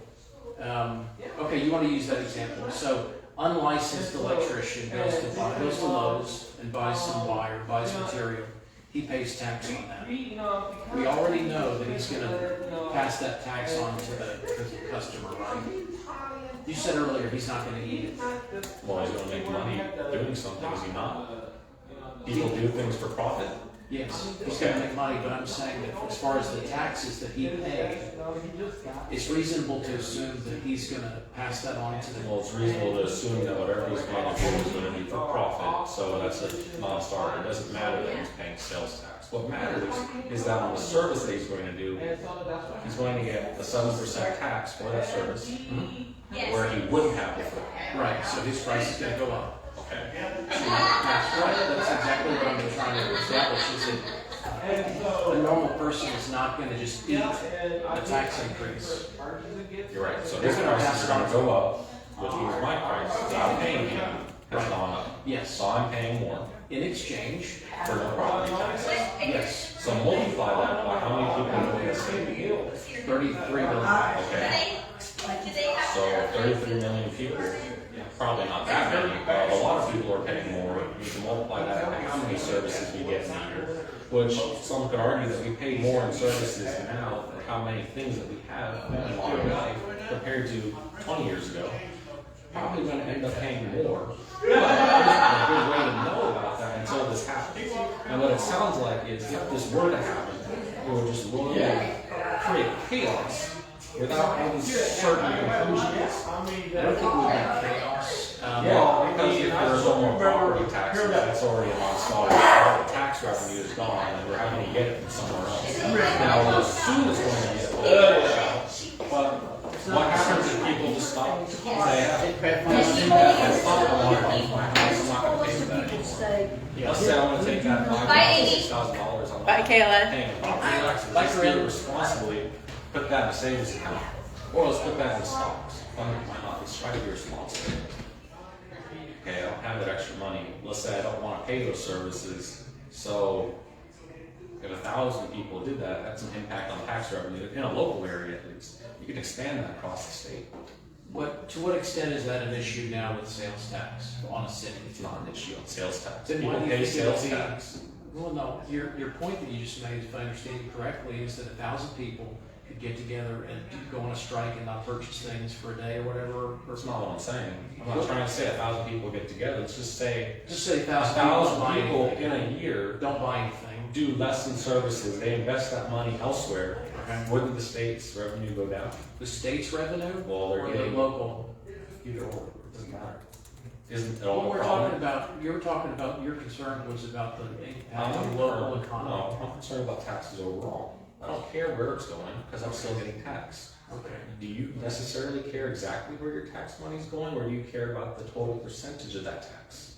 okay, you want to use that example. So unlicensed electrician goes to Lowe's and buys some wire, buys material. He pays tax on that. We already know that he's going to pass that tax on to the customer, right? You said earlier he's not going to eat it. Well, he's going to make money doing something, is he not? People do things for profit. Yes, he's going to make money, but I'm saying that as far as the taxes that he paid, it's reasonable to assume that he's going to pass that on to the... Well, it's reasonable to assume that whatever he's going to do is going to be for profit, so that's a non-starter. It doesn't matter that he's paying sales tax. What matters is that on the service that he's going to do, he's going to get a 7% tax for that service, where he wouldn't have before. Right, so his price is going to go up. Okay. That's right. That's exactly what I'm trying to establish. Is that a normal person is not going to just eat a tax increase. You're right. So his prices are going to go up, which means my price that I'm paying him has gone up. Yes. So I'm paying more. In exchange for no property taxes. Yes. So multiply that by how many people in the state? 33 million. Okay. So 33 million people. Probably not that many, but a lot of people are paying more. You can multiply that by how many services we get in a year, which some could argue that we pay more in services now for how many things that we have in our life compared to 20 years ago. Probably going to end up paying more. But there's not a good way to know about that until this happens. And what it sounds like is if this were to happen, it would just literally create chaos without any certain conclusions. I don't think we have chaos. Well, because if there's no more property taxes, that's already a non-starter. The tax revenue is gone, and we're having to get it from somewhere else. Now, we'll assume it's going to get pushed out, but what happens if people just stop and say, it's not the water, I'm not going to pay for that anymore. Let's say I want to take that $5,000, $6,000 on paying the property taxes. Let's do it responsibly. Put that in a savings account, or let's put that in stocks. Why not? Let's try to be responsible. Okay, I don't have that extra money. Let's say I don't want to pay those services. So, if 1,000 people did that, that's an impact on tax revenue in a local area at least. You can expand that across the state. To what extent is that an issue now with sales tax on a city? It's not an issue on sales tax. Then why People do you pay think sales tax. Well, no. Your point that you just made, if I understand you correctly, is that 1,000 people could get together and go on a strike and not purchase things for a day or whatever. That's not what I'm saying. I'm not trying to say 1,000 people get together. Let's just say 1,000 people in a year don't buy anything. Do less in services. They invest that money elsewhere. Okay. Wouldn't the state's revenue go down? The state's revenue? Well, they're or getting the local? Either or. It doesn't matter. Isn't it all Well, a we're problem? talking about. You're talking about. Your concern was about the impact I'm on the local economy. No, I'm concerned about taxes overall. I don't care where it's going because I'm still getting taxed. Okay. Do you necessarily care exactly where your tax money is going, or do you care about the total percentage of that tax?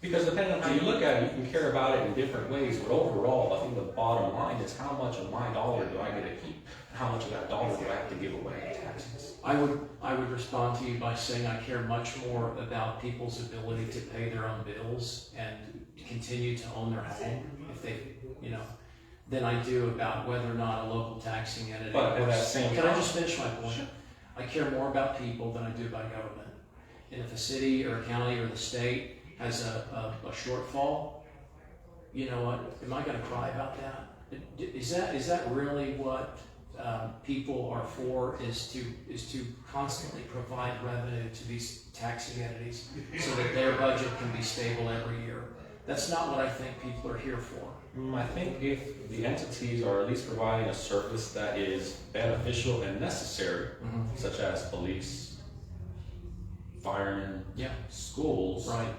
Because depending on how you look at it, you can care about it in different ways, but overall, I think the bottom line is how much of my dollar do I get to keep, and how much of that dollar do I have to give away in taxes? I would respond to you by saying I care much more about people's ability to pay their own bills and continue to own their home if they, than I do about whether or not a local taxing entity. But at that same Can I time- just finish my point? Sure. I care more about people than I do about government. And if a city or a county or the state has a shortfall, you know what? Am I going to cry about that? Is that really what people are for is to constantly provide revenue to these taxing entities so that their budget can be stable every year. That's not what I think people are here for. I think if the entities are at least providing a service that is beneficial and necessary, such as police, firemen, schools, right,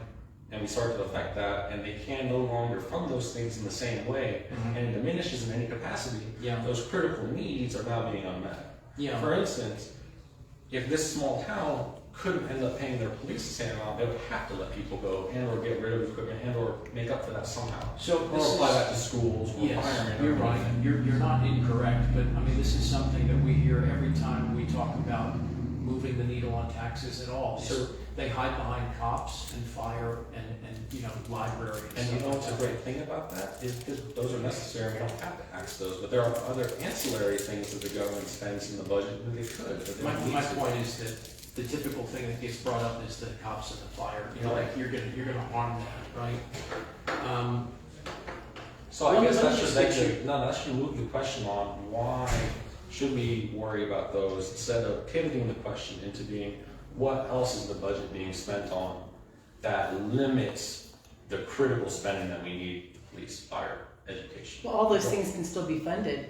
and we start to affect that, and they can no longer fund those things in the same way, and it diminishes in any capacity, those critical needs are now being unmet. For instance, if this small town couldn't end up paying their police the same amount, they would have to let people go and or get rid of equipment and or make up for that somehow. So or apply that to schools or firemen. You're right. You're not incorrect, but I mean this is something that we hear every time we talk about moving the needle on taxes at all. So they hide behind cops and fire and library. And you know what's a great thing about that is because those are necessary. We don't have to tax those, but there are other ancillary things that the government spends in the budget that they could. That they My point is that the typical thing that gets brought up is the cops and the fire. Like you're gonna harm that, right? So I guess that should move the question on why should we worry about those instead of pivoting the question into being what else is the budget being spent on that limits the critical spending that we need: police, fire, education. Well, all those things can still be funded.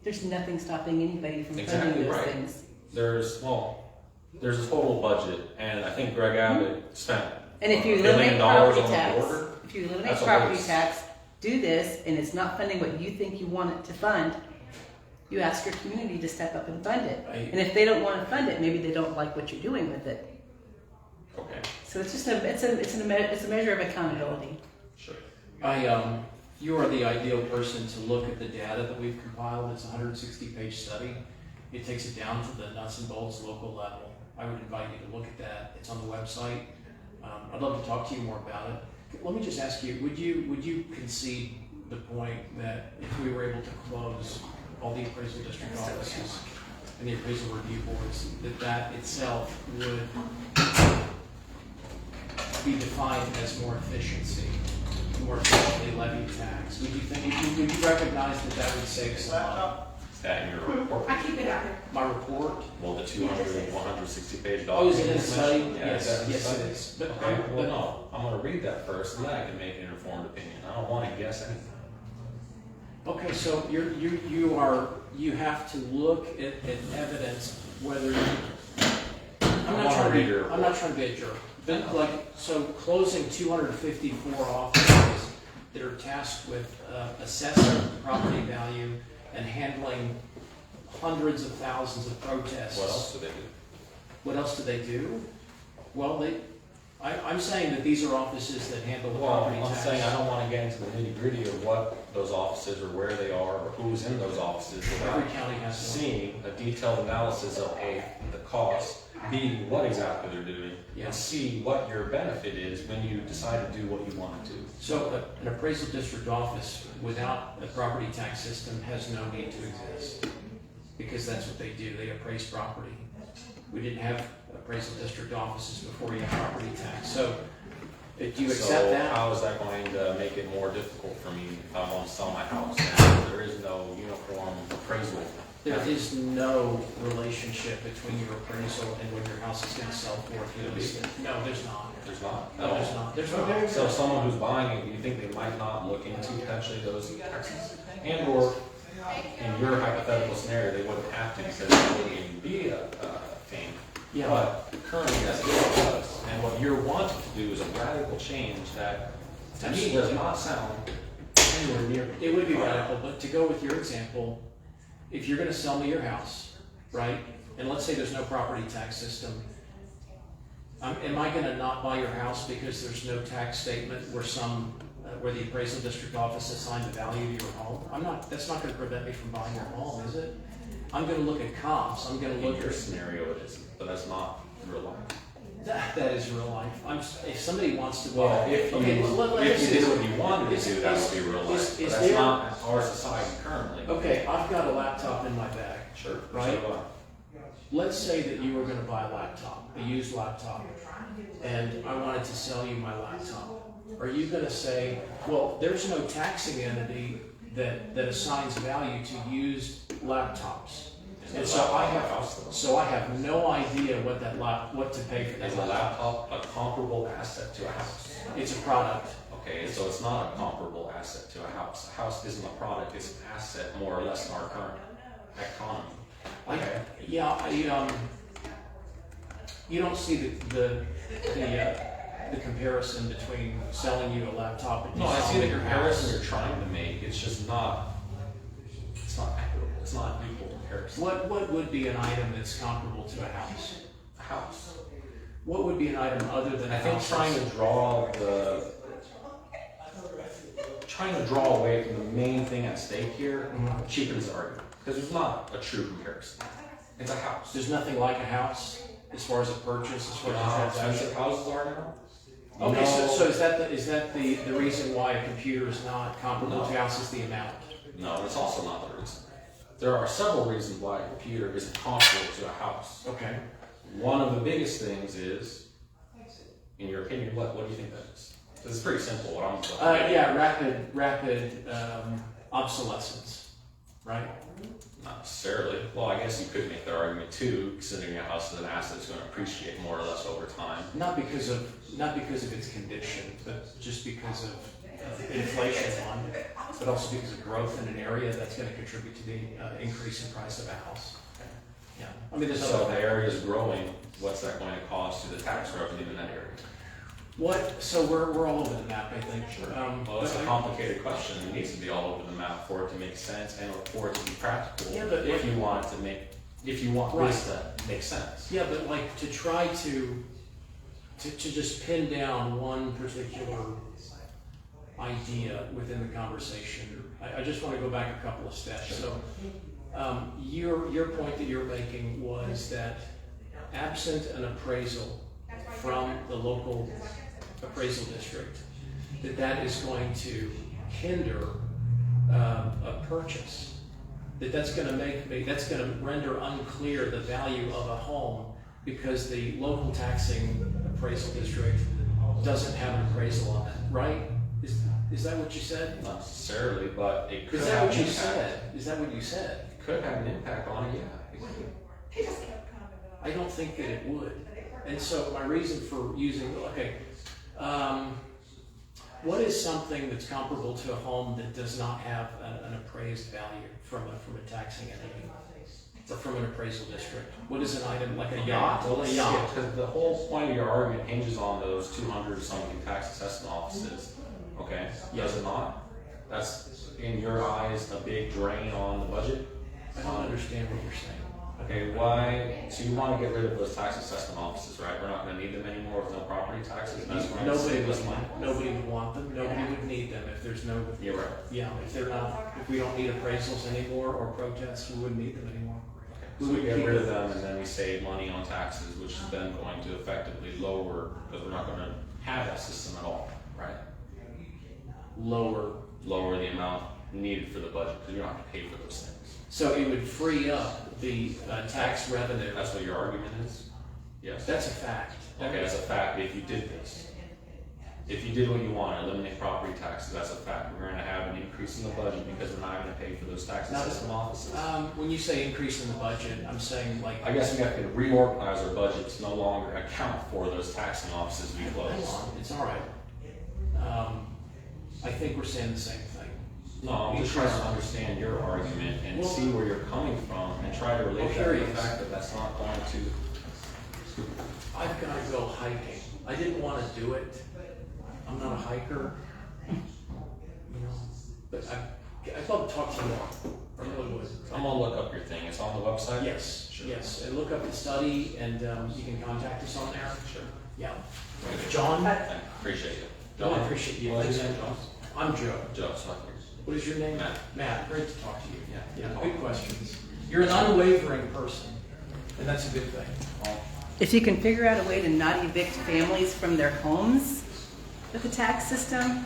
There's nothing stopping anybody from funding those things. There's a total budget, and I think Greg Abbott spent And if you $1 eliminate billion on property the tax, border. if you eliminate That's a property waste. tax, do this, and it's not funding what you think you want it to fund, you ask your community to step up and fund it. And if they don't want to fund it, maybe they don't like what you're doing with it. Okay. So it's just it's a measure of accountability. Sure. You are the ideal person to look at the data that we've compiled. It's a 160-page study. It takes it down to the nuts and bolts local level. I would invite you to look at that. It's on the website. I'd love to talk to you more about it. Let me just ask you, would you concede the point that if we were able to close all the appraisal district offices and the appraisal review boards, that itself would be defined as more efficiency, more efficiently levied tax? Would you recognize that would save some money? Is that in your report? I keep it out there. My report? Well, the 200 and 160-page document. Oh, is it in the study? Yes, Yes, it is. But okay, well, no, I'm going to read that first, and then I can make an informed opinion. I don't want to guess anything. Okay, so you have to look at evidence whether I'm not trying to be a jerk. But so closing 254 offices that are tasked with assessing property value and handling hundreds of thousands of protests. What else do they do? What else do they do? Well, I'm saying that these are offices that handle the property tax. I'm saying I don't want to get into the nitty-gritty of what those offices or where they are or who's in those offices without Every county has one. seeing a detailed analysis of A, the cost, B, what exactly they're doing, and C, what your benefit is when you decide to do what you want to do. So an appraisal district office without a property tax system has no need to exist because that's what they do. They appraise property. We didn't have appraisal district offices before you had property tax. So do you accept that? So how is that going to make it more difficult for me if I want to sell my house and there is no uniform appraisal? There is no relationship between your appraisal and when your house is going to sell for. No, there's not. There's not? No, there's not. There's not. So someone who's buying it, you think they might not look into potentially those taxes? And or in your hypothetical scenario, they wouldn't have to because it wouldn't even be a thing. Yeah. But currently that's what it does. And what you're wanting to do is a radical change that to me does not sound anywhere near. It would be radical, but to go with your example, if you're going to sell me your house, right, and let's say there's no property tax system, am I going to not buy your house because there's no tax statement where the appraisal district office assigned the value to your home? That's not going to prevent me from buying your home, is it? I'm going to look at comps. I'm going to look at your scenario. It is, but that's not real life. That is real life. If somebody wants to buy, well, if you did what you wanted to do, that would be real life. But that's not our society currently. Okay, I've got a laptop in my bag. Sure. Right. Let's say that you were going to buy a laptop, a used laptop, and I wanted to sell you my laptop. Are you going to say, well, there's no taxing entity that assigns value to used laptops. And so I have no idea what to pay for that. Is a laptop a comparable asset to a house? It's a product. Okay, so it's not a comparable asset to a house. A house isn't a product, it's an asset more or less in our current economy. Okay. You don't see the comparison between selling you a laptop and No, I see the your comparison house. you're trying to make. It's just not. It's not equitable. It's not an equal comparison. What would be an item that's comparable to a house? A house. What would be an item other than a I think house? trying to draw away from the main thing at stake here cheapens the argument because there's not a true comparison. It's a house. There's nothing like a house as far as a purchase, as far as a How transaction. expensive houses are now. Okay, No. so is that the reason why a computer is not comparable to a house is the amount? No, that's also not the reason. There are several reasons why a computer isn't comparable to a house. Okay. One of the biggest things is, in your opinion, what do you think that is? 'Cause it's pretty simple. What I'm Rapid obsolescence, right? Not necessarily. Well, I guess you could make that argument too, considering a house is an asset that's going to appreciate more or less over time. Not because of its condition, but just because of inflation, one, but also because of growth in an area that's going to contribute to the increase in price of a house. Yeah, I mean, there's So other if the area is growing, what's that going to cost to the tax revenue in that area? What? So we're all over the map, I think. Well, it's a complicated question. It needs to be all over the map for it to make sense and for it to be practical. Yeah, but if you want this to make sense. Yeah, but like to try to just pin down one particular idea within the conversation, I just want to go back a couple of steps. So your point that you're making was that absent an appraisal from the local appraisal district, that is going to hinder a purchase. That's going to render unclear the value of a home because the local taxing appraisal district doesn't have an appraisal on it, right? Is that what you said? Not necessarily, but it could Is that have what an you impact. said? Is that what you said? It could have an impact on it, yeah. It could. I don't think that it would. And so my reason for using, what is something that's comparable to a home that does not have an appraised value from a taxing entity or from an appraisal district? What is an item like a yacht? Well, A yacht. because the whole point of your argument hinges on those 200 something tax assessment offices. Okay, does it not? That's in your eyes a big drain on the budget? I don't understand what you're saying. Okay, why? So you want to get rid of those tax assessment offices, right? We're not going to need them anymore with no property taxes. That's going to save us money. Nobody would want them. Nobody would need them if there's no. You're right. Yeah, if we don't need appraisals anymore or protests, we wouldn't need them anymore. So we get rid of them and then we save money on taxes, which is then going to effectively lower, because we're not going to have that system at all, right? Lower the amount needed for the budget, because you're not going to pay for those things. So it would free up the tax revenue. That's what your argument is? Yes. That's a fact. Okay, that's a fact if you did this. If you did what you want, eliminate property taxes, that's a fact. We're going to have an increase in the budget because we're not going to pay for those tax assessment offices. When you say increase in the budget, I'm saying like... I guess we have to reorganize our budget to no longer account for those taxing offices we close. It's all right. I think we're saying the same thing. No, I'm just trying to understand your argument and see where you're coming from and try to relate that to the fact that that's not going to... I've got to go hiking. I didn't want to do it. I'm not a hiker. But I'd love to talk to you more. I really would. I'm going to look up your thing. It's on the website? Yes. Sure. Yes. And look up the study and you can contact us on there. Sure. Yeah. John? I appreciate it. John, I appreciate you. What is your name, John? I'm Joe. Joe, so what is your name? Matt. Matt, great to talk to you. Yeah. Big questions. You're an unwavering person, and that's a good thing. If you can figure out a way to not evict families from their homes with the tax system,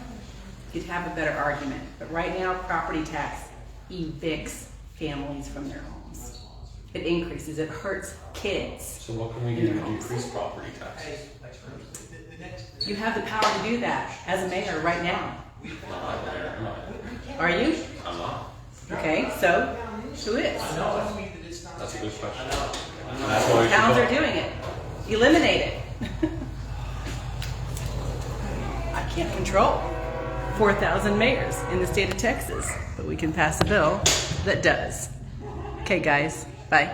you'd have a better argument. But right now, property tax evicts families from their homes. It increases, it hurts kids. So what can we do to decrease property taxes? You have the power to do that as a mayor right now. No, I'm not. Are you? I'm not. Okay, so who is? That's a good question. And that's why we should Towns vote. are doing it. Eliminate it. I can't control 4,000 mayors in the state of Texas, but we can pass a bill that does. Okay, guys, bye.